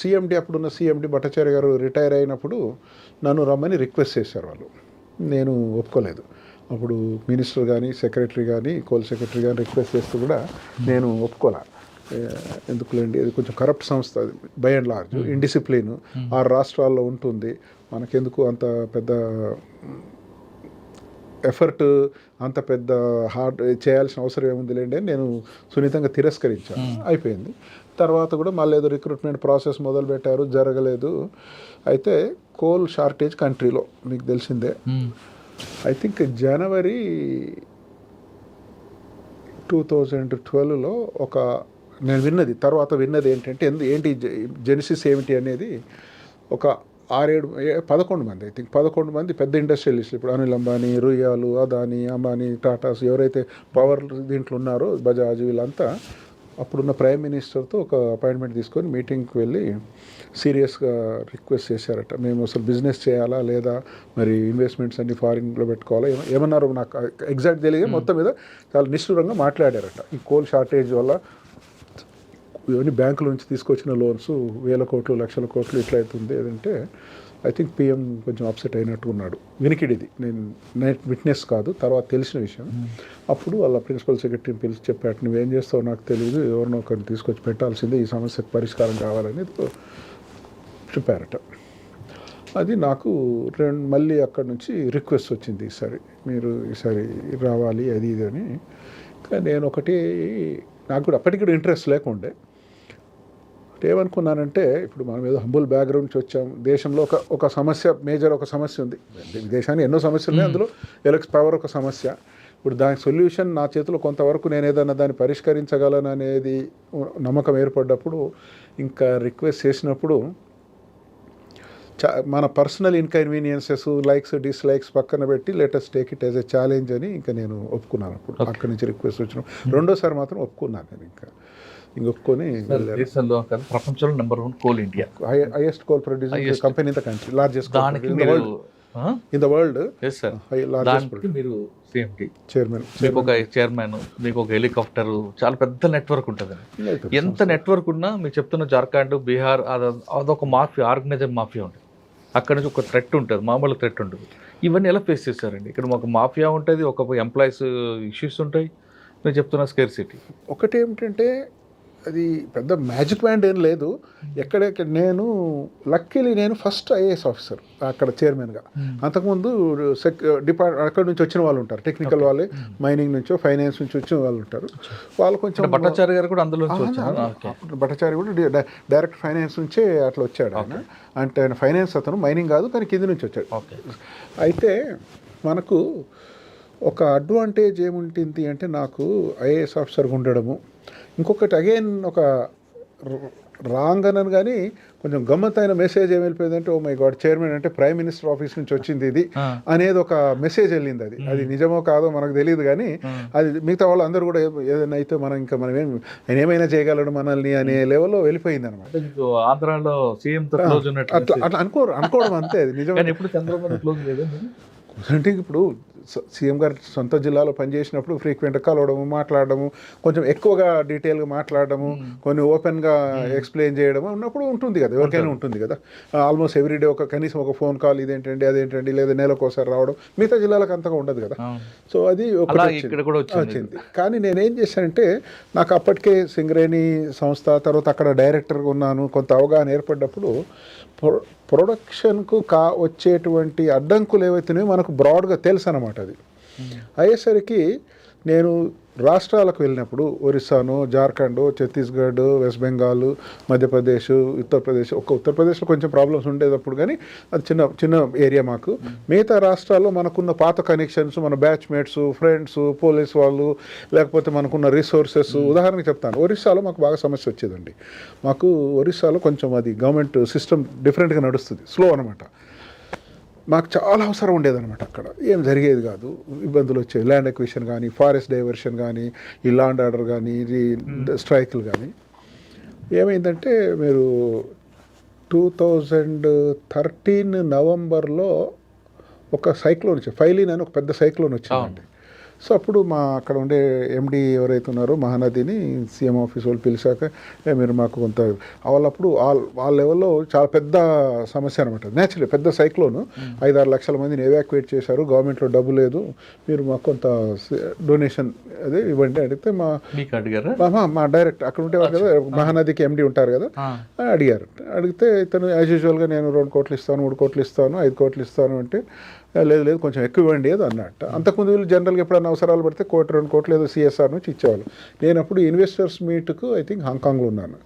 C: సిఎండి, అప్పుడున్న సిఎండి భట్టాచార్య గారు రిటైర్ అయినప్పుడు నన్ను రమ్మని రిక్వెస్ట్ చేశారు వాళ్ళు. నేను ఒప్పుకోలేదు. అప్పుడు మినిస్టర్ కానీ సెక్రటరీ కానీ కోల్ సెక్రటరీ కానీ రిక్వెస్ట్ చేస్తూ కూడా నేను ఒప్పుకోలే. ఎందుకులేండి, అది కొంచెం కరప్ట్ సంస్థ, అది బై అండ్ లార్జ్ ఇండిసిప్లిన్ 6 రాష్ట్రాల్లో ఉంటుంది, మనకెందుకు అంత పెద్ద ఎఫర్ట్, అంత పెద్ద హార్డ్ చేయాల్సిన అవసరం ఏముందిలేండి అని నేను సున్నితంగా తిరస్కరించాను. అయిపోయింది. తర్వాత కూడా మళ్ళీ ఏదో రిక్రూట్మెంట్ ప్రాసెస్ మొదలుపెట్టారు, జరగలేదు. అయితే కోల్ షార్టేజ్ కంట్రీలో మీకు తెలిసిందే. ఐ థింక్ జనవరి 2012లో నేను విన్నది ఏంటి జెనిసిస్ ఏమిటి అనేది, ఒక 11 మంది, ఐ థింక్ 11 మంది పెద్ద ఇండస్ట్రియలిస్టులు, ఇప్పుడు అనిల్ అంబానీ, రుయాలు, అదానీ, అంబానీ, టాటాస్, ఎవరైతే పవర్ దీంట్లో ఉన్నారో బజాజ్, వీళ్ళంతా అప్పుడున్న ప్రైమ్ మినిస్టర్తో ఒక అపాయింట్మెంట్ తీసుకొని మీటింగ్కి వెళ్ళి సీరియస్గా రిక్వెస్ట్ చేశారట. మేము అసలు బిజినెస్ చేయాలా లేదా, మరి ఇన్వెస్ట్మెంట్స్ అన్ని ఫారిన్లో పెట్టుకోవాలా, ఏమన్నారో నాకు ఎగ్జాక్ట్ తెలియదు. మొత్తం మీద చాలా నిష్ఠురంగా మాట్లాడారట. ఈ కోల్ షార్టేజ్ వల్ల ఇవన్నీ బ్యాంకుల నుంచి తీసుకొచ్చిన లోన్స్ 1,000 కోట్లు, 1,00,000 కోట్లు ఇట్లా అవుతుంది అదంటే, ఐ థింక్ పిఎం కొంచెం అప్సెట్ అయినట్టు ఉన్నాడు. వినికిడిది, నేను విట్నెస్ కాదు, తర్వాత తెలిసిన విషయం. అప్పుడు వాళ్ళ ప్రిన్సిపల్ సెక్రటరీని పిలిచి చెప్పాడు, నువ్వేం చేస్తావో నాకు తెలియదు, ఎవరినో ఒకరిని తీసుకొచ్చి పెట్టాల్సిందే, ఈ సమస్యకు పరిష్కారం కావాలని చెప్పారట. అది నాకు మళ్ళీ అక్కడ నుంచి రిక్వెస్ట్ వచ్చింది, ఈసారి రావాలి అది ఇది అని. కానీ నేను నాకు కూడా అప్పటికి కూడా ఇంట్రెస్ట్ లేకుండే. ఏమనుకున్నానంటే, ఇప్పుడు మనం ఏదో హంబుల్ బ్యాక్గ్రౌండ్ నుంచి వచ్చాం, దేశంలో ఒక సమస్య, మేజర్ ఒక సమస్య ఉంది, దేశానికి ఎన్నో సమస్యలు ఉన్నాయి, అందులో పవర్ ఒక సమస్య. ఇప్పుడు దానికి సొల్యూషన్ నా చేతిలో కొంతవరకు నేను ఏదన్నా దాన్ని పరిష్కరించగలను అనేది నమ్మకం ఏర్పడ్డప్పుడు, ఇంకా రిక్వెస్ట్ చేసినప్పుడు మన పర్సనల్ ఇన్కన్వీనియన్సెస్, లైక్స్, డిస్లైక్స్ పక్కన పెట్టి latest take it as a challenge అని ఇంకా నేను ఒప్పుకున్నాను. అప్పుడు అక్కడి నుంచి రిక్వెస్ట్ వచ్చిన రెండోసారి మాత్రం ఒప్పుకున్నాను నేను. ఇంకొక్కుని
B: ప్రపంచంలో number 1 coal India,
C: highest coal producing company in the country, largest in the world.
B: మీరు
C: చైర్మన్,
B: మీకు ఒక హెలికాప్టర్, చాలా పెద్ద నెట్వర్క్ ఉంటుంది. ఎంత నెట్వర్క్ ఉన్నా మీకు చెప్తున్న జార్ఖండ్, బీహార్, అదొక మాఫియా, ఆర్గనైజర్ మాఫియా ఉంటుంది. అక్కడ నుంచి ఒక థ్రెట్ ఉంటుంది, మామూలు థ్రెట్ ఉంటుంది. ఇవన్నీ ఎలా ఫేస్ చేస్తారండి? ఇక్కడ ఒక మాఫియా ఉంటుంది, ఒక ఎంప్లాయీస్ ఇష్యూస్ ఉంటాయి, నేను చెప్తున్న స్కేర్సిటీ.
C: ఒకటి ఏమిటంటే, అది పెద్ద మ్యాజిక్ బ్యాండ్ ఏం లేదు. నేను లక్కీలీ నేను ఫస్ట్ ఐఏఎస్ ఆఫీసర్ అక్కడ చైర్మన్గా. అంతకుముందు అక్కడ నుంచి వచ్చిన వాళ్ళు ఉంటారు, టెక్నికల్ వాళ్ళే, మైనింగ్ నుంచో ఫైనాన్స్ నుంచి వచ్చిన వాళ్ళు ఉంటారు. వాళ్ళు కొంచెం
B: భట్టాచార్య గారు కూడా అందులో
C: భట్టాచార్య కూడా డైరెక్ట్ ఫైనాన్స్ నుంచే అట్లా వచ్చాడు ఆయన. అంటే ఆయన ఫైనాన్స్ అతను, మైనింగ్ కాదు, కానీ కింది నుంచి వచ్చాడు. అయితే మనకు ఒక అడ్వాంటేజ్ ఏముంటుంది అంటే, నాకు ఐఏఎస్ ఆఫీసర్గా ఉండడము. ఇంకొకటి అగైన్ ఒక రాంగ్ అనను కానీ కొంచెం గమ్మత్తైన మెసేజ్ ఏమి వెళ్ళిపోయిందంటే, ఓ మై గాడ్, చైర్మన్ అంటే ప్రైమ్ మినిస్టర్ ఆఫీస్ నుంచి వచ్చింది ఇది అనేది ఒక మెసేజ్ వెళ్ళింది. అది నిజమో కాదో మనకు తెలియదు, కానీ అది మిగతా వాళ్ళు అందరూ కూడా ఏదైనా అయితే మనం ఆయన ఏమైనా చేయగలడు మనల్ని అనే లెవెల్లో వెళ్ళిపోయింది అనమాట.
B: ఆంధ్రాలో
C: అట్లా అనుకోవడం అంతే. అది నిజం.
B: ఎప్పుడు చంద్రబాబు క్లోజ్ లేదు
C: అంటే, ఇప్పుడు సీఎం గారు సొంత జిల్లాలో పనిచేసినప్పుడు ఫ్రీక్వెంట్గా కలవడము, మాట్లాడడము, కొంచెం ఎక్కువగా డీటెయిల్గా మాట్లాడడము, కొన్ని ఓపెన్గా ఎక్స్ప్లెయిన్ చేయడము ఉన్నప్పుడు ఉంటుంది కదా, ఎవరికైనా ఉంటుంది కదా. ఆల్మోస్ట్ ఎవ్రీడే కనీసం ఒక ఫోన్ కాల్, ఇదేంటండి అదేంటండి, లేదా నెలకు ఒకసారి రావడం. మిగతా జిల్లాలకు అంతగా ఉండదు కదా. సో అది వచ్చింది. కానీ నేనేం చేశానంటే, నాకు అప్పటికే సింగరేణి సంస్థ, తర్వాత అక్కడ డైరెక్టర్గా ఉన్నాను, కొంత అవగాహన ఏర్పడ్డప్పుడు ప్రొడక్షన్కు వచ్చేటువంటి అడ్డంకులు ఏవైతున్నాయో మనకు బ్రాడ్గా తెలుసు అన్నమాట. అది అయ్యేసరికి నేను రాష్ట్రాలకు వెళ్ళినప్పుడు ఒరిస్సాను, జార్ఖండ్, ఛత్తీస్గఢ్, వెస్ట్ బెంగాల్, మధ్యప్రదేశ్, ఉత్తరప్రదేశ్లో కొంచెం ప్రాబ్లమ్స్ ఉండేటప్పుడు, కానీ అది చిన్న ఏరియా మాకు. మిగతా రాష్ట్రాల్లో మనకున్న పాత కనెక్షన్స్, మన బ్యాచ్మేట్స్, ఫ్రెండ్స్, పోలీస్ వాళ్ళు, లేకపోతే మనకున్న రిసోర్సెస్. ఉదాహరణకి చెప్తాను, ఒరిస్సాలో మాకు బాగా సమస్య వచ్చేదండి. మాకు ఒరిస్సాలో కొంచెం అది గవర్నమెంట్ సిస్టమ్ డిఫరెంట్గా నడుస్తుంది, స్లో అనమాట. మాకు చాలా అవసరం ఉండేదన్నమాట. అక్కడ ఏం జరిగేది కాదు, ఇబ్బందులు వచ్చేవి. ల్యాండ్ ఎక్విజిషన్ కానీ, ఫారెస్ట్ డైవర్షన్ కానీ, ఈ లాండ్ ఆర్డర్ కానీ, ఇది స్ట్రైకులు కానీ. ఏమైందంటే మీరు 2013 నవంబర్లో ఒక సైక్లోన్ వచ్చింది, ఫైలిన్ అని ఒక పెద్ద సైక్లోన్ వచ్చిందండి. సో అప్పుడు మా అక్కడ ఉండే ఎండి ఎవరైతే ఉన్నారో మహానదిని సీఎం ఆఫీస్ వాళ్ళు పిలిచాక మీరు మాకు కొంత వాళ్ళప్పుడు వాళ్ళ లెవెల్లో చాలా పెద్ద సమస్య అనమాట. నేచురల్లీ పెద్ద సైక్లోను, 5-6 లక్షల మందిని ఎవాక్యుయేట్ చేశారు, గవర్నమెంట్లో డబ్బు లేదు, మీరు మాకు కొంత డొనేషన్ అదే ఇవ్వండి అడిగితే మా డైరెక్ట్ అక్కడ ఉండేవారు కదా, మహానదికి ఎండి ఉంటారు కదా, అడిగారు. అడిగితే ఇతను యాజ్ యూజువల్గా నేను 2 కోట్లు ఇస్తాను, 3 కోట్లు ఇస్తాను, 5 కోట్లు ఇస్తాను అంటే లేదు కొంచెం ఎక్కువ ఇవ్వండి ఏదో అన్నట్టు. అంతకుముందు వీళ్ళు జనరల్గా ఎప్పుడైనా అవసరాలు పడితే 1-2 కోట్లు ఏదో సిఎస్ఆర్ నుంచి ఇచ్చేవాళ్ళు. నేను అప్పుడు ఇన్వెస్టర్స్ మీట్కు ఐ థింక్ హాంకాంగ్లో ఉన్నాను.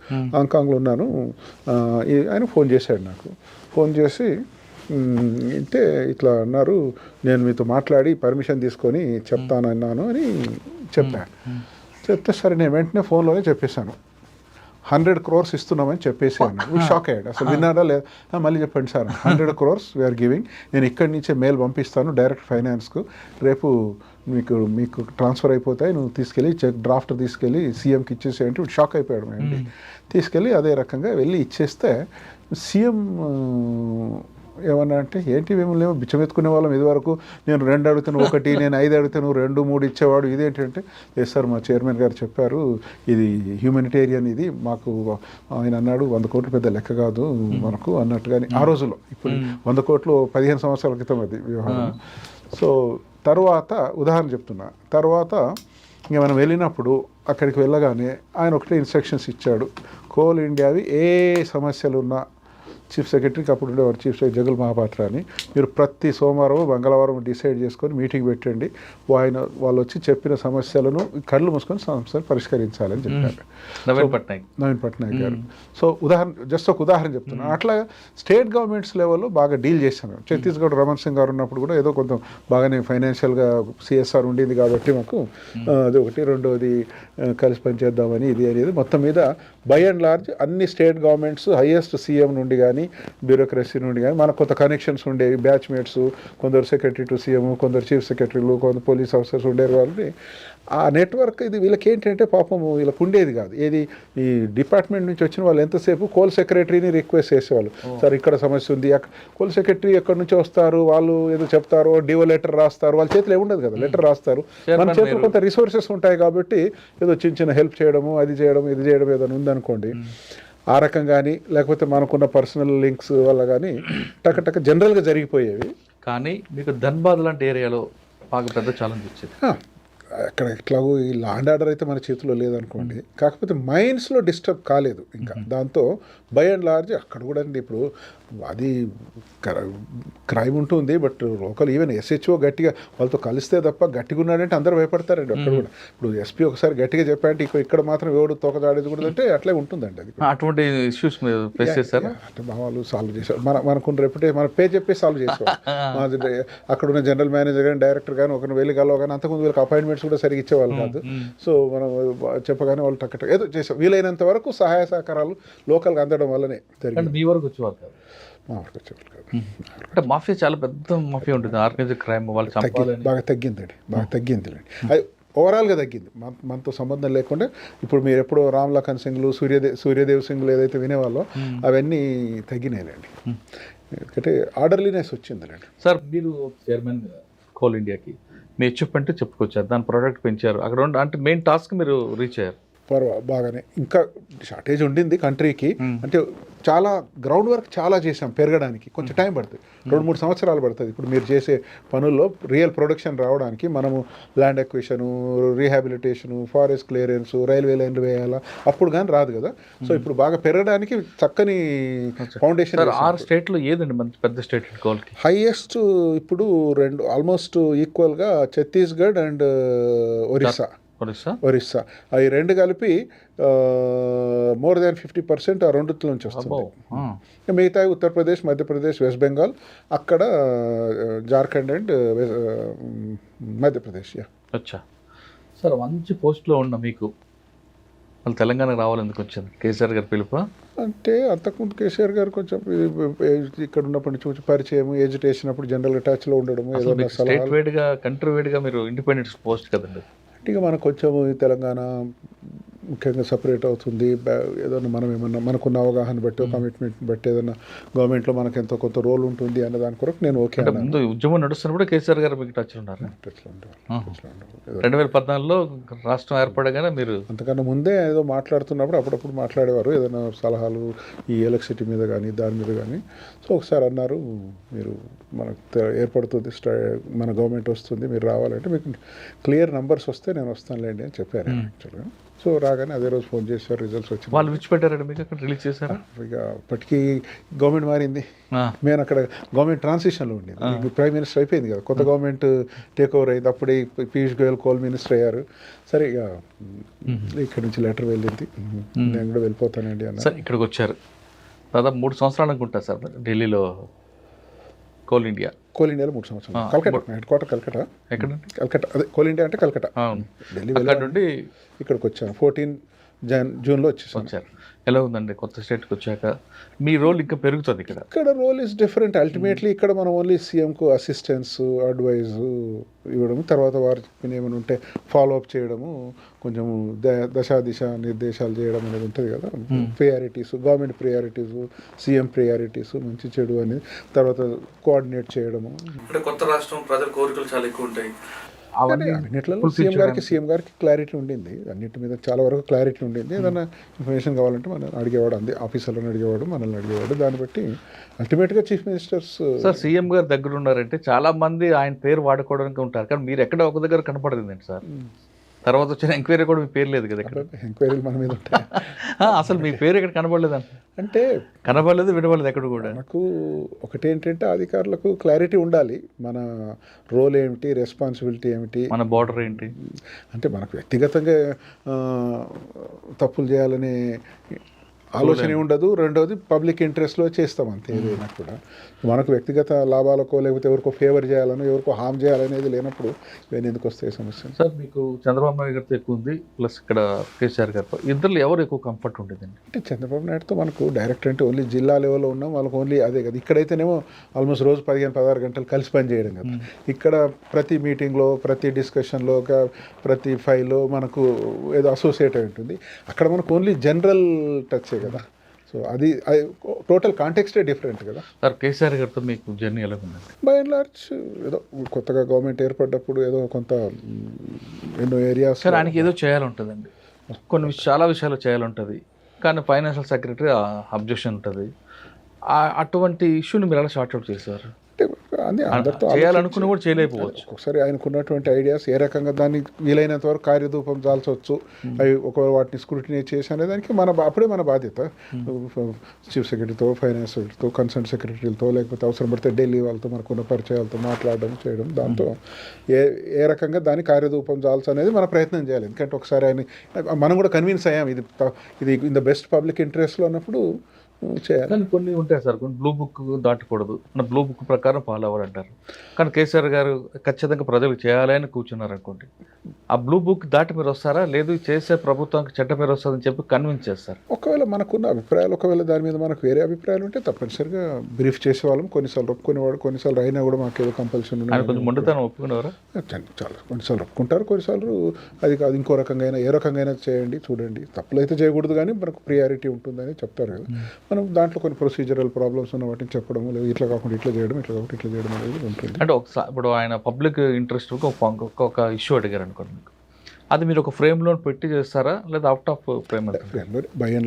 C: ఆయన ఫోన్ చేశాడు నాకు. ఫోన్ చేసి అంటే ఇట్లా అన్నారు, నేను మీతో మాట్లాడి పర్మిషన్ తీసుకొని చెప్తానన్నాను అని చెప్పాను. చెప్తే సరే నేను వెంటనే ఫోన్లోనే చెప్పేశాను, 100 crores ఇస్తున్నామని చెప్పేసాను. షాక్ అయ్యాడు, అసలు విన్నారా లేదా, మళ్ళీ చెప్పండి సార్, 100 crores వీఆర్ గివింగ్, నేను ఇక్కడి నుంచే మెయిల్ పంపిస్తాను డైరెక్ట్ ఫైనాన్స్కు, రేపు మీకు ట్రాన్స్ఫర్ అయిపోతాయి, నువ్వు తీసుకెళ్ళి చెక్ డ్రాఫ్ట్ తీసుకెళ్ళి సీఎంకి ఇచ్చేసేయంటే షాక్ అయిపోయాడు. మేము తీసుకెళ్ళి అదే రకంగా వెళ్ళి ఇచ్చేస్తే సీఎం ఏమన్నా అంటే ఏంటి మిమ్మల్ని ఏమో బిచ్చమెత్తుకునే వాళ్ళం ఇదివరకు, నేను 2 అడుగుతాను 1, నేను 5 అడుగుతాను 2, 3 ఇచ్చేవాడు, ఇదేంటంటే లేదు సార్ మా చైర్మన్ గారు చెప్పారు ఇది హ్యూమనిటేరియన్, ఇది మాకు ఆయన అన్నాడు 100 కోట్లు పెద్ద లెక్క కాదు మనకు అన్నట్టుగాని ఆ రోజుల్లో. ఇప్పుడు 100 కోట్లు 15 సంవత్సరాల క్రితం అది వ్యవహారం. సో తర్వాత ఉదాహరణ చెప్తున్నా, తర్వాత ఇంక మనం వెళ్ళినప్పుడు అక్కడికి వెళ్ళగానే ఆయన ఒకటే ఇన్స్ట్రక్షన్స్ ఇచ్చాడు, కోల్ ఇండియావి ఏ సమస్యలు ఉన్నా చీఫ్ సెక్రటరీకి అప్పుడు ఉండేవారు చీఫ్ సెక్రటరీ జగల్ మహాపాత్ర అని, మీరు ప్రతి సోమవారం మంగళవారం డిసైడ్ చేసుకొని మీటింగ్ పెట్టండి, వాళ్ళు వచ్చి చెప్పిన సమస్యలను కళ్ళు మూసుకొని సమస్యలు పరిష్కరించాలని చెప్పారు నవీన్ పట్నాయక్ గారు. సో జస్ట్ ఒక ఉదాహరణ చెప్తున్నాను. అట్లా స్టేట్ గవర్నమెంట్స్ లెవెల్లో బాగా డీల్ చేశాను. ఛత్తీస్గఢ్ రమణ్ సింగ్ గారు ఉన్నప్పుడు కూడా ఏదో కొంచెం బాగానే ఫైనాన్షియల్గా సిఎస్ఆర్ ఉండేది కాబట్టి మాకు అది ఒకటి. రెండోది కలిసి పనిచేద్దామని ఇది అనేది మొత్తం మీద బై అండ్ లార్జ్ అన్ని స్టేట్ గవర్నమెంట్స్ హైయెస్ట్ సీఎం నుండి కానీ బ్యూరోక్రసీ నుండి కానీ మనకు కొంత కనెక్షన్స్ ఉండేవి. బ్యాచ్మేట్స్, కొందరు సెక్రటరీ టు సీఎం, కొందరు చీఫ్ సెక్రటరీలు, కొందరు పోలీస్ ఆఫీసర్స్ ఉండేవారు. వాళ్ళని ఆ నెట్వర్క్ ఇది వీళ్ళకి ఏంటంటే పాపం వీళ్ళకి ఉండేది కాదు. ఏది ఈ డిపార్ట్మెంట్ నుంచి వచ్చిన వాళ్ళు ఎంతసేపు కోల్ సెక్రటరీని రిక్వెస్ట్ చేసేవాళ్ళు, సార్ ఇక్కడ సమస్య ఉంది, కోల్ సెక్రటరీ ఎక్కడి నుంచి వస్తారు, వాళ్ళు ఏదో చెప్తారు, డివో లెటర్ రాస్తారు, వాళ్ళ చేతిలో ఏముండదు కదా, లెటర్ రాస్తారు. మన చేతిలో కొంత రిసోర్సెస్ ఉంటాయి కాబట్టి ఏదో చిన్న హెల్ప్ చేయడము, అది చేయడం, ఇది చేయడం ఏదైనా ఉందనుకోండి, ఆ రకం కానీ లేకపోతే మనకున్న పర్సనల్ లింక్స్ వల్ల కానీ టక జనరల్గా జరిగిపోయేవి.
B: కానీ మీకు ధన్బాద్ లాంటి ఏరియాలో బాగా పెద్ద ఛాలెంజ్ వచ్చింది.
C: అక్కడ ఎట్లాగో ఈ లాండ్ ఆర్డర్ అయితే మన చేతిలో లేదనుకోండి, కాకపోతే మైన్స్లో డిస్టర్బ్ కాలేదు ఇంకా. దాంతో బై అండ్ లార్జ్ అక్కడ కూడా అండి ఇప్పుడు అది క్రైమ్ ఉంటుంది, బట్ లోకల్ ఈవెన్ ఎస్హెచ్ఓ గట్టిగా వాళ్ళతో కలిస్తే తప్ప గట్టిగా ఉన్నాడంటే అందరూ భయపడతారండి అక్కడ కూడా. ఇప్పుడు ఎస్పీ ఒకసారి గట్టిగా చెప్పారంటే ఇక్కడ మాత్రం ఎవడు తోకదాడేది కూడా అంటే అట్లే ఉంటుందండి. అది
B: అటువంటి ఇష్యూస్ ఫేస్ చేస్తారు
C: అంటే మా వాళ్ళు సాల్వ్ చేశారు. మనకున్న రెప్యుటేషన్ మన పే చెప్పి సాల్వ్ చేసేవాళ్ళు. అక్కడ ఉన్న జనరల్ మేనేజర్ కానీ డైరెక్టర్ కానీ ఒకరిని వెళ్ళి కలవగానే అంతకుముందు వీళ్ళకి అపాయింట్మెంట్స్ కూడా సరిగ్గా ఇచ్చేవాళ్ళు కాదు. సో మనం చెప్పగానే వాళ్ళు టక్ ఏదో చేసాం. వీలైనంత వరకు సహాయ సహకారాలు లోకల్గా అందడం వల్లనే జరిగింది.
B: మీ వరకు వచ్చేవాళ్ళు కాదు,
C: మా వరకు వచ్చేవాళ్ళు కాదు.
B: అంటే మాఫియా చాలా పెద్ద మాఫియా ఉంటుంది, ఆర్గనైజ్డ్ క్రైమ్ వాళ్ళు
C: బాగా తగ్గిందండి, బాగా తగ్గింది. అది ఓవరాల్గా తగ్గింది, మనతో సంబంధం లేకుండా. ఇప్పుడు మీరు ఎప్పుడో రామ్ లఖన్ సింగ్లు, సూర్యదేవ్ సింగ్లు ఏదైతే వినేవాళ్ళో అవన్నీ తగ్గినాయిలేండి. ఎందుకంటే ఆర్డర్లీనెస్ వచ్చిందిలేండి.
B: సార్ మీరు చైర్మన్ కోల్ ఇండియాకి మీ అచీవ్మెంట్ చెప్పుకొచ్చారు, దాని ప్రోడక్ట్ పెంచారు, అక్కడ అంటే మెయిన్ టాస్క్ మీరు రీచ్ అయ్యారు.
C: బాగానే ఇంకా షార్టేజ్ ఉండింది కంట్రీకి. అంటే చాలా గ్రౌండ్ వర్క్ చాలా చేసాం, పెరగడానికి కొంచెం టైం పడుతుంది, 2-3 సంవత్సరాలు పడుతుంది. ఇప్పుడు మీరు చేసే పనుల్లో రియల్ ప్రొడక్షన్ రావడానికి మనము land acquisition, rehabilitation, forest clearance, railway లైన్లు వేయాలా, అప్పుడు కానీ రాదు కదా. సో ఇప్పుడు బాగా పెరగడానికి చక్కని ఫౌండేషన్.
B: 6 స్టేట్లో ఏదండి మంచి పెద్ద స్టేట్ కోల్కి?
C: హైయెస్ట్ ఇప్పుడు 2 ఆల్మోస్ట్ ఈక్వల్గా ఛత్తీస్గఢ్ అండ్ ఒరిస్సా. అవి 2 కలిపి మోర్ దాన్ 50% ఆ 2 నుంచి వస్తుంది. మిగతా ఉత్తరప్రదేశ్, మధ్యప్రదేశ్, వెస్ట్ బెంగాల్, అక్కడ జార్ఖండ్ అండ్ మధ్యప్రదేశ్.
B: అచ్చా సార్, మంచి పోస్ట్లో ఉన్న మీకు వాళ్ళు తెలంగాణకు రావాలని ఎందుకు వచ్చింది? కేసీఆర్ గారు పిలుపు?
C: అంటే అంతకుముందు కేసీఆర్ గారు కొంచెం ఇక్కడ ఉన్నప్పటి నుంచి కొంచెం పరిచయం ఎడ్యుకేషన్ అప్పుడు జనరల్గా టచ్లో ఉండడము ఏదైనా
B: స్టేట్
C: సలహాలు
B: వైడ్గా కంట్రీ వైడ్గా మీరు ఇండిపెండెన్స్ పోస్ట్ కదండి.
C: అంటే ఇక మనకు కొంచెం ఈ తెలంగాణ ముఖ్యంగా సపరేట్ అవుతుంది ఏదైనా మనం ఏమన్నా మనకున్న అవగాహన బట్టి కమిట్మెంట్ బట్టి ఏదైనా గవర్నమెంట్లో మనకు ఎంతో కొంత రోల్ ఉంటుంది అన్న దాని కొరకు నేను ఓకే
B: అంటే ముందు ఉద్యమం నడుస్తున్నప్పుడు కేసీఆర్ గారు మీకు టచ్ ఉన్నారు. 2014లో రాష్ట్రం ఏర్పడగానే మీరు
C: అంతకన్నా ముందే ఏదో మాట్లాడుతున్నప్పుడు అప్పుడప్పుడు మాట్లాడేవారు ఏదైనా సలహాలు ఈ ఎలక్ట్రిసిటీ మీద కానీ దాని మీద కానీ. సో ఒకసారి అన్నారు మీరు మనకు ఏర్పడుతుంది మన గవర్నమెంట్ వస్తుంది మీరు రావాలంటే మీకు క్లియర్ నంబర్స్ వస్తే నేను వస్తానులేండి అని చెప్పాను యాక్చువల్గా. సో రాగానే అదే రోజు ఫోన్ చేశారు, రిజల్ట్స్ వచ్చి
B: వాళ్ళు విడిచిపెట్టారండి మీకు అక్కడ రిలీజ్ చేశారు.
C: ఇక అప్పటికి గవర్నమెంట్ మారింది, నేను అక్కడ గవర్నమెంట్ ట్రాన్సిషన్లో ఉండేది. ప్రైమ్ మినిస్టర్ అయిపోయింది కదా, కొత్త గవర్నమెంట్ టేక్ ఓవర్ అయింది. అప్పుడే పీయూష్ గోయల్ కోల్ మినిస్టర్ అయ్యారు. సరే ఇక ఇక్కడ నుంచి లెటర్ వెళ్ళింది, నేను కూడా వెళ్ళిపోతానండి అన్న.
B: సార్ ఇక్కడికి వచ్చారు దాదాపు 3 సంవత్సరాలు అనుకుంటా సార్ ఢిల్లీలో కోల్ ఇండియాలో 3 సంవత్సరాలు. Calcutta head quarter Calcutta. ఎక్కడండి?
C: కల్కటా, అదే కోల్ ఇండియా అంటే కల్కటా. ఢిల్లీ
B: అక్కడ నుండి
C: ఇక్కడికి వచ్చాను 14 జూన్లో వచ్చారు.
B: ఎలా ఉందండి కొత్త స్టేట్కి వచ్చాక మీ రోల్ ఇంకా పెరుగుతుంది ఇక్కడ?
C: ఇక్కడ రోల్ ఇస్ డిఫరెంట్. అల్టిమేట్లీ ఇక్కడ మనం ఓన్లీ సీఎంకు అసిస్టెన్స్ అడ్వైజ్ ఇవ్వడము, తర్వాత వారు చెప్పిన ఏమైనా ఉంటే ఫాలో అప్ చేయడము, కొంచెం దిశ నిర్దేశాలు చేయడం అనేది ఉంటుంది కదా. Priorities, government priorities, CM priorities, మంచి చెడు అనేది, తర్వాత కోఆర్డినేట్ చేయడము.
B: అంటే కొత్త రాష్ట్రం ప్రజల కోరికలు చాలా ఎక్కువ ఉంటాయి.
C: అన్నిట్లలో సీఎం గారికి క్లారిటీ ఉండింది, అన్నిటి మీద చాలా వరకు క్లారిటీ ఉండింది. ఏదైనా ఇన్ఫర్మేషన్ కావాలంటే మనం అడిగేవాడు, అంది ఆఫీసర్లను అడిగేవాడు, మనల్ని అడిగేవాడు. దాన్ని బట్టి అల్టిమేట్గా చీఫ్ మినిస్టర్స్
B: సార్ సీఎం గారు దగ్గర ఉన్నారంటే చాలా మంది ఆయన పేరు వాడుకోవడానికి ఉంటారు, కానీ మీరు ఎక్కడ ఒక దగ్గర కనపడదండి సార్. తర్వాత వచ్చిన ఎంక్వైరీ కూడా మీ పేరు లేదు కదా ఇక్కడ.
C: ఎంక్వైరీలు మన మీద ఉంటాయి.
B: అసలు మీ పేరు ఇక్కడ కనబడలేదండి.
C: అంటే
B: కనబడలేదు, వినబడలేదు ఎక్కడ కూడా.
C: నాకు ఒకటేంటంటే అధికారులకు క్లారిటీ ఉండాలి, మన రోల్ ఏమిటి, రెస్పాన్సిబిలిటీ ఏమిటి,
B: మన బార్డర్ ఏంటి.
C: అంటే మనకు వ్యక్తిగతంగా తప్పులు చేయాలనే ఆలోచన ఉండదు. రెండవది పబ్లిక్ ఇంట్రెస్ట్లో చేస్తాం అంతే. ఏదైనా కూడా మనకు వ్యక్తిగత లాభాలకో లేకపోతే ఎవరికో ఫేవర్ చేయాలనో ఎవరికో హామ్ చేయాలనేది లేనప్పుడు ఇవన్నీ ఎందుకు వస్తాయి సమస్య.
B: సార్ మీకు చంద్రబాబు నాయుడు గారితో ఎక్కువ ఉంది, ప్లస్ ఇక్కడ కేసీఆర్ గారితో, ఇద్దరు ఎవరు ఎక్కువ కంఫర్ట్ ఉండేదండి?
C: అంటే చంద్రబాబు నాయుడుతో మనకు డైరెక్ట్ అంటే ఓన్లీ జిల్లా లెవెల్లో ఉన్నాం, వాళ్ళకి ఓన్లీ అదే కదా. ఇక్కడైతేనేమో ఆల్మోస్ట్ రోజు 15-16 గంటలు కలిసి పని చేయడం కదా. ఇక్కడ ప్రతి మీటింగ్లో, ప్రతి డిస్కషన్లో, ప్రతి ఫైల్లో మనకు ఏదో అసోసియేట్ అయి ఉంటుంది. అక్కడ మనకు ఓన్లీ జనరల్ టచ్ కదా. సో అది టోటల్ కాంటెక్స్టే డిఫరెంట్ కదా.
B: సార్ కేసీఆర్ గారితో మీకు జర్నీ ఎలా ఉందండి?
C: బై అండ్ లార్జ్ ఏదో కొత్తగా గవర్నమెంట్ ఏర్పడ్డప్పుడు ఏదో కొంత ఎన్నో ఏరియాస్
B: సార్ ఆయనకి ఏదో చేయాలంటుందండి, చాలా విషయాలు చేయాలంటుంది, కానీ ఫైనాన్షియల్ సెక్రటరీ అబ్జెక్షన్ ఉంటుంది. అటువంటి ఇష్యూని మీరు ఎలా షార్ట్అవుట్ చేశారు?
C: అంటే అందరితో
B: చేయాలనుకుని కూడా చేయలేకపోవచ్చు.
C: ఒకసారి ఆయనకున్నటువంటి ఐడియాస్ ఏ రకంగా దాన్ని వీలైనంత వరకు కార్యరూపం దాల్చవచ్చు, అవి ఒకవేళ వాటిని స్క్రూటినీ చేసి అనే దానికి అప్పుడే మన బాధ్యత. చీఫ్ సెక్రటరీతో, ఫైనాన్స్ సెక్రటరీతో, కన్సర్న్ సెక్రటరీలతో, లేకపోతే అవసరం పడితే ఢిల్లీ వాళ్ళతో మనకున్న పరిచయాలతో మాట్లాడడం చేయడం, దాంతో ఏ రకంగా దాన్ని కార్యరూపం దాల్చు అనేది మన ప్రయత్నం చేయాలి. ఎందుకంటే ఒకసారి ఆయన మనం కూడా కన్విన్స్ అయ్యాం ఇది ఇన్ ద బెస్ట్ పబ్లిక్ ఇంట్రెస్ట్లో ఉన్నప్పుడు చేయాలి.
B: కానీ కొన్ని ఉంటాయి సార్, కొన్ని బ్లూ బుక్ దాటకూడదు, మన బ్లూ బుక్ ప్రకారం ఫాలో అవ్వాలంటారు. కానీ కేసీఆర్ గారు ఖచ్చితంగా ప్రజలకు చేయాలని కూర్చున్నారు అనుకోండి, ఆ బ్లూ బుక్ దాటి మీరు వస్తారా? లేదు చేసే ప్రభుత్వానికి చెడ్డ పేరు వస్తుందని చెప్పి కన్విన్స్ చేస్తారు.
C: ఒకవేళ మనకున్న అభిప్రాయాలు, ఒకవేళ దాని మీద మనకు వేరే అభిప్రాయాలు ఉంటే తప్పనిసరిగా బ్రీఫ్ చేసేవాళ్ళం. కొన్నిసార్లు ఒప్పుకునేవాడు, కొన్నిసార్లు అయినా కూడా మాకు ఏదో కంపల్షన్
B: ఉంది. కొంచెం మొండితనం ఒప్పుకునేవారా?
C: చాలా కొన్నిసార్లు ఒప్పుకుంటారు, కొన్నిసార్లు అది కాదు ఇంకో రకంగా అయినా, ఏ రకంగా అయినా చేయండి, చూడండి, తప్పులైతే చేయకూడదు కానీ మనకు ప్రియారిటీ ఉంటుందని చెప్తారు కదా. మనం దాంట్లో కొన్ని ప్రొసీజరల్ ప్రాబ్లమ్స్ ఉన్న వాటిని చెప్పడం, లేదు ఇట్లా కాకుండా ఇట్లా చేయడం, ఇట్లా కాకుండా ఇట్లా చేయడం అనేది ఉంటుంది.
B: అంటే ఒకసారి ఇప్పుడు ఆయన పబ్లిక్ ఇంట్రెస్ట్ ఒక ఇష్యూ అడిగారు అనుకోండి, మీకు అది మీరు ఒక ఫ్రేమ్లో పెట్టి చేస్తారా, లేదా అవుట్ ఆఫ్ ఫ్రేమ్?
C: ఫ్రేమ్లో బై అండ్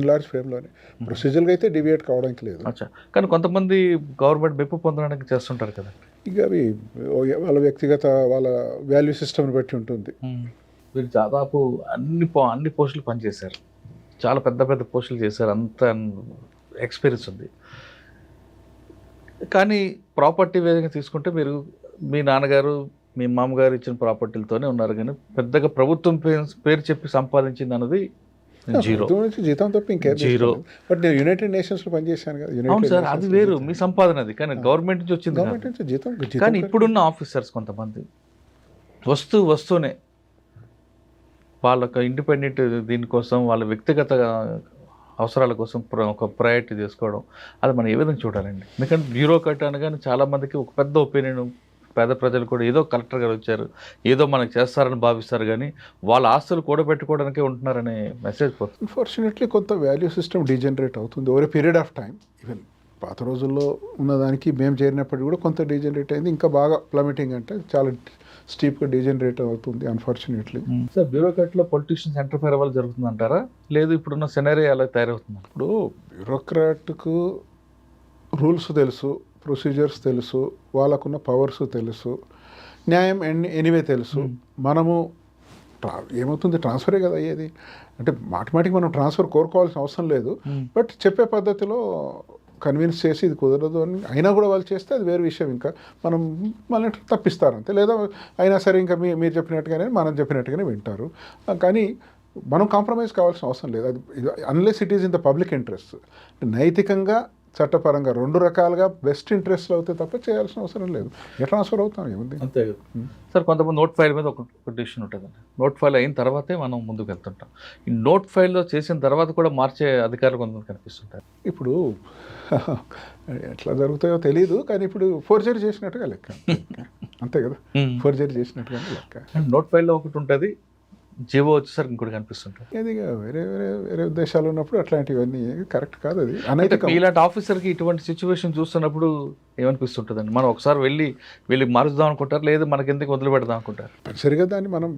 C: లార్జ్ ఫ్రేమ్లోనే ప్రొసీజర్గా అయితే డివియేట్ కావడానికి లేదు.
B: అచ్చా, కానీ కొంతమంది గవర్నమెంట్ మెప్పు పొందడానికి చేస్తుంటారు కదా.
C: ఇక అవి వాళ్ళ వ్యక్తిగత వాళ్ళ వాల్యూ సిస్టమ్ని బట్టి ఉంటుంది.
B: మీరు దాదాపు అన్ని పోస్టులు పనిచేశారు, చాలా పెద్ద పెద్ద పోస్టులు చేశారు, అంత ఎక్స్పీరియన్స్ ఉంది. కానీ ప్రాపర్టీ వేదిక తీసుకుంటే మీరు మీ నాన్నగారు మీ మామగారు ఇచ్చిన ప్రాపర్టీలతోనే ఉన్నారు, కానీ పెద్దగా ప్రభుత్వం పేరు చెప్పి సంపాదించింది అన్నది
C: జీతం తప్ప ఇంకేం జీరో. బట్ నేను యునైటెడ్ నేషన్స్లో పనిచేశాను కదా.
B: అవును సార్, అది వేరు మీ సంపాదన, అది కానీ గవర్నమెంట్ నుంచి వచ్చింది.
C: గవర్నమెంట్ నుంచి జీతం.
B: కానీ ఇప్పుడున్న ఆఫీసర్స్ కొంతమంది వస్తూనే వాళ్ళొక ఇండిపెండెంట్ దీనికోసం వాళ్ళ వ్యక్తిగత అవసరాల కోసం ఒక ప్రయారిటీ చేసుకోవడం అది మనం ఏ విధంగా చూడాలండి? ఎందుకంటే బ్యూరోక్రాట్ అనగానే చాలామందికి ఒక పెద్ద ఒపీనియన్, పేద ప్రజలు కూడా ఏదో కలెక్టర్ గారు వచ్చారు ఏదో మనకు చేస్తారని భావిస్తారు, కానీ వాళ్ళ ఆస్తులు కూడబెట్టుకోవడానికే ఉంటున్నారనే మెసేజ్ పోతుంది.
C: అన్ఫార్చునేట్లీ కొంత వాల్యూ సిస్టమ్ డీజనరేట్ అవుతుంది over a period of time. Even పాత రోజుల్లో ఉన్నదానికి మేము చేరినప్పటికీ కూడా కొంత డీజనరేట్ అయింది. ఇంకా బాగా ప్లమిటింగ్ అంటే చాలా స్టీప్గా డీజనరేట్ అవుతుంది అన్ఫార్చునేట్లీ.
B: సార్, బ్యూరోక్రాట్లో పొలిటీషియన్స్ ఎంటర్ఫైర్ అవ్వాలి జరుగుతుందంటారా, లేదు ఇప్పుడున్న సెనరీ అలా తయారవుతుంది?
C: ఇప్పుడు బ్యూరోక్రాట్కు రూల్స్ తెలుసు, ప్రొసీజర్స్ తెలుసు, వాళ్ళకున్న పవర్స్ తెలుసు, న్యాయం ఎనీవే తెలుసు. మనము ఏమవుతుంది, ట్రాన్స్ఫరే కదా అయ్యేది. అంటే మాటిమాటికి మనం ట్రాన్స్ఫర్ కోరుకోవాల్సిన అవసరం లేదు. బట్ చెప్పే పద్ధతిలో కన్విన్స్ చేసి ఇది కుదరదు అని అయినా కూడా వాళ్ళు చేస్తే అది వేరే విషయం. ఇంకా మనం మళ్ళీ తప్పిస్తారంతే, లేదా అయినా సరే ఇంకా మీరు చెప్పినట్టుగానే మనం చెప్పినట్టుగానే వింటారు. కానీ మనం కాంప్రమైజ్ కావాల్సిన అవసరం లేదు. అది unless it is in the public interest, నైతికంగా చట్టపరంగా రెండు రకాలుగా బెస్ట్ ఇంట్రెస్ట్లో అవుతే తప్ప చేయాల్సిన అవసరం లేదు. ఏ ట్రాన్స్ఫర్ అవుతాం ఏముంది,
B: అంతే కదా. సార్, కొంతమంది నోట్ ఫైల్ మీద ఒక డిసిషన్ ఉంటుందండి. నోట్ ఫైల్ అయిన తర్వాతే మనం ముందుకు వెళ్తుంటాం. ఈ నోట్ ఫైల్లో చేసిన తర్వాత కూడా మార్చే అధికారులు కొంతమంది కనిపిస్తుంటారు.
C: ఇప్పుడు ఎట్లా జరుగుతాయో తెలియదు, కానీ ఇప్పుడు ఫోర్జరీ చేసినట్టుగా లెక్క, అంతే కదా. ఫోర్జరీ చేసినట్టుగా లెక్క.
B: నోట్ ఫైల్లో ఒకటి ఉంటుంది, జీవో వచ్చేసరికి ఇంకోటి కనిపిస్తుంటారు.
C: అది వేరే వేరే వేరే ఉద్దేశాలు ఉన్నప్పుడు అట్లాంటివన్నీ కరెక్ట్ కాదు. అది అనైతికం.
B: ఇలాంటి ఆఫీసర్కి ఇటువంటి సిచ్యువేషన్ చూస్తున్నప్పుడు ఏమనిపిస్తుంటుందండి? మనం ఒకసారి వెళ్ళి మారుద్దాం అనుకుంటారు, లేదు మనకి ఎందుకు వదిలిపెడదాం అనుకుంటారు?
C: సరిగా దాన్ని మనం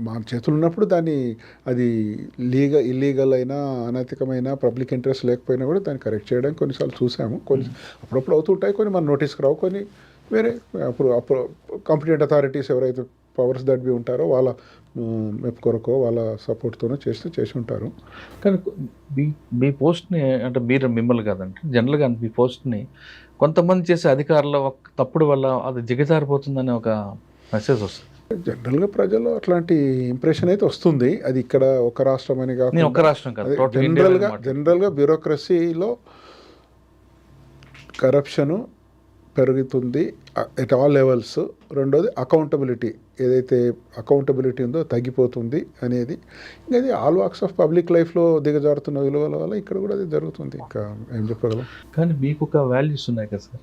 C: మా చేతులు ఉన్నప్పుడు దాన్ని అది ఇల్లీగల్ అయినా అనైతికమైన పబ్లిక్ ఇంట్రెస్ట్ లేకపోయినా కూడా దాన్ని కరెక్ట్ చేయడానికి కొన్నిసార్లు చూసాము. కొన్ని అప్పుడప్పుడు అవుతుంటాయి, కొన్ని మన నోటీస్కి రావు, కొన్ని వేరే అప్పుడు కాంపిటెంట్ అథారిటీస్ ఎవరైతే పవర్స్ దట్ బి ఉంటారో వాళ్ళ మెప్ కొరకో వాళ్ళ సపోర్ట్తోనో చేసి ఉంటారు.
B: కానీ మీ పోస్ట్ని అంటే మిమ్మల్ని కాదంటే జనరల్గా మీ పోస్ట్ని కొంతమంది చేసే అధికారుల తప్పుడు వల్ల అది జిగజారిపోతుందనే ఒక మెసేజ్ వస్తుంది.
C: జనరల్గా ప్రజల్లో అట్లాంటి ఇంప్రెషన్ అయితే వస్తుంది. అది ఇక్కడ ఒక రాష్ట్రం అని కాకుండా
B: ఒక రాష్ట్రం కాదు,
C: జనరల్గా బ్యూరోక్రసీలో కరప్షను పెరుగుతుంది ఎట్ ఆల్ లెవెల్స్. రెండోది అకౌంటబిలిటీ, ఏదైతే అకౌంటబిలిటీ ఉందో తగ్గిపోతుంది అనేది. ఇంకా అది ఆల్ వాక్స్ ఆఫ్ పబ్లిక్ లైఫ్లో దిగజారుతున్న విలువల వల్ల ఇక్కడ కూడా అది జరుగుతుంది. ఇంకా ఏం చెప్పగలం.
B: కానీ మీకు ఒక వాల్యూస్ ఉన్నాయి కదా సార్?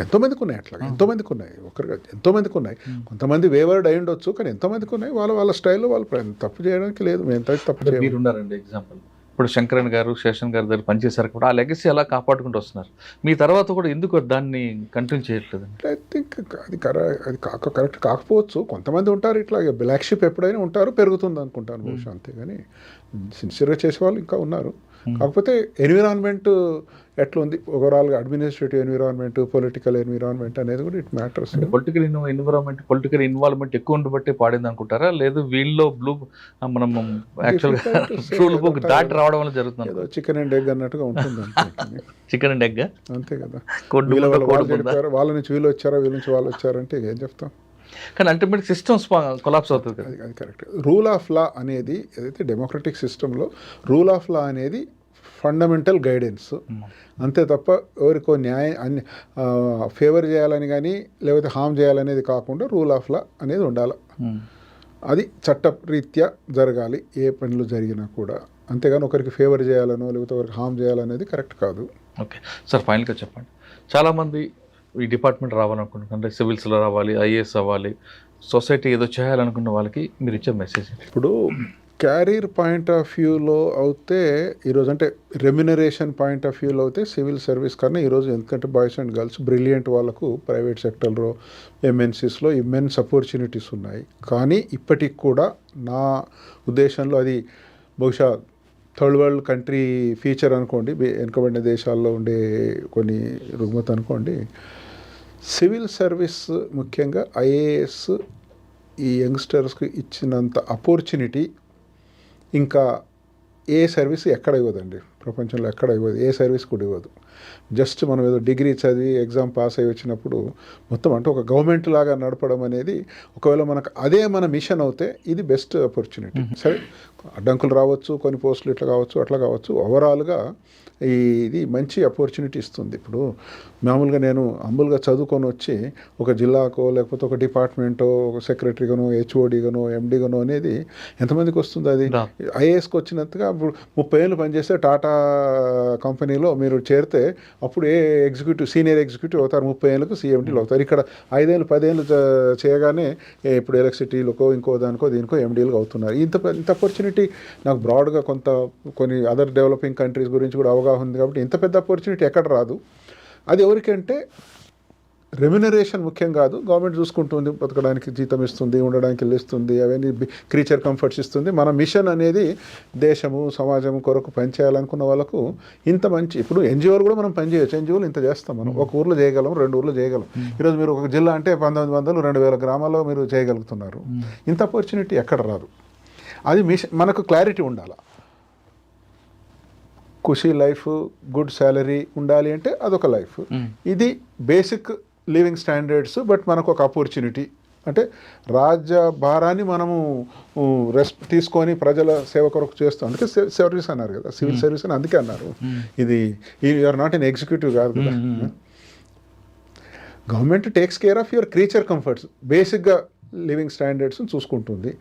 C: ఎంతోమందికి ఉన్నాయి, అట్లా ఎంతోమందికి ఉన్నాయి, ఒకరిగా ఎంతోమందికి ఉన్నాయి. కొంతమంది వేవర్డ్ అయి ఉండొచ్చు, కానీ ఎంతోమందికి ఉన్నాయి. వాళ్ళ స్టైల్లో వాళ్ళు తప్పు చేయడానికి లేదు. మేము ఎంత తప్పు చేయాలి.
B: మీరు ఉన్నారండి ఎగ్జాంపుల్, ఇప్పుడు శంకరన్ గారు, శేషన్ గారి దగ్గర పనిచేశారు కూడా, ఆ లెగసీ అలా కాపాడుకుంటూ వస్తున్నారు. మీ తర్వాత కూడా ఎందుకు దాన్ని కంటిన్యూ చేయట్లేదు?
C: ఐ థింక్ అది కరెక్ట్ కాకపోవచ్చు. కొంతమంది ఉంటారు ఇట్లా బ్లాక్ షిప్ ఎప్పుడైనా ఉంటారు, పెరుగుతుంది అనుకుంటాను బహుశా, అంతేగాని సిన్సియర్గా చేసేవాళ్ళు ఇంకా ఉన్నారు. కాకపోతే ఎన్విరాన్మెంట్ ఎట్లుంది ఓవరాల్గా, అడ్మినిస్ట్రేటివ్ ఎన్విరాన్మెంట్, పొలిటికల్ ఎన్విరాన్మెంట్ అనేది కూడా ఇట్ మ్యాటర్స్.
B: పొలిటికల్ ఇన్వాల్వ్మెంట్ ఎక్కువ ఉండబట్టే పాడింది అనుకుంటారా, లేదు వీళ్ళలో మనం యాక్చువల్గా రూల్ బుక్ దాటి రావడం వల్ల జరుగుతుంది?
C: ఏదో చికెన్ అండ్ ఎగ్ అన్నట్టుగా ఉంటుంది.
B: చికెన్ అండ్ ఎగ్
C: అంతే కదా. వాళ్ళ నుంచి వీళ్ళు వచ్చారా, వీళ్ళ నుంచి వాళ్ళు వచ్చారంటే ఏం చెప్తాం.
B: కానీ అల్టిమేట్ సిస్టమ్స్ కొలాప్స్ అవుతుంది.
C: అది కరెక్ట్. రూల్ ఆఫ్ లా అనేది ఏదైతే డెమోక్రటిక్ సిస్టంలో రూల్ ఆఫ్ లా అనేది ఫండమెంటల్ గైడెన్స్, అంతే తప్ప ఎవరికో న్యాయం ఫేవర్ చేయాలని కానీ లేకపోతే హామ్ చేయాలనేది కాకుండా రూల్ ఆఫ్ లా అనేది ఉండాలి. అది చట్టరీత్యా జరగాలి ఏ పనులు జరిగినా కూడా. అంతేగాని ఒకరికి ఫేవర్ చేయాలనో లేకపోతే ఒకరికి హామ్ చేయాలనేది కరెక్ట్ కాదు.
B: ఓకే సార్, ఫైనల్గా చెప్పండి. చాలామంది ఈ డిపార్ట్మెంట్ రావాలనుకుంటున్నారు, అంటే సివిల్స్లో రావాలి, ఐఏఎస్ అవ్వాలి, సొసైటీ ఏదో చేయాలనుకున్న వాళ్ళకి మీరు ఇచ్చే మెసేజ్?
C: ఇప్పుడు క్యారీర్ పాయింట్ ఆఫ్ వ్యూలో అయితే ఈరోజు, అంటే రెమ్యునరేషన్ పాయింట్ ఆఫ్ వ్యూలో అయితే సివిల్ సర్వీస్ కన్నా ఈరోజు, ఎందుకంటే బాయ్స్ అండ్ గర్ల్స్ బ్రిలియంట్ వాళ్ళకు ప్రైవేట్ సెక్టర్లో ఎంఎన్సీస్లో ఇమ్మెన్స్ ఆపర్చునిటీస్ ఉన్నాయి. కానీ ఇప్పటికి కూడా నా ఉద్దేశంలో అది బహుశా థర్డ్ వరల్డ్ కంట్రీ ఫీచర్ అనుకోండి, వెనుకబడిన దేశాల్లో ఉండే కొన్ని రుగ్మత అనుకోండి. సివిల్ సర్వీస్ ముఖ్యంగా ఐఏఎస్ ఈ యంగ్స్టర్స్కి ఇచ్చినంత ఆపర్చునిటీ ఇంకా ఏ సర్వీస్ ఎక్కడ ఇవ్వదండి, ప్రపంచంలో ఎక్కడ ఇవ్వదు, ఏ సర్వీస్ కూడా ఇవ్వదు. జస్ట్ మనం ఏదో డిగ్రీ చదివి ఎగ్జామ్ పాస్ అయ్యి వచ్చినప్పుడు మొత్తం అంటే ఒక గవర్నమెంట్ లాగా నడపడం అనేది, ఒకవేళ మనకు అదే మన మిషన్ అవుతే ఇది బెస్ట్ ఆపర్చునిటీ. సరే, అడ్డంకులు రావచ్చు, కొన్ని పోస్టులు ఇట్లా కావచ్చు, అట్లా కావచ్చు. ఓవరాల్గా ఇది మంచి ఆపర్చునిటీ ఇస్తుంది. ఇప్పుడు మామూలుగా నేను హంబుల్గా చదువుకొని వచ్చి ఒక జిల్లాకో లేకపోతే ఒక డిపార్ట్మెంటో ఒక సెక్రటరీగానో హెచ్ఓడిగానో ఎండీగానో అనేది ఎంతమందికి వస్తుంది? అది ఐఏఎస్కి వచ్చినంతగా ఇప్పుడు 30 ఏళ్ళు పనిచేస్తే టాటా కంపెనీలో మీరు చేరితే అప్పుడు ఎగ్జిక్యూటివ్ సీనియర్ ఎగ్జిక్యూటివ్ అవుతారు, 30 ఏళ్ళకు సీఎండీలు అవుతారు. ఇక్కడ 5 ఏళ్ళు 10 ఏళ్ళు చేయగానే ఇప్పుడు ఎలక్ట్రిసిటీలకో ఇంకో దానికో దీనికో ఎండీలుగా అవుతున్నారు. ఇంత ఆపర్చునిటీ నాకు బ్రాడ్గా కొన్ని అదర్ డెవలపింగ్ కంట్రీస్ గురించి కూడా అవగాహన ఉంది కాబట్టి ఇంత పెద్ద ఆపర్చునిటీ ఎక్కడ రాదు. అది ఎవరికంటే రెమ్యునరేషన్ ముఖ్యం కాదు, గవర్నమెంట్ చూసుకుంటుంది, బతకడానికి జీతం ఇస్తుంది, ఉండడానికి ఇల్లు ఇస్తుంది, అవన్నీ క్రీచర్ కంఫర్ట్స్ ఇస్తుంది. మన మిషన్ అనేది దేశము సమాజం కొరకు పనిచేయాలనుకున్న వాళ్ళకు ఇంత మంచి, ఇప్పుడు ఎన్జిఓలు కూడా మనం పనిచేయచ్చు. ఎన్జిఓలు ఇంత చేస్తాం మనం, ఒక ఊర్లో చేయగలం, 2 ఊర్లో చేయగలం. ఈరోజు మీరు ఒక జిల్లా అంటే 1900 2000 గ్రామాల్లో మీరు చేయగలుగుతున్నారు. ఇంత ఆపర్చునిటీ ఎక్కడ రాదు. అది మిషన్, మనకు క్లారిటీ ఉండాలి. ఖుషీ లైఫ్, గుడ్ శాలరీ ఉండాలి అంటే అదొక లైఫ్. ఇది బేసిక్ లివింగ్ స్టాండర్డ్స్. బట్ మనకు ఒక ఆపర్చునిటీ అంటే రాజ్య భారాన్ని మనము తీసుకొని ప్రజల సేవ కొరకు చేస్తాం. అందుకే సర్వీస్ అన్నారు కదా, సివిల్ సర్వీస్ అని అందుకే అన్నారు. ఇది యూఆర్ నాట్ ఎన్ ఎగ్జిక్యూటివ్ కాదు కదా. Government takes care of your creature comforts, బేసిక్గా లివింగ్ స్టాండర్డ్స్ చూసుకుంటుంది.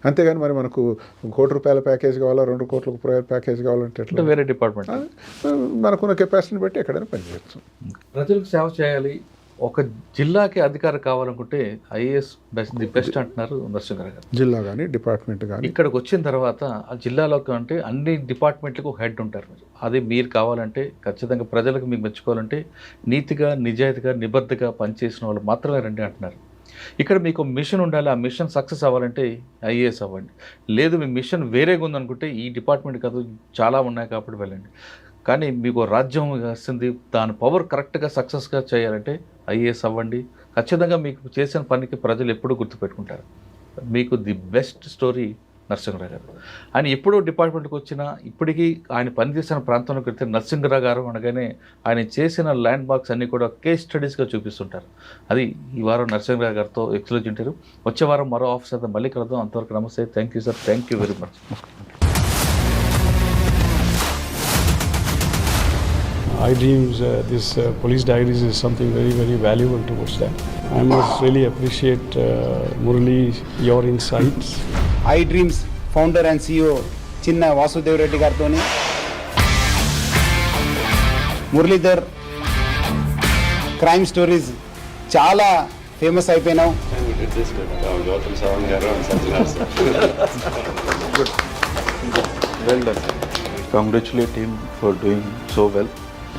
C: అంతేగాని మరి మనకు ₹1,00,00,000 ప్యాకేజ్ కావాలా, 2 కోట్ల ప్యాకేజ్ కావాలంటే ఎట్లా?
B: వేరే డిపార్ట్మెంట్
C: మనకున్న కెపాసిటీని బట్టి ఎక్కడైనా పనిచేయచ్చు.
B: ప్రజలకు సేవ చేయాలి, ఒక జిల్లాకి అధికారం కావాలనుకుంటే ఐఏఎస్ ది బెస్ట్ అంటున్నారు నరసింహరావు గారు.
C: జిల్లా కానీ డిపార్ట్మెంట్ కానీ
B: ఇక్కడికి వచ్చిన తర్వాత ఆ జిల్లాలోకి అంటే అన్ని డిపార్ట్మెంట్లకు ఒక హెడ్ ఉంటారు. అది మీరు కావాలంటే ఖచ్చితంగా ప్రజలకు మీకు మెచ్చుకోవాలంటే నీతిగా నిజాయితీగా నిబద్ధగా పనిచేసిన వాళ్ళు మాత్రమే రండి అంటున్నారు. ఇక్కడ మీకు మిషన్ ఉండాలి, ఆ మిషన్ సక్సెస్ అవ్వాలంటే ఐఏఎస్ అవ్వండి. లేదు మీ మిషన్ వేరేగా ఉందనుకుంటే ఈ డిపార్ట్మెంట్ కాదు చాలా ఉన్నాయి కాబట్టి వెళ్ళండి. కానీ మీకు రాజ్యం వస్తుంది, దాని పవర్ కరెక్ట్గా సక్సెస్గా చేయాలంటే ఐఏఎస్ అవ్వండి. ఖచ్చితంగా మీకు చేసిన పనికి ప్రజలు ఎప్పుడూ గుర్తుపెట్టుకుంటారు. మీకు ది బెస్ట్ స్టోరీ నరసింహరావు గారు. ఆయన ఎప్పుడూ డిపార్ట్మెంట్కి వచ్చినా ఇప్పటికీ ఆయన పనిచేసిన ప్రాంతంలోకి వెళ్తే నరసింహరావు గారు అనగానే ఆయన చేసిన ల్యాండ్ మార్క్స్ అన్నీ కూడా కేస్ స్టడీస్గా చూపిస్తుంటారు. అది ఈ వారం నరసింహరావు గారితో ఎక్స్క్లూజివ్ ఇంటర్వ్యూ. వచ్చే వారం మరో ఆఫీసర్తో మళ్ళీ కలుద్దాం. అంతవరకు నమస్తే. Thank you sir, thank you very much.
D: iDreams, this police diaries is something very, very valuable towards that. I must really appreciate Murali, your insights.
E: iDreams founder and CEO Chinna Vasudev Reddy గారితోని Muralidhar crime stories చాలా famous అయిపోయినావు.
F: Well done. Congratulate him for doing so well.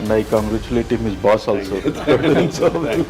F: And I congratulate him, his boss also, for doing so well.